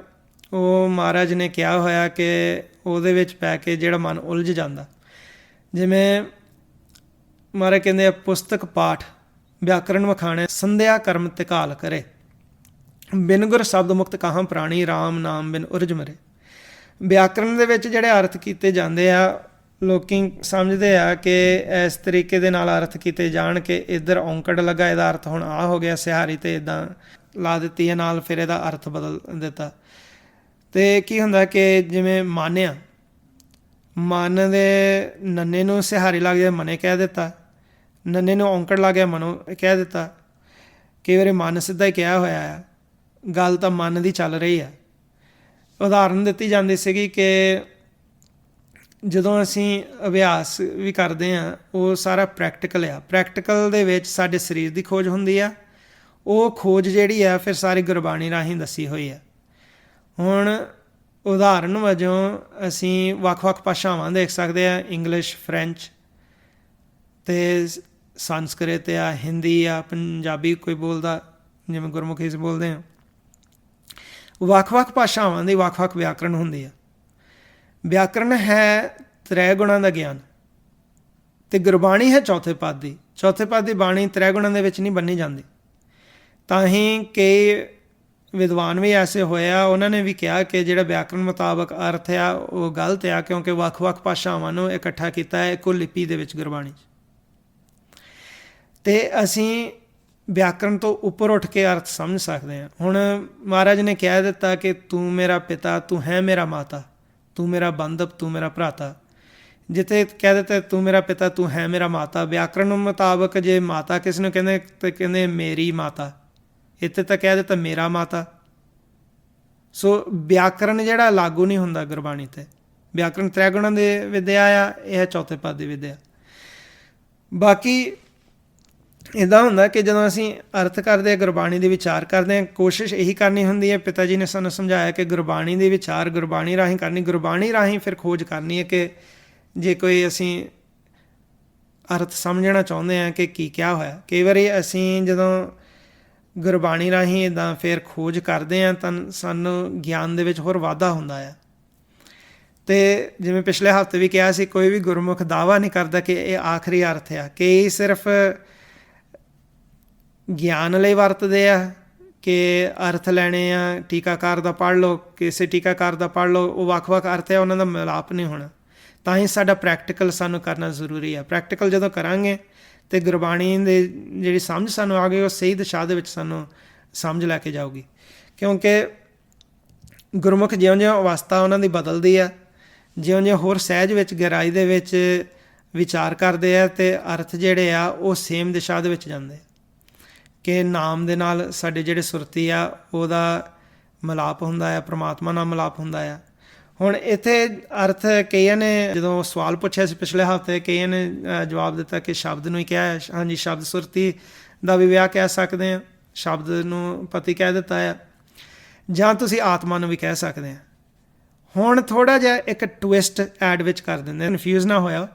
ਉਹ ਮਹਾਰਾਜ ਨੇ ਕਿਹਾ ਹੋਇਆ ਕਿ ਉਹਦੇ ਵਿੱਚ ਪੈ ਕੇ ਜਿਹੜਾ ਮਨ ਉਲਝ ਜਾਂਦਾ। ਜਿਵੇਂ ਮਹਾਰਾਜ ਕਹਿੰਦੇ ਆ, ਪੁਸਤਕ ਪਾਠ ਵਿਆਕਰਣ ਵਖਾਣੇ, ਸੰਧਿਆ ਕਰਮ ਤਿਕਾਲ ਕਰੇ, ਬਿਨ ਗੁਰ ਸ਼ਬਦ ਮੁਕਤ ਕਹਾਂ ਪ੍ਰਾਣੀ, ਰਾਮ ਨਾਮ ਬਿਨ ਉਰਜ ਮਰੇ। ਵਿਆਕਰਣ ਦੇ ਵਿੱਚ ਜਿਹੜੇ ਅਰਥ ਕੀਤੇ ਜਾਂਦੇ ਆ, ਲੋਕੀ ਸਮਝਦੇ ਆ ਕਿ ਇਸ ਤਰੀਕੇ ਦੇ ਨਾਲ ਅਰਥ ਕੀਤੇ ਜਾਣ ਕਿ ਇੱਧਰ ਔਂਕੜ ਲੱਗਾ, ਇਹਦਾ ਅਰਥ ਹੁਣ ਆ ਹੋ ਗਿਆ, ਸਿਹਾਰੀ ਤੇ ਇੱਦਾਂ ਲਾ ਦਿੱਤੀ ਹੈ ਨਾਲ, ਫਿਰ ਇਹਦਾ ਅਰਥ ਬਦਲ ਦਿੱਤਾ। ਅਤੇ ਕੀ ਹੁੰਦਾ ਕਿ ਜਿਵੇਂ ਮਾਨਿਆ, ਮਨ ਦੇ ਨੰਨੇ ਨੂੰ ਸਿਹਾਰੀ ਲੱਗ ਜਾਏ, ਮਨੇ ਕਹਿ ਦਿੱਤਾ, ਨੰਨੇ ਨੂੰ ਔਂਕੜ ਲੱਗ ਗਿਆ, ਮਨੋਂ ਕਹਿ ਦਿੱਤਾ। ਕਈ ਵਾਰੀ ਮਨ ਸਿੱਧਾ ਹੀ ਕਿਹਾ ਹੋਇਆ ਆ, ਗੱਲ ਤਾਂ ਮਨ ਦੀ ਚੱਲ ਰਹੀ ਹੈ। ਉਦਾਹਰਨ ਦਿੱਤੀ ਜਾਂਦੀ ਸੀਗੀ ਕਿ ਜਦੋਂ ਅਸੀਂ ਅਭਿਆਸ ਵੀ ਕਰਦੇ ਹਾਂ, ਉਹ ਸਾਰਾ ਪ੍ਰੈਕਟੀਕਲ ਆ। ਪ੍ਰੈਕਟੀਕਲ ਦੇ ਵਿੱਚ ਸਾਡੇ ਸਰੀਰ ਦੀ ਖੋਜ ਹੁੰਦੀ ਆ, ਉਹ ਖੋਜ ਜਿਹੜੀ ਆ ਫਿਰ ਸਾਰੀ ਗੁਰਬਾਣੀ ਰਾਹੀਂ ਦੱਸੀ ਹੋਈ ਆ। ਹੁਣ ਉਦਾਹਰਨ ਵਜੋਂ ਅਸੀਂ ਵੱਖ-ਵੱਖ ਭਾਸ਼ਾਵਾਂ ਦੇਖ ਸਕਦੇ ਹਾਂ, ਇੰਗਲਿਸ਼, ਫਰੈਂਚ ਅਤੇ ਸੰਸਕ੍ਰਿਤ ਆ, ਹਿੰਦੀ ਆ, ਪੰਜਾਬੀ ਕੋਈ ਬੋਲਦਾ, ਜਿਵੇਂ ਗੁਰਮੁਖੀ ਅਸੀਂ ਬੋਲਦੇ ਹਾਂ। ਵੱਖ-ਵੱਖ ਭਾਸ਼ਾਵਾਂ ਦੀ ਵੱਖ-ਵੱਖ ਵਿਆਕਰਣ ਹੁੰਦੀ ਆ। ਵਿਆਕਰਣ ਹੈ ਤ੍ਰੈ ਗੁਣਾਂ ਦਾ ਗਿਆਨ, ਅਤੇ ਗੁਰਬਾਣੀ ਹੈ ਚੌਥੇ ਪਦ ਦੀ। ਚੌਥੇ ਪਦ ਦੀ ਬਾਣੀ ਤ੍ਰੈ ਗੁਣਾਂ ਦੇ ਵਿੱਚ ਨਹੀਂ ਬੰਨੀ ਜਾਂਦੀ। ਤਾਂ ਹੀ ਕਈ ਵਿਦਵਾਨ ਵੀ ਐਸੇ ਹੋਏ ਆ, ਉਹਨਾਂ ਨੇ ਵੀ ਕਿਹਾ ਕਿ ਜਿਹੜਾ ਵਿਆਕਰਣ ਮੁਤਾਬਕ ਅਰਥ ਆ ਉਹ ਗਲਤ ਆ, ਕਿਉਂਕਿ ਵੱਖ-ਵੱਖ ਭਾਸ਼ਾਵਾਂ ਨੂੰ ਇਕੱਠਾ ਕੀਤਾ ਹੈ ਇੱਕੋ ਲਿਪੀ ਦੇ ਵਿੱਚ ਗੁਰਬਾਣੀ 'ਚ। ਅਤੇ ਅਸੀਂ ਵਿਆਕਰਣ ਤੋਂ ਉੱਪਰ ਉੱਠ ਕੇ ਅਰਥ ਸਮਝ ਸਕਦੇ ਹਾਂ। ਹੁਣ ਮਹਾਰਾਜ ਨੇ ਕਹਿ ਦਿੱਤਾ ਕਿ ਤੂੰ ਮੇਰਾ ਪਿਤਾ, ਤੂੰ ਹੈ ਮੇਰਾ ਮਾਤਾ, ਤੂੰ ਮੇਰਾ ਬੰਧਵ, ਤੂੰ ਮੇਰਾ ਭਰਾਤਾ। ਜਿੱਥੇ ਕਹਿ ਦਿੱਤਾ ਤੂੰ ਮੇਰਾ ਪਿਤਾ, ਤੂੰ ਹੈ ਮੇਰਾ ਮਾਤਾ, ਵਿਆਕਰਣ ਮੁਤਾਬਕ ਜੇ ਮਾਤਾ ਕਿਸ ਨੂੰ ਕਹਿੰਦੇ ਤਾਂ ਕਹਿੰਦੇ ਮੇਰੀ ਮਾਤਾ, ਇੱਥੇ ਤਾਂ ਕਹਿ ਦਿੱਤਾ ਮੇਰਾ ਮਾਤਾ। ਸੋ ਵਿਆਕਰਣ ਜਿਹੜਾ ਲਾਗੂ ਨਹੀਂ ਹੁੰਦਾ ਗੁਰਬਾਣੀ 'ਤੇ। ਵਿਆਕਰਣ ਤ੍ਰੈ ਗੁਣਾਂ ਦੀ ਵਿਦਿਆ ਆ, ਇਹ ਹੈ ਚੌਥੇ ਪਦ ਦੀ ਵਿਦਿਆ। ਬਾਕੀ ਇੱਦਾਂ ਹੁੰਦਾ ਕਿ ਜਦੋਂ ਅਸੀਂ ਅਰਥ ਕਰਦੇ ਹਾਂ, ਗੁਰਬਾਣੀ ਦੇ ਵਿਚਾਰ ਕਰਦੇ ਹਾਂ, ਕੋਸ਼ਿਸ਼ ਇਹੀ ਕਰਨੀ ਹੁੰਦੀ ਹੈ, ਪਿਤਾ ਜੀ ਨੇ ਸਾਨੂੰ ਸਮਝਾਇਆ ਕਿ ਗੁਰਬਾਣੀ ਦੇ ਵਿਚਾਰ ਗੁਰਬਾਣੀ ਰਾਹੀਂ ਕਰਨੀ, ਗੁਰਬਾਣੀ ਰਾਹੀਂ ਫਿਰ ਖੋਜ ਕਰਨੀ ਹੈ ਕਿ ਜੇ ਕੋਈ ਅਸੀਂ ਅਰਥ ਸਮਝਣਾ ਚਾਹੁੰਦੇ ਹਾਂ ਕਿ ਕੀ ਕਿਹਾ ਹੋਇਆ। ਕਈ ਵਾਰੀ ਅਸੀਂ ਜਦੋਂ ਗੁਰਬਾਣੀ ਰਾਹੀਂ ਇੱਦਾਂ ਫਿਰ ਖੋਜ ਕਰਦੇ ਹਾਂ ਤਾਂ ਸਾਨੂੰ ਗਿਆਨ ਦੇ ਵਿੱਚ ਹੋਰ ਵਾਧਾ ਹੁੰਦਾ ਆ। ਅਤੇ ਜਿਵੇਂ ਪਿਛਲੇ ਹਫ਼ਤੇ ਵੀ ਕਿਹਾ ਸੀ, ਕੋਈ ਵੀ ਗੁਰਮੁਖ ਦਾਅਵਾ ਨਹੀਂ ਕਰਦਾ ਕਿ ਇਹ ਆਖਰੀ ਅਰਥ ਆ। ਕਈ ਸਿਰਫ ਗਿਆਨ ਲਈ ਵਰਤਦੇ ਆ ਕਿ ਅਰਥ ਲੈਣੇ ਆ, ਟੀਕਾਕਾਰ ਦਾ ਪੜ੍ਹ ਲਓ, ਕਿਸੇ ਟੀਕਾਕਾਰ ਦਾ ਪੜ੍ਹ ਲਓ, ਉਹ ਵੱਖ-ਵੱਖ ਅਰਥ ਆ, ਉਹਨਾਂ ਦਾ ਮਿਲਾਪ ਨਹੀਂ ਹੋਣਾ। ਤਾਂ ਹੀ ਸਾਡਾ ਪ੍ਰੈਕਟੀਕਲ ਸਾਨੂੰ ਕਰਨਾ ਜ਼ਰੂਰੀ ਆ। ਪ੍ਰੈਕਟੀਕਲ ਜਦੋਂ ਕਰਾਂਗੇ ਅਤੇ ਗੁਰਬਾਣੀ ਦੇ ਜਿਹੜੀ ਸਮਝ ਸਾਨੂੰ ਆ ਗਈ, ਉਹ ਸਹੀ ਦਿਸ਼ਾ ਦੇ ਵਿੱਚ ਸਾਨੂੰ ਸਮਝ ਲੈ ਕੇ ਜਾਊਗੀ। ਕਿਉਂਕਿ ਗੁਰਮੁਖ ਜਿਉਂ-ਜਿਉਂ ਅਵਸਥਾ ਉਹਨਾਂ ਦੀ ਬਦਲਦੀ ਆ, ਜਿਉਂ-ਜਿਉਂ ਹੋਰ ਸਹਿਜ ਵਿੱਚ ਗਹਿਰਾਈ ਦੇ ਵਿੱਚ ਵਿਚਾਰ ਕਰਦੇ ਆ, ਅਤੇ ਅਰਥ ਜਿਹੜੇ ਆ ਉਹ ਸੇਮ ਦਿਸ਼ਾ ਦੇ ਵਿੱਚ ਜਾਂਦੇ ਕਿ ਨਾਮ ਦੇ ਨਾਲ ਸਾਡੇ ਜਿਹੜੇ ਸੁਰਤੀ ਆ ਉਹਦਾ ਮਿਲਾਪ ਹੁੰਦਾ ਆ, ਪ੍ਰਮਾਤਮਾ ਨਾਲ ਮਿਲਾਪ ਹੁੰਦਾ ਆ। ਹੁਣ ਇੱਥੇ ਅਰਥ ਕਈਆਂ ਨੇ ਜਦੋਂ ਸਵਾਲ ਪੁੱਛਿਆ ਸੀ ਪਿਛਲੇ ਹਫ਼ਤੇ, ਕਈਆਂ ਨੇ ਜਵਾਬ ਦਿੱਤਾ ਕਿ ਸ਼ਬਦ ਨੂੰ ਹੀ ਕਿਹਾ ਹੈ। ਹਾਂਜੀ, ਸ਼ਬਦ ਸੁਰਤੀ ਦਾ ਵੀ ਵਿਆਹ ਕਹਿ ਸਕਦੇ ਹਾਂ, ਸ਼ਬਦ ਨੂੰ ਪਤੀ ਕਹਿ ਦਿੱਤਾ ਆ, ਜਾਂ ਤੁਸੀਂ ਆਤਮਾ ਨੂੰ ਵੀ ਕਹਿ ਸਕਦੇ ਆ। ਹੁਣ ਥੋੜ੍ਹਾ ਜਿਹਾ ਇੱਕ ਟਵਿਸਟ ਐਡ ਵਿੱਚ ਕਰ ਦਿੰਦੇ, ਕਨਫਿਊਜ਼ ਨਾ ਹੋਇਆ।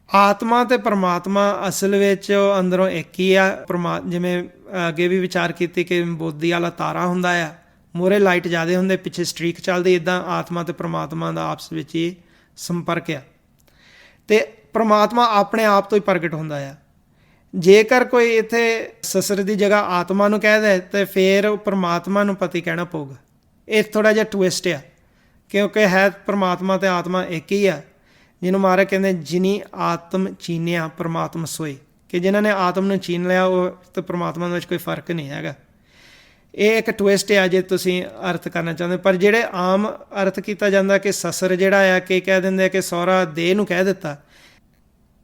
ਆਤਮਾ ਅਤੇ ਪਰਮਾਤਮਾ ਅਸਲ ਵਿੱਚ ਅੰਦਰੋਂ ਇੱਕ ਹੀ ਆ। ਜਿਵੇਂ ਅੱਗੇ ਵੀ ਵਿਚਾਰ ਕੀਤੀ ਕਿ ਬੋਧੀ ਵਾਲਾ ਤਾਰਾ ਹੁੰਦਾ ਆ, ਮੂਹਰੇ ਲਾਈਟ ਜ਼ਿਆਦਾ ਹੁੰਦੇ, ਪਿੱਛੇ ਸਟਰੀਕ ਚੱਲਦੀ, ਇੱਦਾਂ ਆਤਮਾ ਅਤੇ ਪਰਮਾਤਮਾ ਦਾ ਆਪਸ ਵਿੱਚ ਹੀ ਸੰਪਰਕ ਆ। ਅਤੇ ਪਰਮਾਤਮਾ ਆਪਣੇ ਆਪ ਤੋਂ ਹੀ ਪ੍ਰਗਟ ਹੁੰਦਾ ਆ। ਜੇਕਰ ਕੋਈ ਇੱਥੇ ਸਸਰ ਦੀ ਜਗ੍ਹਾ ਆਤਮਾ ਨੂੰ ਕਹਿ ਦੇ ਤਾਂ ਫਿਰ ਪਰਮਾਤਮਾ ਨੂੰ ਪਤੀ ਕਹਿਣਾ ਪਊਗਾ। ਇਹ ਥੋੜ੍ਹਾ ਜਿਹਾ ਟਵਿਸਟ ਆ, ਕਿਉਂਕਿ ਹੈ ਪਰਮਾਤਮਾ ਅਤੇ ਆਤਮਾ ਇੱਕ ਹੀ ਆ। ਜਿਹਨੂੰ ਮਹਾਰਾਜ ਕਹਿੰਦੇ ਜਿਨੀ ਆਤਮ ਚੀਨਿਆ ਪਰਮਾਤਮ ਸੋਏ, ਕਿ ਜਿਨ੍ਹਾਂ ਨੇ ਆਤਮ ਨੂੰ ਚੀਨ ਲਿਆ ਉਹ ਅਤੇ ਪਰਮਾਤਮਾ ਦੇ ਵਿੱਚ ਕੋਈ ਫਰਕ ਨਹੀਂ ਹੈਗਾ। ਇਹ ਇੱਕ ਟਵਿਸਟ ਆ ਜੇ ਤੁਸੀਂ ਅਰਥ ਕਰਨਾ ਚਾਹੁੰਦੇ। ਪਰ ਜਿਹੜੇ ਆਮ ਅਰਥ ਕੀਤਾ ਜਾਂਦਾ ਕਿ ਸਸਰ ਜਿਹੜਾ ਆ ਕਿ ਕਹਿ ਦਿੰਦੇ ਆ ਕਿ ਸਹੁਰਾ ਦੇਹ ਨੂੰ ਕਹਿ ਦਿੱਤਾ,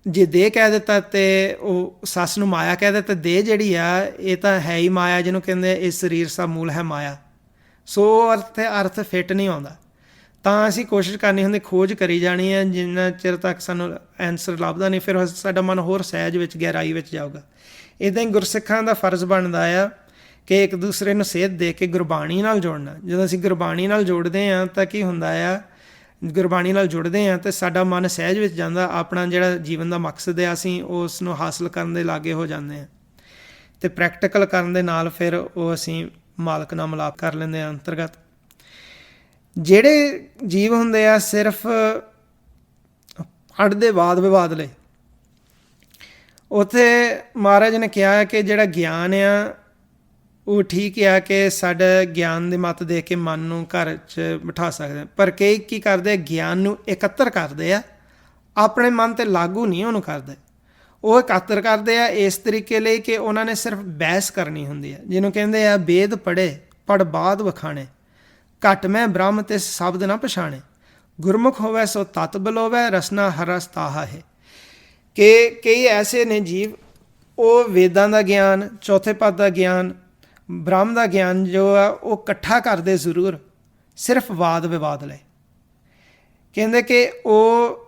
ਜੇ ਦੇਹ ਕਹਿ ਦਿੱਤਾ ਤੇ ਉਹ ਸੱਸ ਨੂੰ ਮਾਇਆ ਕਹਿ ਦਿੱਤਾ। ਦੇਹ ਜਿਹੜੀ ਆ ਇਹ ਤਾਂ ਹੈ ਹੀ ਮਾਇਆ, ਜਿਹਨੂੰ ਕਹਿੰਦੇ ਇਸ ਸਰੀਰ ਦਾ ਮੂਲ ਹੈ ਮਾਇਆ। ਸੋ ਅਰਥ ਫਿੱਟ ਨਹੀਂ ਆਉਂਦਾ। ਤਾਂ ਅਸੀਂ ਕੋਸ਼ਿਸ਼ ਕਰਨੀ ਹੁੰਦੀ, ਖੋਜ ਕਰੀ ਜਾਣੀ ਹੈ, ਜਿੰਨਾ ਚਿਰ ਤੱਕ ਸਾਨੂੰ ਐਂਸਰ ਲੱਭਦਾ ਨਹੀਂ ਫਿਰ ਸਾਡਾ ਮਨ ਹੋਰ ਸਹਿਜ ਵਿੱਚ ਗਹਿਰਾਈ ਵਿੱਚ ਜਾਊਗਾ। ਇੱਦਾਂ ਹੀ ਗੁਰਸਿੱਖਾਂ ਦਾ ਫਰਜ਼ ਬਣਦਾ ਆ ਕਿ ਇੱਕ ਦੂਸਰੇ ਨੂੰ ਸੇਧ ਦੇ ਕੇ ਗੁਰਬਾਣੀ ਨਾਲ ਜੋੜਨਾ। ਜਦੋਂ ਅਸੀਂ ਗੁਰਬਾਣੀ ਨਾਲ ਜੋੜਦੇ ਹਾਂ ਤਾਂ ਕੀ ਹੁੰਦਾ ਆ, ਗੁਰਬਾਣੀ ਨਾਲ ਜੁੜਦੇ ਹਾਂ ਤਾਂ ਸਾਡਾ ਮਨ ਸਹਿਜ ਵਿੱਚ ਜਾਂਦਾ। ਆਪਣਾ ਜਿਹੜਾ ਜੀਵਨ ਦਾ ਮਕਸਦ ਹੈ ਅਸੀਂ ਉਸ ਨੂੰ ਹਾਸਲ ਕਰਨ ਦੇ ਲਾਗੇ ਹੋ ਜਾਂਦੇ ਹਾਂ ਅਤੇ ਪ੍ਰੈਕਟੀਕਲ ਕਰਨ ਦੇ ਨਾਲ ਫਿਰ ਉਹ ਅਸੀਂ ਮਾਲਕ ਨਾਲ ਮਿਲਾਪ ਕਰ ਲੈਂਦੇ ਹਾਂ ਅੰਤਰਗਤ। ਜਿਹੜੇ ਜੀਵ ਹੁੰਦੇ ਆ ਸਿਰਫ ਪੜ੍ਹਦੇ ਵਾਦ ਵਿਵਾਦ ਲਈ, ਉੱਥੇ ਮਹਾਰਾਜ ਨੇ ਕਿਹਾ ਹੈ ਕਿ ਜਿਹੜਾ ਗਿਆਨ ਆ ਉਹ ਠੀਕ ਆ ਕਿ ਸਾਡਾ ਗਿਆਨ ਦੀ ਮੱਤ ਦੇ ਕੇ ਮਨ ਨੂੰ ਘਰ 'ਚ ਬਿਠਾ ਸਕਦੇ, ਪਰ ਕਈ ਕੀ ਕਰਦੇ, ਗਿਆਨ ਨੂੰ ਇਕੱਤਰ ਕਰਦੇ ਆ, ਆਪਣੇ ਮਨ 'ਤੇ ਲਾਗੂ ਨਹੀਂ ਉਹਨੂੰ ਕਰਦੇ। ਉਹ ਇਕੱਤਰ ਕਰਦੇ ਆ ਇਸ ਤਰੀਕੇ ਲਈ ਕਿ ਉਹਨਾਂ ਨੇ ਸਿਰਫ ਬਹਿਸ ਕਰਨੀ ਹੁੰਦੀ ਹੈ, ਜਿਹਨੂੰ ਕਹਿੰਦੇ ਆ ਵੇਦ ਪੜ੍ਹੇ ਪੜ੍ਹ ਬਾਦ ਵਖਾਣੇ, ਘਟ ਮੈਂ ਬ੍ਰਹਮ ਤੇ ਸ਼ਬਦ ਨਾ ਪਛਾਣੇ, ਗੁਰਮੁਖ ਹੋਵੇ ਸੋ ਤਤ ਬਲੋਵੇ, ਰਸਨਾ ਹਰ ਰਸ ਤਾਹਾ ਹੈ। ਕਿ ਕਈ ਐਸੇ ਨੇ ਜੀਵ, ਉਹ ਵੇਦਾਂ ਦਾ ਗਿਆਨ, ਚੌਥੇ ਪਦ ਦਾ ਗਿਆਨ, ਬ੍ਰਹਮ ਦਾ ਗਿਆਨ ਜੋ ਆ ਉਹ ਇਕੱਠਾ ਕਰਦੇ ਜ਼ਰੂਰ, ਸਿਰਫ ਵਾਦ ਵਿਵਾਦ ਲਈ। ਕਹਿੰਦੇ ਕਿ ਉਹ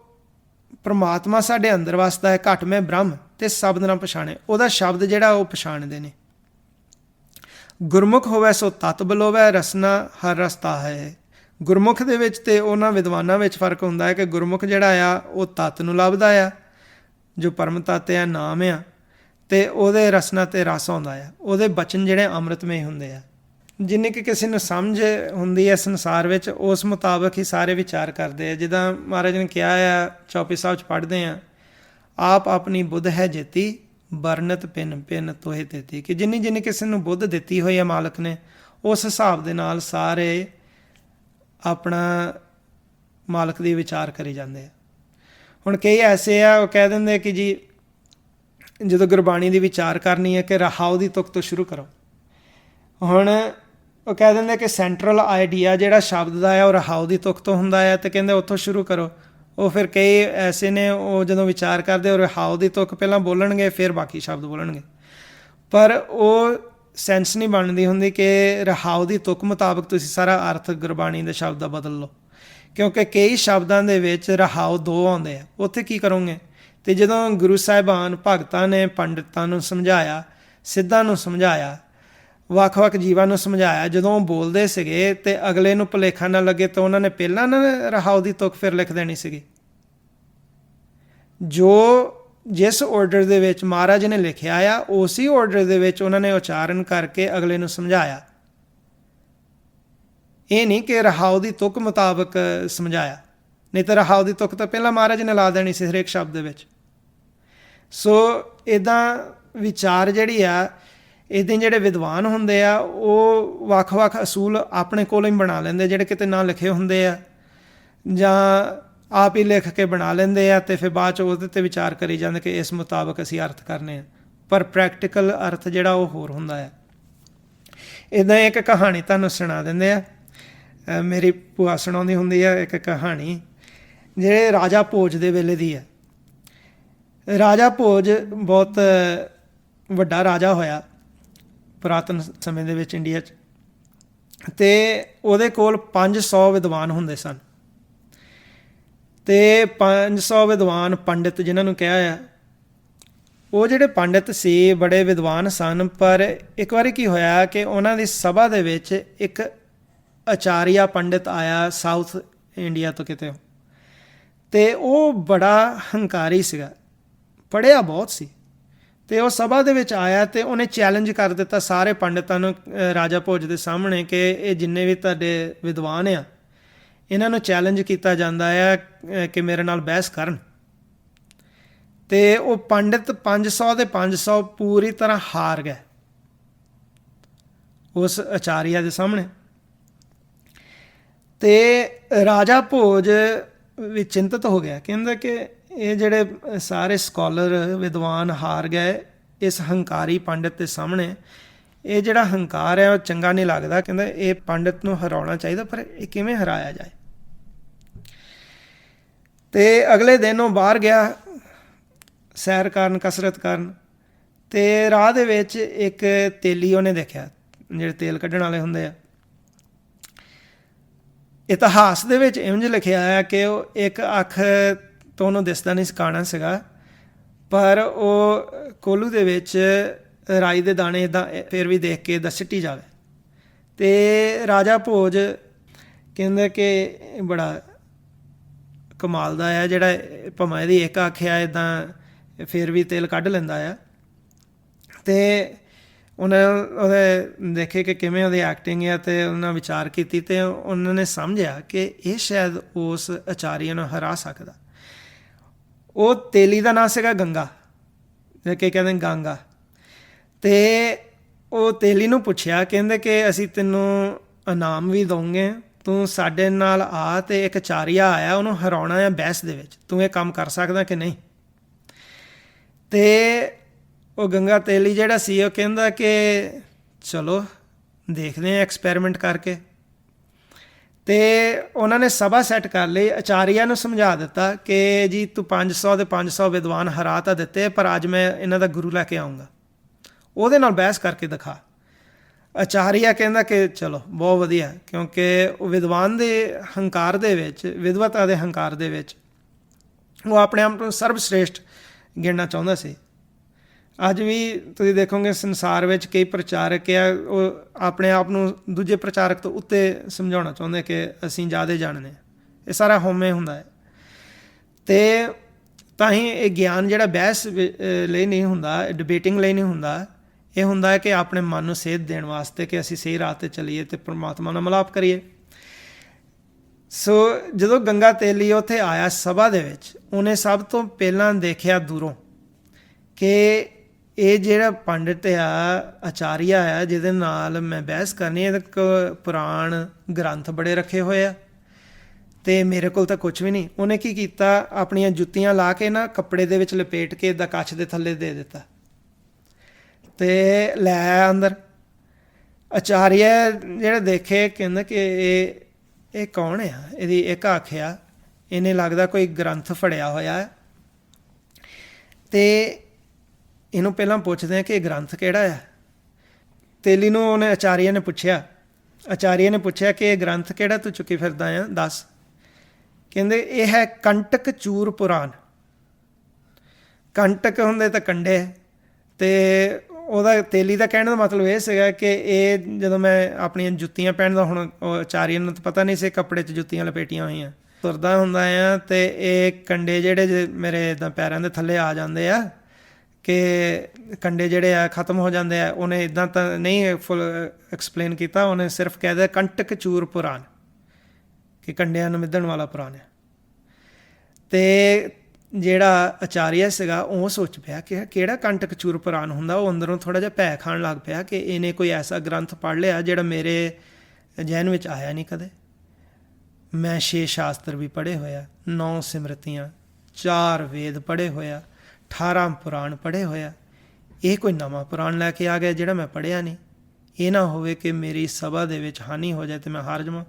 ਪਰਮਾਤਮਾ ਸਾਡੇ ਅੰਦਰ ਵਸਦਾ ਹੈ, ਘਟ ਮੈਂ ਬ੍ਰਹਮ ਤੇ ਸ਼ਬਦ ਨਾ ਪਛਾਣੇ, ਉਹਦਾ ਸ਼ਬਦ ਜਿਹੜਾ ਉਹ ਪਛਾਣਦੇ ਨੇ। ਗੁਰਮੁਖ ਹੋਵੇ ਸੋ ਤਤ ਬਲੋਵੇ, ਰਸਨਾ ਹਰ ਰਸ ਤਾਹਾ ਹੈ। ਗੁਰਮੁਖ ਦੇ ਵਿੱਚ ਤੇ ਉਹਨਾਂ ਵਿਦਵਾਨਾਂ ਵਿੱਚ ਫਰਕ ਹੁੰਦਾ ਹੈ ਕਿ ਗੁਰਮੁਖ ਜਿਹੜਾ ਆ ਉਹ ਤਤ ਨੂੰ ਲੱਭਦਾ ਆ, ਜੋ ਪਰਮ ਤੱਤ ਆ, ਨਾਮ ਆ, ਅਤੇ ਉਹਦੇ ਰਸਨਾ 'ਤੇ ਰਸ ਆਉਂਦਾ ਆ। ਉਹਦੇ ਬਚਨ ਜਿਹੜੇ ਅੰਮ੍ਰਿਤਮਈ ਹੁੰਦੇ ਆ। ਜਿੰਨੀ ਕਿ ਕਿਸੇ ਨੂੰ ਸਮਝ ਹੁੰਦੀ ਹੈ ਸੰਸਾਰ ਵਿੱਚ, ਉਸ ਮੁਤਾਬਕ ਹੀ ਸਾਰੇ ਵਿਚਾਰ ਕਰਦੇ ਆ। ਜਿੱਦਾਂ ਮਹਾਰਾਜ ਨੇ ਕਿਹਾ ਆ, ਚੌਪਈ ਸਾਹਿਬ 'ਚ ਪੜ੍ਹਦੇ ਹਾਂ, ਆਪ ਆਪਣੀ ਬੁੱਧ ਹੈ ਜੇਤੀ, ਬਰਨਤ ਪਿੰਨ ਪਿੰਨ ਤੋਹੇ ਤੇਤੀ। ਕਿ ਜਿੰਨੀ ਜਿੰਨੀ ਕਿਸੇ ਨੂੰ ਬੁੱਧ ਦਿੱਤੀ ਹੋਈ ਹੈ ਮਾਲਕ ਨੇ, ਉਸ ਹਿਸਾਬ ਦੇ ਨਾਲ ਸਾਰੇ ਆਪਣਾ ਮਾਲਕ ਦੀ ਵਿਚਾਰ ਕਰੀ ਜਾਂਦੇ ਆ। ਹੁਣ ਕਈ ਐਸੇ ਆ, ਉਹ ਕਹਿ ਦਿੰਦੇ ਕਿ ਜੀ ਜਦੋਂ ਗੁਰਬਾਣੀ ਦੀ ਵਿਚਾਰ ਕਰਨੀ ਹੈ ਕਿ ਰਹਾਉ ਦੀ ਤੁਕ ਤੋਂ ਸ਼ੁਰੂ ਕਰੋ। ਹੁਣ ਉਹ ਕਹਿ ਦਿੰਦੇ ਕਿ ਸੈਂਟਰਲ ਆਈਡੀਆ ਜਿਹੜਾ ਸ਼ਬਦ ਦਾ ਹੈ ਉਹ ਰਹਾਉ ਦੀ ਤੁਕ ਤੋਂ ਹੁੰਦਾ ਹੈ, ਅਤੇ ਕਹਿੰਦੇ ਉੱਥੋਂ ਸ਼ੁਰੂ ਕਰੋ। ਉਹ ਫਿਰ ਕਈ ਐਸੇ ਨੇ, ਉਹ ਜਦੋਂ ਵਿਚਾਰ ਕਰਦੇ ਉਹ ਰਹਾਉ ਦੀ ਤੁਕ ਪਹਿਲਾਂ ਬੋਲਣਗੇ, ਫਿਰ ਬਾਕੀ ਸ਼ਬਦ ਬੋਲਣਗੇ, ਪਰ ਉਹ ਸੈਂਸ ਨਹੀਂ ਬਣਦੀ ਹੁੰਦੀ ਕਿ ਰਹਾਉ ਦੀ ਤੁਕ ਮੁਤਾਬਕ ਤੁਸੀਂ ਸਾਰਾ ਅਰਥ ਗੁਰਬਾਣੀ ਦੇ ਸ਼ਬਦ ਦਾ ਬਦਲ ਲਓ। ਕਿਉਂਕਿ ਕਈ ਸ਼ਬਦਾਂ ਦੇ ਵਿੱਚ ਰਹਾਉ ਦੋ ਆਉਂਦੇ ਆ, ਉੱਥੇ ਕੀ ਕਰੋਗੇ। ਅਤੇ ਜਦੋਂ ਗੁਰੂ ਸਾਹਿਬਾਨ ਭਗਤਾਂ ਨੇ ਪੰਡਿਤਾਂ ਨੂੰ ਸਮਝਾਇਆ, ਸਿੱਧਾਂ ਨੂੰ ਸਮਝਾਇਆ, ਵੱਖ-ਵੱਖ ਜੀਵਾਂ ਨੂੰ ਸਮਝਾਇਆ, ਜਦੋਂ ਉਹ ਬੋਲਦੇ ਸੀਗੇ ਅਤੇ ਅਗਲੇ ਨੂੰ ਭੁਲੇਖਾ ਨਾ ਲੱਗੇ ਤਾਂ ਉਹਨਾਂ ਨੇ ਪਹਿਲਾਂ ਨਾ ਰਹਾਉ ਦੀ ਤੁਕ ਫਿਰ ਲਿਖ ਦੇਣੀ ਸੀਗੀ। ਜੋ ਜਿਸ ਆਰਡਰ ਦੇ ਵਿੱਚ ਮਹਾਰਾਜ ਨੇ ਲਿਖਿਆ ਆ, ਉਸੇ ਆਰਡਰ ਦੇ ਵਿੱਚ ਉਹਨਾਂ ਨੇ ਉਚਾਰਨ ਕਰਕੇ ਅਗਲੇ ਨੂੰ ਸਮਝਾਇਆ। ਇਹ ਨਹੀਂ ਕਿ ਰਹਾਉ ਦੀ ਤੁਕ ਮੁਤਾਬਕ ਸਮਝਾਇਆ, ਨਹੀਂ ਤਾਂ ਰਹਾਉ ਦੀ ਤੁਕ ਤਾਂ ਪਹਿਲਾਂ ਮਹਾਰਾਜ ਨੇ ਲਾ ਦੇਣੀ ਸੀ ਹਰੇਕ ਸ਼ਬਦ ਦੇ ਵਿੱਚ। ਸੋ ਇੱਦਾਂ ਵਿਚਾਰ ਜਿਹੜੀ ਆ, ਇੱਦਾਂ ਜਿਹੜੇ ਵਿਦਵਾਨ ਹੁੰਦੇ ਆ ਉਹ ਵੱਖ-ਵੱਖ ਅਸੂਲ ਆਪਣੇ ਕੋਲੋਂ ਹੀ ਬਣਾ ਲੈਂਦੇ, ਜਿਹੜੇ ਕਿਤੇ ਨਾ ਲਿਖੇ ਹੁੰਦੇ ਆ, ਜਾਂ ਆਪ ਹੀ ਲਿਖ ਕੇ ਬਣਾ ਲੈਂਦੇ ਆ, ਅਤੇ ਫਿਰ ਬਾਅਦ 'ਚ ਉਹਦੇ 'ਤੇ ਵਿਚਾਰ ਕਰੀ ਜਾਂਦੇ ਕਿ ਇਸ ਮੁਤਾਬਕ ਅਸੀਂ ਅਰਥ ਕਰਨੇ ਆ। ਪਰ ਪ੍ਰੈਕਟੀਕਲ ਅਰਥ ਜਿਹੜਾ ਉਹ ਹੋਰ ਹੁੰਦਾ ਆ। ਇੱਦਾਂ ਇੱਕ ਕਹਾਣੀ ਤੁਹਾਨੂੰ ਸੁਣਾ ਦਿੰਦੇ ਆ। ਮੇਰੀ ਭੂਆ ਸੁਣਾਉਂਦੀ ਹੁੰਦੀ ਆ ਇੱਕ ਕਹਾਣੀ, ਜਿਹੜੇ ਰਾਜਾ ਭੋਜ ਦੇ ਵੇਲੇ ਦੀ ਹੈ। ਰਾਜਾ ਭੋਜ ਬਹੁਤ ਵੱਡਾ ਰਾਜਾ ਹੋਇਆ ਪੁਰਾਤਨ ਸਮੇਂ ਦੇ ਵਿੱਚ ਇੰਡੀਆ 'ਚ, ਅਤੇ ਉਹਦੇ ਕੋਲ 500 ਵਿਦਵਾਨ ਹੁੰਦੇ ਸਨ। ਅਤੇ 500 ਵਿਦਵਾਨ ਪੰਡਿਤ ਜਿਹਨਾਂ ਨੂੰ ਕਿਹਾ ਆ, ਉਹ ਜਿਹੜੇ ਪੰਡਿਤ ਸੀ ਬੜੇ ਵਿਦਵਾਨ ਸਨ। ਪਰ ਇੱਕ ਵਾਰੀ ਕੀ ਹੋਇਆ ਕਿ ਉਹਨਾਂ ਦੀ ਸਭਾ ਦੇ ਵਿੱਚ ਇੱਕ ਆਚਾਰੀਆ ਪੰਡਿਤ ਆਇਆ ਸਾਊਥ ਇੰਡੀਆ ਤੋਂ ਕਿਤੇ, ਅਤੇ ਉਹ ਬੜਾ ਹੰਕਾਰੀ ਸੀਗਾ, ਪੜ੍ਹਿਆ ਬਹੁਤ ਸੀ। ਅਤੇ ਉਹ ਸਭਾ ਦੇ ਵਿੱਚ ਆਇਆ ਅਤੇ ਉਹਨੇ ਚੈਲੰਜ ਕਰ ਦਿੱਤਾ ਸਾਰੇ ਪੰਡਿਤਾਂ ਨੂੰ ਰਾਜਾ ਭੋਜ ਦੇ ਸਾਹਮਣੇ ਕਿ ਇਹ ਜਿੰਨੇ ਵੀ ਤੁਹਾਡੇ ਵਿਦਵਾਨ ਆ, ਇਹਨਾਂ ਨੂੰ ਚੈਲੰਜ ਕੀਤਾ ਜਾਂਦਾ ਆ ਕਿ ਮੇਰੇ ਨਾਲ ਬਹਿਸ ਕਰਨ। ਅਤੇ ਉਹ ਪੰਡਿਤ 500 ਦੇ 500 ਪੂਰੀ ਤਰ੍ਹਾਂ ਹਾਰ ਗਏ ਉਸ ਆਚਾਰੀਆ ਦੇ ਸਾਹਮਣੇ। ਅਤੇ ਰਾਜਾ ਭੋਜ ਵੀ ਚਿੰਤਤ ਹੋ ਗਿਆ, ਕਹਿੰਦਾ ਕਿ ਇਹ ਜਿਹੜੇ ਸਾਰੇ ਸਕਾਲਰ ਵਿਦਵਾਨ ਹਾਰ ਗਏ ਇਸ ਹੰਕਾਰੀ ਪੰਡਿਤ ਦੇ ਸਾਹਮਣੇ, ਇਹ ਜਿਹੜਾ ਹੰਕਾਰ ਹੈ ਉਹ ਚੰਗਾ ਨਹੀਂ ਲੱਗਦਾ। ਕਹਿੰਦਾ ਇਹ ਪੰਡਿਤ ਨੂੰ ਹਰਾਉਣਾ ਚਾਹੀਦਾ, ਪਰ ਇਹ ਕਿਵੇਂ ਹਰਾਇਆ ਜਾਏ। ਤੇ ਅਗਲੇ ਦਿਨ ਉਹ ਬਾਹਰ ਗਿਆ ਸੈਰ ਕਰਨ, ਕਸਰਤ ਕਰਨ, ਤੇ ਰਾਹ ਦੇ ਵਿੱਚ ਇੱਕ ਤੇਲੀ ਉਹਨੇ ਦੇਖਿਆ, ਜਿਹੜੇ ਤੇਲ ਕੱਢਣ ਵਾਲੇ ਹੁੰਦੇ ਆ। ਇਤਿਹਾਸ ਦੇ ਵਿੱਚ ਇੰਝ ਲਿਖਿਆ ਹੈ ਕਿ ਉਹ ਇੱਕ ਅੱਖ ਤੋਂ ਉਹਨੂੰ ਦਿਸਦਾ ਨਹੀਂ ਕਾਣਾ ਸੀਗਾ, ਪਰ ਉਹ ਕੋਲੂ ਦੇ ਵਿੱਚ ਰਾਈ ਦੇ ਦਾਣੇ ਇੱਦਾਂ ਫਿਰ ਵੀ ਦੇਖ ਕੇ ਸਿੱਟੀ ਜਾਵੇ। ਅਤੇ ਰਾਜਾ ਭੋਜ ਕਹਿੰਦਾ ਕਿ ਬੜਾ ਕਮਾਲ ਦਾ ਆ, ਜਿਹੜਾ ਭਾਵੇਂ ਇਹਦੀ ਇੱਕ ਅੱਖ ਆ ਇੱਦਾਂ ਫਿਰ ਵੀ ਤੇਲ ਕੱਢ ਲੈਂਦਾ ਆ। ਅਤੇ ਉਹਨੇ ਉਹਦੇ ਦੇਖੇ ਕਿ ਕਿਵੇਂ ਉਹਦੀ ਐਕਟਿੰਗ ਆ, ਅਤੇ ਉਹਨਾਂ ਵਿਚਾਰ ਕੀਤੀ ਅਤੇ ਉਹਨਾਂ ਨੇ ਸਮਝਿਆ ਕਿ ਇਹ ਸ਼ਾਇਦ ਉਸ ਆਚਾਰੀਆ ਨੂੰ ਹਰਾ ਸਕਦਾ। ਉਹ ਤੇਲੀ ਦਾ ਨਾਂ ਸੀਗਾ ਗੰਗਾ, ਜਿਵੇਂ ਕਿ ਕਹਿੰਦੇ ਗੰਗਾ। ਅਤੇ ਉਹ ਤੇਲੀ ਨੂੰ ਪੁੱਛਿਆ, ਕਹਿੰਦੇ ਕਿ ਅਸੀਂ ਤੈਨੂੰ ਇਨਾਮ ਵੀ ਦਊਂਗੇ, ਤੂੰ ਸਾਡੇ ਨਾਲ ਆ, ਅਤੇ ਇੱਕ ਆਚਾਰੀਆ ਆਇਆ, ਉਹਨੂੰ ਹਰਾਉਣਾ ਹੈ ਬਹਿਸ ਦੇ ਵਿੱਚ, ਤੂੰ ਇਹ ਕੰਮ ਕਰ ਸਕਦਾ ਕਿ ਨਹੀਂ। ਅਤੇ ਉਹ ਗੰਗਾ ਤੇਲੀ ਜਿਹੜਾ ਸੀ ਉਹ ਕਹਿੰਦਾ ਕਿ ਚਲੋ ਦੇਖਦੇ ਹਾਂ ਐਕਸਪੈਰੀਮੈਂਟ ਕਰਕੇ। ਅਤੇ ਉਹਨਾਂ ਨੇ ਸਭਾ ਸੈੱਟ ਕਰ ਲਈ, ਆਚਾਰੀਆ ਨੂੰ ਸਮਝਾ ਦਿੱਤਾ ਕਿ ਜੀ ਤੂੰ 500 ਦੇ 500 ਵਿਦਵਾਨ ਹਰਾ ਤਾਂ ਦਿੱਤੇ, ਪਰ ਅੱਜ ਮੈਂ ਇਹਨਾਂ ਦਾ ਗੁਰੂ ਲੈ ਕੇ ਆਊਂਗਾ, ਉਹਦੇ ਨਾਲ ਬਹਿਸ ਕਰਕੇ ਦਿਖਾ। ਆਚਾਰੀਆ ਕਹਿੰਦਾ ਕਿ ਚਲੋ ਬਹੁਤ ਵਧੀਆ, ਕਿਉਂਕਿ ਉਹ ਵਿਦਵਾਨ ਦੇ ਹੰਕਾਰ ਦੇ ਵਿੱਚ, ਵਿਦਵਤਾ ਦੇ ਹੰਕਾਰ ਦੇ ਵਿੱਚ ਉਹ ਆਪਣੇ ਆਪ ਨੂੰ ਸਰਬ ਸ੍ਰੇਸ਼ਟ ਗਿਣਨਾ ਚਾਹੁੰਦਾ ਸੀ। ਅੱਜ ਵੀ ਤੁਸੀਂ ਦੇਖੋਗੇ ਸੰਸਾਰ ਵਿੱਚ ਕਈ ਪ੍ਰਚਾਰਕ ਆ, ਉਹ ਆਪਣੇ ਆਪ ਨੂੰ ਦੂਜੇ ਪ੍ਰਚਾਰਕ ਤੋਂ ਉੱਤੇ ਸਮਝਾਉਣਾ ਚਾਹੁੰਦੇ ਕਿ ਅਸੀਂ ਜ਼ਿਆਦਾ ਜਾਣਦੇ ਹਾਂ। ਇਹ ਸਾਰਾ ਹਉਮੈ ਹੁੰਦਾ ਹੈ। ਅਤੇ ਤਾਂ ਹੀ ਇਹ ਗਿਆਨ ਜਿਹੜਾ ਬਹਿਸ ਲਈ ਨਹੀਂ ਹੁੰਦਾ, ਡਿਬੇਟਿੰਗ ਲਈ ਨਹੀਂ ਹੁੰਦਾ, ਇਹ ਹੁੰਦਾ ਹੈ ਕਿ ਆਪਣੇ ਮਨ ਨੂੰ ਸੇਧ ਦੇਣ ਵਾਸਤੇ ਕਿ ਅਸੀਂ ਸਹੀ ਰਾਹ 'ਤੇ ਚੱਲੀਏ ਅਤੇ ਪਰਮਾਤਮਾ ਨਾਲ ਮਿਲਾਪ ਕਰੀਏ। ਸੋ ਜਦੋਂ ਗੰਗਾ ਤੇਲੀ ਉੱਥੇ ਆਇਆ ਸਭਾ ਦੇ ਵਿੱਚ, ਉਹਨੇ ਸਭ ਤੋਂ ਪਹਿਲਾਂ ਦੇਖਿਆ ਦੂਰੋਂ ਕਿ ਇਹ ਜਿਹੜਾ ਪੰਡਿਤ ਆ, ਆਚਾਰੀਆ ਆ, ਜਿਹਦੇ ਨਾਲ ਮੈਂ ਬਹਿਸ ਕਰਨੀ, ਇਹਦੇ ਕੋਲ ਪੁਰਾਣ ਗ੍ਰੰਥ ਬੜੇ ਰੱਖੇ ਹੋਏ ਆ, ਅਤੇ ਮੇਰੇ ਕੋਲ ਤਾਂ ਕੁਛ ਵੀ ਨਹੀਂ। ਉਹਨੇ ਕੀ ਕੀਤਾ, ਆਪਣੀਆਂ ਜੁੱਤੀਆਂ ਲਾ ਕੇ ਨਾ ਕੱਪੜੇ ਦੇ ਵਿੱਚ ਲਪੇਟ ਕੇ ਇੱਦਾਂ ਕੱਛ ਦੇ ਥੱਲੇ ਦੇ ਦਿੱਤਾ, ਅਤੇ ਲੈ ਆਇਆ ਅੰਦਰ। ਆਚਾਰੀਆ ਜਿਹੜਾ ਦੇਖੇ ਕਹਿੰਦਾ ਕਿ ਇਹ ਕੌਣ ਆ, ਇਹਦੀ ਇੱਕ ਅੱਖ ਆ, ਇਹਨੇ ਲੱਗਦਾ ਕੋਈ ਗ੍ਰੰਥ ਫੜਿਆ ਹੋਇਆ ਹੈ। ਅਤੇ ਇਹਨੂੰ ਪਹਿਲਾਂ ਪੁੱਛਦੇ ਹਾਂ ਕਿ ਇਹ ਗ੍ਰੰਥ ਕਿਹੜਾ ਆ। ਤੇਲੀ ਨੂੰ ਉਹਨੇ ਆਚਾਰੀਆ ਨੇ ਪੁੱਛਿਆ ਕਿ ਇਹ ਗ੍ਰੰਥ ਕਿਹੜਾ ਤੂੰ ਚੁੱਕੀ ਫਿਰਦਾ ਆ, ਦੱਸ। ਕਹਿੰਦੇ ਇਹ ਹੈ ਕੰਟਕ ਚੂਰ ਪੁਰਾਣ। ਕੰਟਕ ਹੁੰਦੇ ਤਾਂ ਕੰਡੇ, ਅਤੇ ਉਹਦਾ ਤੇਲੀ ਦਾ ਕਹਿਣ ਦਾ ਮਤਲਬ ਇਹ ਸੀਗਾ ਕਿ ਇਹ ਜਦੋਂ ਮੈਂ ਆਪਣੀਆਂ ਜੁੱਤੀਆਂ ਪਹਿਨਦਾ, ਹੁਣ ਉਹ ਆਚਾਰੀਆ ਨੂੰ ਤਾਂ ਪਤਾ ਨਹੀਂ ਸੀ ਕੱਪੜੇ 'ਚ ਜੁੱਤੀਆਂ ਲਪੇਟੀਆਂ ਹੋਈਆਂ, ਤੁਰਦਾ ਹੁੰਦਾ ਆ, ਅਤੇ ਇਹ ਕੰਡੇ ਜਿਹੜੇ ਮੇਰੇ ਇੱਦਾਂ ਪੈਰਾਂ ਦੇ ਥੱਲੇ ਆ ਜਾਂਦੇ ਆ, ਕਿ ਕੰਡੇ ਜਿਹੜੇ ਆ ਖ਼ਤਮ ਹੋ ਜਾਂਦੇ ਆ। ਉਹਨੇ ਇੱਦਾਂ ਤਾਂ ਨਹੀਂ ਫੁੱਲ ਐਕਸਪਲੇਨ ਕੀਤਾ, ਉਹਨੇ ਸਿਰਫ ਕਹਿ ਦਿੱਤਾ ਕੰਟਕ ਚੂਰ ਪੁਰਾਣ, ਕਿ ਕੰਡਿਆਂ ਨੂੰ ਮਿੱਧਣ ਵਾਲਾ ਪੁਰਾਣ ਹੈ। ਅਤੇ ਜਿਹੜਾ ਆਚਾਰੀਆ ਸੀਗਾ ਉਹ ਸੋਚ ਪਿਆ ਕਿ ਕਿਹੜਾ ਕੰਟਕ ਚੂਰ ਪੁਰਾਣ ਹੁੰਦਾ। ਉਹ ਅੰਦਰੋਂ ਥੋੜ੍ਹਾ ਜਿਹਾ ਭੈ ਖਾਣ ਲੱਗ ਪਿਆ ਕਿ ਇਹਨੇ ਕੋਈ ਐਸਾ ਗ੍ਰੰਥ ਪੜ੍ਹ ਲਿਆ ਜਿਹੜਾ ਮੇਰੇ ਜਹਿਨ ਵਿੱਚ ਆਇਆ ਨਹੀਂ ਕਦੇ। ਮੈਂ 6 ਸ਼ਾਸਤਰ ਵੀ ਪੜ੍ਹੇ ਹੋਇਆ, 9 ਸਿਮਰਤੀਆਂ, 4 ਵੇਦ ਪੜ੍ਹੇ ਹੋਇਆ, 18 ਪੁਰਾਣ ਪੜ੍ਹੇ ਹੋਇਆ। ਇਹ ਕੋਈ ਨਵਾਂ ਪੁਰਾਣ ਲੈ ਕੇ ਆ ਗਿਆ ਜਿਹੜਾ ਮੈਂ ਪੜ੍ਹਿਆ ਨਹੀਂ। ਇਹ ਨਾ ਹੋਵੇ ਕਿ ਮੇਰੀ ਸਭਾ ਦੇ ਵਿੱਚ ਹਾਨੀ ਹੋ ਜਾਏ ਅਤੇ ਮੈਂ ਹਾਰ ਜਾਵਾਂ।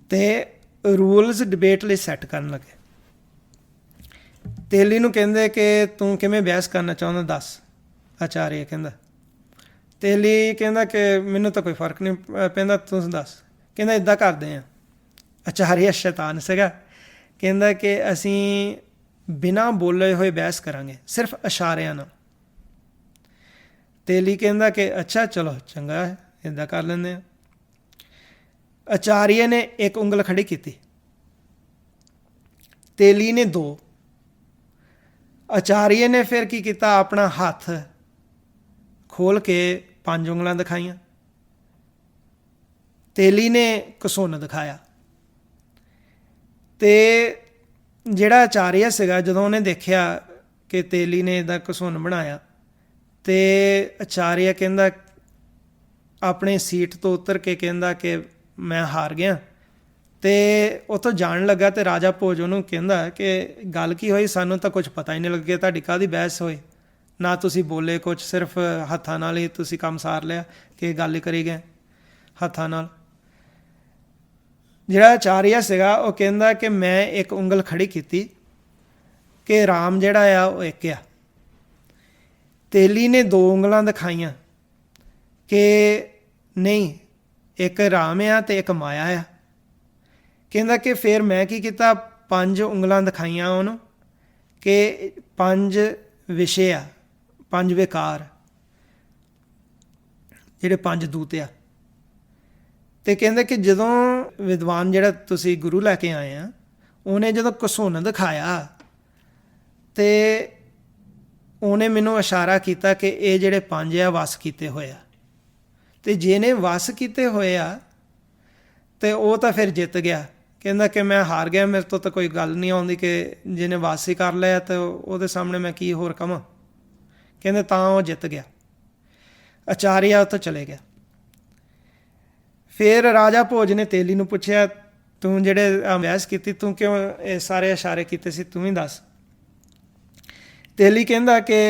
ਅਤੇ ਰੂਲਸ ਡਿਬੇਟ ਲਈ ਸੈੱਟ ਕਰਨ ਲੱਗੇ। ਤੇਲੀ ਨੂੰ ਕਹਿੰਦੇ ਕਿ ਤੂੰ ਕਿਵੇਂ ਬਹਿਸ ਕਰਨਾ ਚਾਹੁੰਦਾ, ਦੱਸ। ਆਚਾਰੀਆ ਕਹਿੰਦਾ, ਤੇਲੀ ਕਹਿੰਦਾ ਕਿ ਮੈਨੂੰ ਤਾਂ ਕੋਈ ਫਰਕ ਨਹੀਂ ਪੈਂਦਾ, ਤੂੰ ਦੱਸ। ਕਹਿੰਦਾ ਇੱਦਾਂ ਕਰਦੇ ਹਾਂ। ਆਚਾਰੀਆ ਸ਼ੈਤਾਨ ਸੀਗਾ, ਕਹਿੰਦਾ ਕਿ ਅਸੀਂ ਬਿਨਾਂ ਬੋਲੇ ਹੋਏ ਬਹਿਸ ਕਰਾਂਗੇ, ਸਿਰਫ ਇਸ਼ਾਰਿਆਂ ਨਾਲ। ਤੇਲੀ ਕਹਿੰਦਾ ਕਿ ਅੱਛਾ ਚਲੋ ਚੰਗਾ ਹੈ, ਇੱਦਾਂ ਕਰ ਲੈਂਦੇ ਹਾਂ। ਆਚਾਰੀਆ ਨੇ ਇੱਕ ਉਂਗਲ ਖੜੀ ਕੀਤੀ, ਤੇਲੀ ਨੇ 2। ਆਚਾਰੀਆ ਨੇ ਫਿਰ ਕੀ ਕੀਤਾ, ਆਪਣਾ ਹੱਥ ਖੋਲ੍ਹ ਕੇ 5 ਉਂਗਲਾਂ ਦਿਖਾਈਆਂ। ਤੇਲੀ ਨੇ ਘਸੁੰਨ ਦਿਖਾਇਆ। ਅਤੇ ਜਿਹੜਾ ਆਚਾਰੀਆ ਸੀਗਾ, ਜਦੋਂ ਉਹਨੇ ਦੇਖਿਆ ਕਿ ਤੇਲੀ ਨੇ ਇਹਦਾ ਘਸੁੰਨ ਬਣਾਇਆ, ਅਤੇ ਆਚਾਰੀਆ ਕਹਿੰਦਾ ਆਪਣੀ ਸੀਟ ਤੋਂ ਉਤਰ ਕੇ ਕਹਿੰਦਾ ਕਿ ਮੈਂ ਹਾਰ ਗਿਆ, ਅਤੇ ਉੱਥੋਂ ਜਾਣ ਲੱਗਾ। ਅਤੇ ਰਾਜਾ ਭੋਜ ਉਹਨੂੰ ਕਹਿੰਦਾ ਕਿ ਗੱਲ ਕੀ ਹੋਈ, ਸਾਨੂੰ ਤਾਂ ਕੁਛ ਪਤਾ ਹੀ ਨਹੀਂ ਲੱਗਿਆ, ਤੁਹਾਡੀ ਕਾਹਦੀ ਬਹਿਸ ਹੋਈ, ਨਾ ਤੁਸੀਂ ਬੋਲੇ ਕੁਛ, ਸਿਰਫ ਹੱਥਾਂ ਨਾਲ ਹੀ ਤੁਸੀਂ ਕੰਮ ਸਾਰ ਲਿਆ ਕਿ ਗੱਲ ਹੀ ਕਰੀ ਗਏ ਹੱਥਾਂ ਨਾਲ। ਜਿਹੜਾ ਆਚਾਰੀਆ ਸੀਗਾ ਉਹ ਕਹਿੰਦਾ ਕਿ ਮੈਂ ਇੱਕ ਉਂਗਲ ਖੜੀ ਕੀਤੀ ਕਿ ਰਾਮ ਜਿਹੜਾ ਆ ਉਹ ਇੱਕ ਆ। ਤੇਲੀ ਨੇ 2 ਉਂਗਲਾਂ ਦਿਖਾਈਆਂ ਕਿ ਨਹੀਂ, ਇੱਕ ਰਾਮ ਆ ਅਤੇ ਇੱਕ ਮਾਇਆ ਆ। ਕਹਿੰਦਾ ਕਿ ਫਿਰ ਮੈਂ ਕੀ ਕੀਤਾ, 5 ਉਂਗਲਾਂ ਦਿਖਾਈਆਂ ਉਹਨੂੰ ਕਿ 5 ਵਿਸ਼ੇ ਆ, 5 ਵਿਕਾਰ, ਜਿਹੜੇ 5 ਦੂਤ ਆ। ਅਤੇ ਕਹਿੰਦੇ ਕਿ ਜਦੋਂ ਵਿਦਵਾਨ ਜਿਹੜਾ ਤੁਸੀਂ ਗੁਰੂ ਲੈ ਕੇ ਆਏ ਆ, ਉਹਨੇ ਜਦੋਂ ਘਸੁੰਨ ਦਿਖਾਇਆ ਅਤੇ ਉਹਨੇ ਮੈਨੂੰ ਇਸ਼ਾਰਾ ਕੀਤਾ ਕਿ ਇਹ ਜਿਹੜੇ 5 ਆ ਵਸ ਕੀਤੇ ਹੋਏ ਆ, ਅਤੇ ਜਿਹਨੇ ਵਸ ਕੀਤੇ ਹੋਏ ਆ ਅਤੇ ਉਹ ਤਾਂ ਫਿਰ ਜਿੱਤ ਗਿਆ। ਕਹਿੰਦਾ ਕਿ ਮੈਂ ਹਾਰ ਗਿਆ, ਮੇਰੇ ਤੋਂ ਤਾਂ ਕੋਈ ਗੱਲ ਨਹੀਂ ਆਉਂਦੀ ਕਿ ਜਿਹਨੇ ਵਸ ਹੀ ਕਰ ਲਿਆ ਤਾਂ ਉਹਦੇ ਸਾਹਮਣੇ ਮੈਂ ਕੀ ਹੋਰ ਕਵਾਂ। ਕਹਿੰਦੇ ਤਾਂ ਉਹ ਜਿੱਤ ਗਿਆ। ਆਚਾਰੀਆ ਉੱਥੋਂ ਚਲੇ ਗਿਆ। ਫਿਰ ਰਾਜਾ ਭੋਜ ਨੇ ਤੇਲੀ ਨੂੰ ਪੁੱਛਿਆ, ਤੂੰ ਜਿਹੜੇ ਬਹਿਸ ਕੀਤੀ, ਤੂੰ ਕਿਉਂ ਇਹ ਸਾਰੇ ਇਸ਼ਾਰੇ ਕੀਤੇ ਸੀ, ਤੂੰ ਵੀ ਦੱਸ। ਤੇਲੀ ਕਹਿੰਦਾ ਕਿ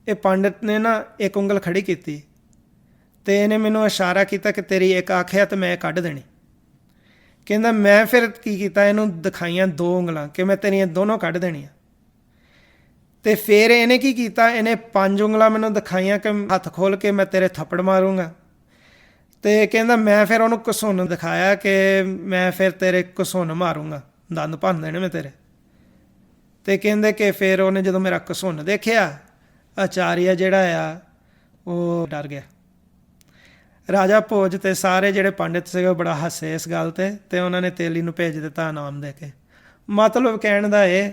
ਇਹ ਪੰਡਿਤ ਨੇ ਨਾ ਇੱਕ ਉਂਗਲ ਖੜੀ ਕੀਤੀ ਅਤੇ ਇਹਨੇ ਮੈਨੂੰ ਇਸ਼ਾਰਾ ਕੀਤਾ ਕਿ ਤੇਰੀ ਇੱਕ ਅੱਖ ਹੈ ਅਤੇ ਮੈਂ ਕੱਢ ਦੇਣੀ। ਕਹਿੰਦਾ ਮੈਂ ਫਿਰ ਕੀ ਕੀਤਾ, ਇਹਨੂੰ ਦਿਖਾਈਆਂ 2 ਉਂਗਲਾਂ ਕਿ ਮੈਂ ਤੇਰੀਆਂ ਦੋਨੋਂ ਕੱਢ ਦੇਣੀਆਂ। ਅਤੇ ਫਿਰ ਇਹਨੇ ਕੀ ਕੀਤਾ, ਇਹਨੇ 5 ਉਂਗਲਾਂ ਮੈਨੂੰ ਦਿਖਾਈਆਂ ਕਿ ਹੱਥ ਖੋਲ੍ਹ ਕੇ ਮੈਂ ਤੇਰੇ ਥੱਪੜ ਮਾਰੂੰਗਾ। ਅਤੇ ਕਹਿੰਦਾ ਮੈਂ ਫਿਰ ਉਹਨੂੰ ਘਸੁੰਨ ਦਿਖਾਇਆ ਕਿ ਮੈਂ ਫਿਰ ਤੇਰੇ ਘਸੁੰਨ ਮਾਰੂੰਗਾ, ਦੰਦ ਭੰਨ ਦੇਣੇ ਮੈਂ ਤੇਰੇ। ਅਤੇ ਕਹਿੰਦੇ ਕਿ ਫਿਰ ਉਹਨੇ ਜਦੋਂ ਮੇਰਾ ਘਸੁੰਨ ਦੇਖਿਆ, ਆਚਾਰੀਆ ਜਿਹੜਾ ਆ ਉਹ ਡਰ ਗਿਆ। ਰਾਜਾ ਭੋਜ ਅਤੇ ਸਾਰੇ ਜਿਹੜੇ ਪੰਡਿਤ ਸੀਗੇ ਉਹ ਬੜਾ ਹੱਸੇ ਇਸ ਗੱਲ 'ਤੇ, ਅਤੇ ਉਹਨਾਂ ਨੇ ਤੇਲੀ ਨੂੰ ਭੇਜ ਦਿੱਤਾ ਇਨਾਮ ਦੇ ਕੇ। ਮਤਲਬ ਕਹਿਣ ਦਾ ਇਹ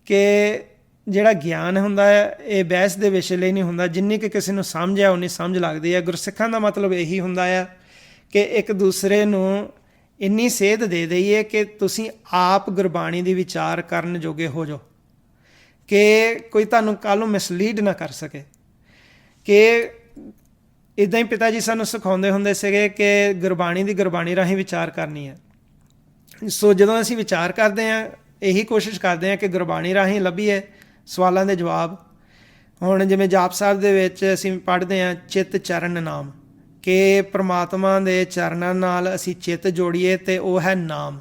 ਕਿ ਜਿਹੜਾ ਗਿਆਨ ਹੁੰਦਾ ਹੈ ਇਹ ਬਹਿਸ ਦੇ ਵਿਸ਼ੇ ਲਈ ਨਹੀਂ ਹੁੰਦਾ, ਜਿੰਨੀ ਕਿ ਕਿਸੇ ਨੂੰ ਸਮਝ ਆ ਉਨੀ ਸਮਝ ਲੱਗਦੀ ਹੈ। ਗੁਰਸਿੱਖਾਂ ਦਾ ਮਤਲਬ ਇਹੀ ਹੁੰਦਾ ਆ ਕਿ ਇੱਕ ਦੂਸਰੇ ਨੂੰ ਇੰਨੀ ਸੇਧ ਦੇ ਦਈਏ ਕਿ ਤੁਸੀਂ ਆਪ ਗੁਰਬਾਣੀ ਦੀ ਵਿਚਾਰ ਕਰਨ ਜੋਗੇ ਹੋ ਜਾਓ, ਕਿ ਕੋਈ ਤੁਹਾਨੂੰ ਕੱਲ੍ਹ ਨੂੰ ਮਿਸਲੀਡ ਨਾ ਕਰ ਸਕੇ। ਕਿ ਇੱਦਾਂ ਹੀ ਪਿਤਾ ਜੀ ਸਾਨੂੰ ਸਿਖਾਉਂਦੇ ਹੁੰਦੇ ਸੀਗੇ ਕਿ ਗੁਰਬਾਣੀ ਰਾਹੀਂ ਵਿਚਾਰ ਕਰਨੀ ਹੈ। ਸੋ ਜਦੋਂ ਅਸੀਂ ਵਿਚਾਰ ਕਰਦੇ ਹਾਂ, ਇਹੀ ਕੋਸ਼ਿਸ਼ ਕਰਦੇ ਹਾਂ ਕਿ ਗੁਰਬਾਣੀ ਰਾਹੀਂ ਲੱਭੀਏ ਸਵਾਲਾਂ ਦੇ ਜਵਾਬ। ਹੁਣ ਜਿਵੇਂ ਜਾਪ ਸਾਹਿਬ ਦੇ ਵਿੱਚ ਅਸੀਂ ਪੜ੍ਹਦੇ ਹਾਂ ਚਿੱਤ ਚਰਨ ਨਾਮ, ਕਿ ਪ੍ਰਮਾਤਮਾ ਦੇ ਚਰਨਾਂ ਨਾਲ ਅਸੀਂ ਚਿੱਤ ਜੋੜੀਏ ਅਤੇ ਉਹ ਹੈ ਨਾਮ।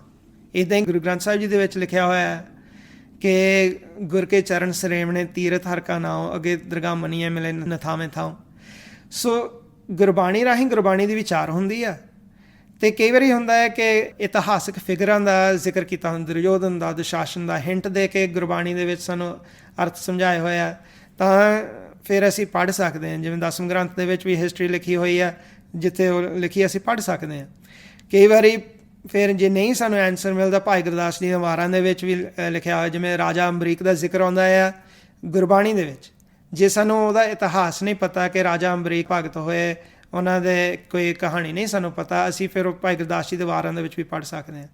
ਇੱਦਾਂ ਹੀ ਗੁਰੂ ਗ੍ਰੰਥ ਸਾਹਿਬ ਜੀ ਦੇ ਵਿੱਚ ਲਿਖਿਆ ਹੋਇਆ ਹੈ ਕਿ ਗੁਰ ਕੇ ਚਰਨ ਸਰੇਵਣੇ ਤੀਰਥ ਹਰਿ ਕਾ ਨਾਉ, ਅੱਗੇ ਦਰਗਾਹ ਮੰਨੀਏ ਮਿਲੇ ਨਥਾਵੇਂ ਥਾਉ। ਸੋ ਗੁਰਬਾਣੀ ਰਾਹੀਂ ਗੁਰਬਾਣੀ ਦੀ ਵਿਚਾਰ ਹੁੰਦੀ ਆ। ਅਤੇ ਕਈ ਵਾਰੀ ਹੁੰਦਾ ਹੈ ਕਿ ਇਤਿਹਾਸਕ ਫਿਗਰਾਂ ਦਾ ਜ਼ਿਕਰ ਕੀਤਾ ਹੁੰਦਾ, ਦੁਰਯੋਧਨ ਦਾ, ਦੁਸ਼ਾਸਨ ਦਾ, ਹਿੰਟ ਦੇ ਕੇ ਗੁਰਬਾਣੀ ਦੇ ਵਿੱਚ ਸਾਨੂੰ ਅਰਥ ਸਮਝਾਏ ਹੋਏ ਆ, ਤਾਂ ਫਿਰ ਅਸੀਂ ਪੜ੍ਹ ਸਕਦੇ ਹਾਂ। ਜਿਵੇਂ 10ਵੇਂ ਗ੍ਰੰਥ ਦੇ ਵਿੱਚ ਵੀ ਹਿਸਟਰੀ ਲਿਖੀ ਹੋਈ ਆ, ਜਿੱਥੇ ਉਹ ਲਿਖੀ ਅਸੀਂ ਪੜ੍ਹ ਸਕਦੇ ਹਾਂ। ਕਈ ਵਾਰੀ ਫਿਰ ਜੇ ਨਹੀਂ ਸਾਨੂੰ ਐਂਸਰ ਮਿਲਦਾ, ਭਾਈ ਗੁਰਦਾਸ ਜੀ ਦੇ ਵਾਰਾਂ ਦੇ ਵਿੱਚ ਵੀ ਲਿਖਿਆ ਹੋਇਆ, ਜਿਵੇਂ ਰਾਜਾ ਅੰਬਰੀਕ ਦਾ ਜ਼ਿਕਰ ਆਉਂਦਾ ਆ ਗੁਰਬਾਣੀ ਦੇ ਵਿੱਚ। ਜੇ ਸਾਨੂੰ ਉਹਦਾ ਇਤਿਹਾਸ ਨਹੀਂ ਪਤਾ ਕਿ ਰਾਜਾ ਅੰਬਰੀਕ ਭਗਤ ਹੋਏ, ਉਹਨਾਂ ਦੇ ਕੋਈ ਕਹਾਣੀ ਨਹੀਂ ਸਾਨੂੰ ਪਤਾ, ਅਸੀਂ ਫਿਰ ਭਾਈ ਗੁਰਦਾਸ ਜੀ ਦੇ ਵਾਰਾਂ ਦੇ ਵਿੱਚ ਵੀ ਪੜ੍ਹ ਸਕਦੇ ਹਾਂ।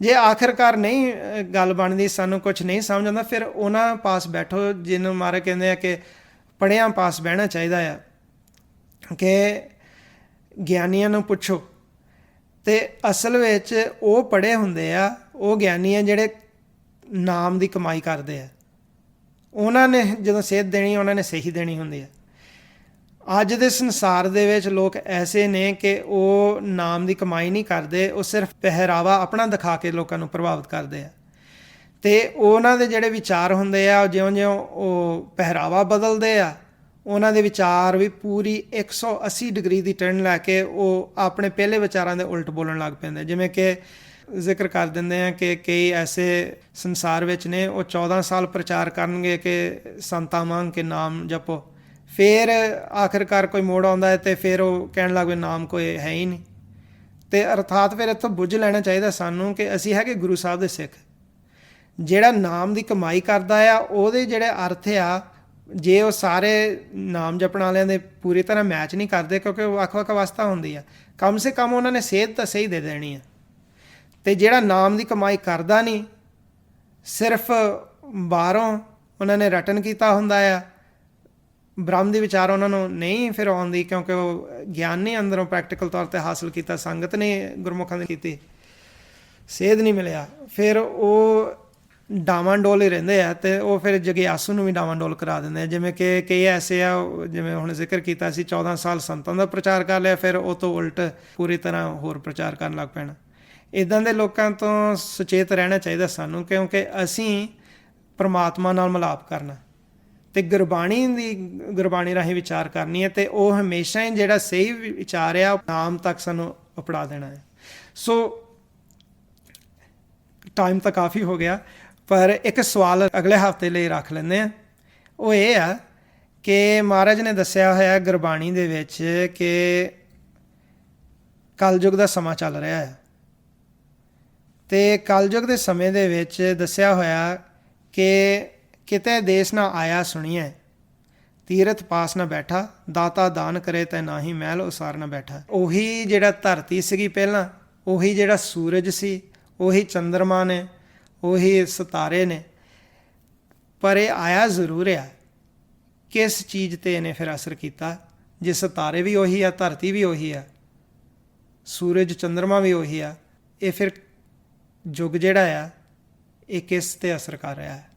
ਜੇ ਆਖਿਰਕਾਰ ਨਹੀਂ ਗੱਲ ਬਣਦੀ, ਸਾਨੂੰ ਕੁਛ ਨਹੀਂ ਸਮਝ ਆਉਂਦਾ, ਫਿਰ ਉਹਨਾਂ ਪਾਸ ਬੈਠੋ ਜਿਹਨੂੰ ਮਹਾਰਾਜ ਕਹਿੰਦੇ ਆ ਕਿ ਪੜ੍ਹਿਆਂ ਪਾਸ ਬਹਿਣਾ ਚਾਹੀਦਾ ਆ, ਕਿ ਗਿਆਨੀਆਂ ਨੂੰ ਪੁੱਛੋ। ਅਤੇ ਅਸਲ ਵਿੱਚ ਉਹ ਪੜ੍ਹੇ ਹੁੰਦੇ ਆ, ਉਹ ਗਿਆਨੀ ਆ ਜਿਹੜੇ ਨਾਮ ਦੀ ਕਮਾਈ ਕਰਦੇ ਆ। ਉਹਨਾਂ ਨੇ ਜਦੋਂ ਸੇਧ ਦੇਣੀ, ਉਹਨਾਂ ਨੇ ਸਹੀ ਦੇਣੀ ਹੁੰਦੀ ਹੈ। ਅੱਜ ਦੇ ਸੰਸਾਰ ਦੇ ਵਿੱਚ ਲੋਕ ਐਸੇ ਨੇ ਕਿ ਉਹ ਨਾਮ ਦੀ ਕਮਾਈ ਨਹੀਂ ਕਰਦੇ, ਉਹ ਸਿਰਫ ਪਹਿਰਾਵਾ ਆਪਣਾ ਦਿਖਾ ਕੇ ਲੋਕਾਂ ਨੂੰ ਪ੍ਰਭਾਵਿਤ ਕਰਦੇ ਆ। ਅਤੇ ਉਹਨਾਂ ਦੇ ਜਿਹੜੇ ਵਿਚਾਰ ਹੁੰਦੇ ਆ, ਜਿਉਂ-ਜਿਉਂ ਉਹ ਪਹਿਰਾਵਾ ਬਦਲਦੇ ਆ, ਉਹਨਾਂ ਦੇ ਵਿਚਾਰ ਵੀ ਪੂਰੀ 180 ਡਿਗਰੀ ਦੀ ਟਰਨ ਲੈ ਕੇ ਉਹ ਆਪਣੇ ਪਹਿਲੇ ਵਿਚਾਰਾਂ ਦੇ ਉਲਟ ਬੋਲਣ ਲੱਗ ਪੈਂਦੇ। ਜਿਵੇਂ ਕਿ ਜ਼ਿਕਰ ਕਰ ਦਿੰਦੇ ਆ ਕਿ ਕਈ ਐਸੇ ਸੰਸਾਰ ਵਿੱਚ ਨੇ, ਉਹ 14 ਸਾਲ ਪ੍ਰਚਾਰ ਕਰਨਗੇ ਕਿ ਸੰਤਾਂ ਵਾਂਗ ਕੇ ਨਾਮ ਜਪੋ, ਫਿਰ ਆਖਿਰਕਾਰ ਕੋਈ ਮੋੜ ਆਉਂਦਾ ਹੈ ਅਤੇ ਫਿਰ ਉਹ ਕਹਿਣ ਲੱਗ ਪਏ ਨਾਮ ਕੋਈ ਹੈ ਹੀ ਨਹੀਂ। ਅਤੇ ਅਰਥਾਤ ਫਿਰ ਇੱਥੋਂ ਬੁੱਝ ਲੈਣਾ ਚਾਹੀਦਾ ਸਾਨੂੰ ਕਿ ਅਸੀਂ ਹੈਗੇ ਗੁਰੂ ਸਾਹਿਬ ਦੇ ਸਿੱਖ। ਜਿਹੜਾ ਨਾਮ ਦੀ ਕਮਾਈ ਕਰਦਾ ਆ, ਉਹਦੇ ਜਿਹੜੇ ਅਰਥ ਆ, ਜੇ ਉਹ ਸਾਰੇ ਨਾਮ ਜਪਣ ਵਾਲਿਆਂ ਦੇ ਪੂਰੀ ਤਰ੍ਹਾਂ ਮੈਚ ਨਹੀਂ ਕਰਦੇ, ਕਿਉਂਕਿ ਵੱਖ-ਵੱਖ ਅਵਸਥਾ ਹੁੰਦੀ ਆ, ਕਮ ਸੇ ਕਮ ਉਹਨਾਂ ਨੇ ਸੇਧ ਤਾਂ ਸਹੀ ਦੇ ਦੇਣੀ ਆ। ਅਤੇ ਜਿਹੜਾ ਨਾਮ ਦੀ ਕਮਾਈ ਕਰਦਾ ਨਹੀਂ, ਸਿਰਫ ਬਾਹਰੋਂ ਉਹਨਾਂ ਨੇ ਰਟਨ ਕੀਤਾ ਹੁੰਦਾ ਆ, ਬ੍ਰਹਮ ਦੀ ਵਿਚਾਰ ਉਹਨਾਂ ਨੂੰ ਨਹੀਂ ਫਿਰ ਆਉਂਦੀ, ਕਿਉਂਕਿ ਉਹ ਗਿਆਨ ਨਹੀਂ ਅੰਦਰੋਂ ਪ੍ਰੈਕਟੀਕਲ ਤੌਰ 'ਤੇ ਹਾਸਿਲ ਕੀਤਾ, ਸੰਗਤ ਨੇ ਗੁਰਮੁਖਾਂ ਨੇ ਕੀਤੀ, ਸੇਧ ਨਹੀਂ ਮਿਲਿਆ। ਫਿਰ ਉਹ ਡਾਵਾਂਡੋਲ ਹੀ ਰਹਿੰਦੇ ਆ, ਅਤੇ ਉਹ ਫਿਰ ਜਗਿਆਸੂ ਨੂੰ ਵੀ ਡਾਵਾਂਡੋਲ ਕਰਾ ਦਿੰਦੇ ਆ। ਜਿਵੇਂ ਕਿ ਕਈ ਐਸੇ ਆ, ਜਿਵੇਂ ਹੁਣ ਜ਼ਿਕਰ ਕੀਤਾ ਸੀ 14 ਸਾਲ ਸੰਤਾਂ ਦਾ ਪ੍ਰਚਾਰ ਕਰ ਲਿਆ, ਫਿਰ ਉਹ ਤੋਂ ਉਲਟ ਪੂਰੀ ਤਰ੍ਹਾਂ ਹੋਰ ਪ੍ਰਚਾਰ ਕਰਨ ਲੱਗ ਪੈਣਾ। ਇੱਦਾਂ ਦੇ ਲੋਕਾਂ ਤੋਂ ਸੁਚੇਤ ਰਹਿਣਾ ਚਾਹੀਦਾ ਸਾਨੂੰ, ਕਿਉਂਕਿ ਅਸੀਂ ਪਰਮਾਤਮਾ ਨਾਲ ਮਿਲਾਪ ਕਰਨਾ ਅਤੇ ਗੁਰਬਾਣੀ ਰਾਹੀਂ ਵਿਚਾਰ ਕਰਨੀ ਹੈ, ਅਤੇ ਉਹ ਹਮੇਸ਼ਾ ਹੀ ਜਿਹੜਾ ਸਹੀ ਵਿਚਾਰ ਆ ਉਹ ਨਾਮ ਤੱਕ ਸਾਨੂੰ ਅਪਣਾ ਦੇਣਾ ਹੈ। ਸੋ ਟਾਈਮ ਤਾਂ ਕਾਫੀ ਹੋ ਗਿਆ, ਪਰ ਇੱਕ ਸਵਾਲ ਅਗਲੇ ਹਫ਼ਤੇ ਲਈ ਰੱਖ ਲੈਂਦੇ ਹਾਂ। ਉਹ ਇਹ ਆ ਕਿ ਮਹਾਰਾਜ ਨੇ ਦੱਸਿਆ ਹੋਇਆ ਗੁਰਬਾਣੀ ਦੇ ਵਿੱਚ ਕਿ ਕਲਯੁੱਗ ਦਾ ਸਮਾਂ ਚੱਲ ਰਿਹਾ ਹੈ, ਅਤੇ ਕਲਯੁੱਗ ਦੇ ਸਮੇਂ ਦੇ ਵਿੱਚ ਦੱਸਿਆ ਹੋਇਆ ਕਿ ਕਿਤੇ ਦੇਸ ਨਾ ਆਇਆ ਸੁਣੀਐ, ਤੀਰਥ ਪਾਸ ਨਾ ਬੈਠਾ, ਦਾਤਾ ਦਾਨ ਕਰੇ ਤੈ ਨਾਹੀ ਮਹਿਲ ਉਸਾਰ ਨਾ ਬੈਠਾ। ਉਹੀ ਜਿਹੜਾ ਧਰਤੀ ਸੀਗੀ ਪਹਿਲਾਂ, ਉਹੀ ਜਿਹੜਾ ਸੂਰਜ ਸੀ, ਉਹੀ ਚੰਦਰਮਾ ਨੇ, ਉਹੀ ਸਿਤਾਰੇ ਨੇ, ਪਰ ਇਹ ਆਇਆ ਜ਼ਰੂਰ ਆ। ਕਿਸ ਚੀਜ਼ 'ਤੇ ਇਹਨੇ ਫਿਰ ਅਸਰ ਕੀਤਾ? ਜੇ ਸਿਤਾਰੇ ਵੀ ਉਹੀ ਆ, ਧਰਤੀ ਵੀ ਉਹੀ ਆ, ਸੂਰਜ ਚੰਦਰਮਾ ਵੀ ਉਹੀ ਆ, ਇਹ ਫਿਰ ਯੁੱਗ ਜਿਹੜਾ ਆ ਇਹ ਕਿਸ 'ਤੇ ਅਸਰ ਕਰ ਰਿਹਾ ਹੈ?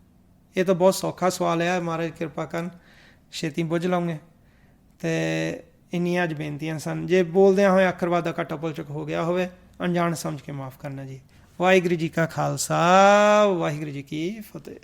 ਇਹ ਤਾਂ ਬਹੁਤ ਸੌਖਾ ਸਵਾਲ ਹੈ, ਮਹਾਰਾਜ ਕਿਰਪਾ ਕਰਨ ਛੇਤੀ ਬੁੱਝ ਲਵਾਂਗੇ। ਅਤੇ ਇੰਨੀਆਂ ਅੱਜ ਬੇਨਤੀਆਂ ਸਨ। ਜੇ ਬੋਲਦਿਆਂ ਹੋਏ ਅੱਖਰ ਵਾਧਾ ਘਾਟਾ ਭੁੱਲ ਚੁੱਕ ਹੋ ਗਿਆ ਹੋਵੇ, ਅਣਜਾਣ ਸਮਝ ਕੇ ਮਾਫ਼ ਕਰਨਾ ਜੀ। ਵਾਹਿਗੁਰੂ ਜੀ ਕਾ ਖਾਲਸਾ, ਵਾਹਿਗੁਰੂ ਜੀ ਕੀ ਫਤਿਹ।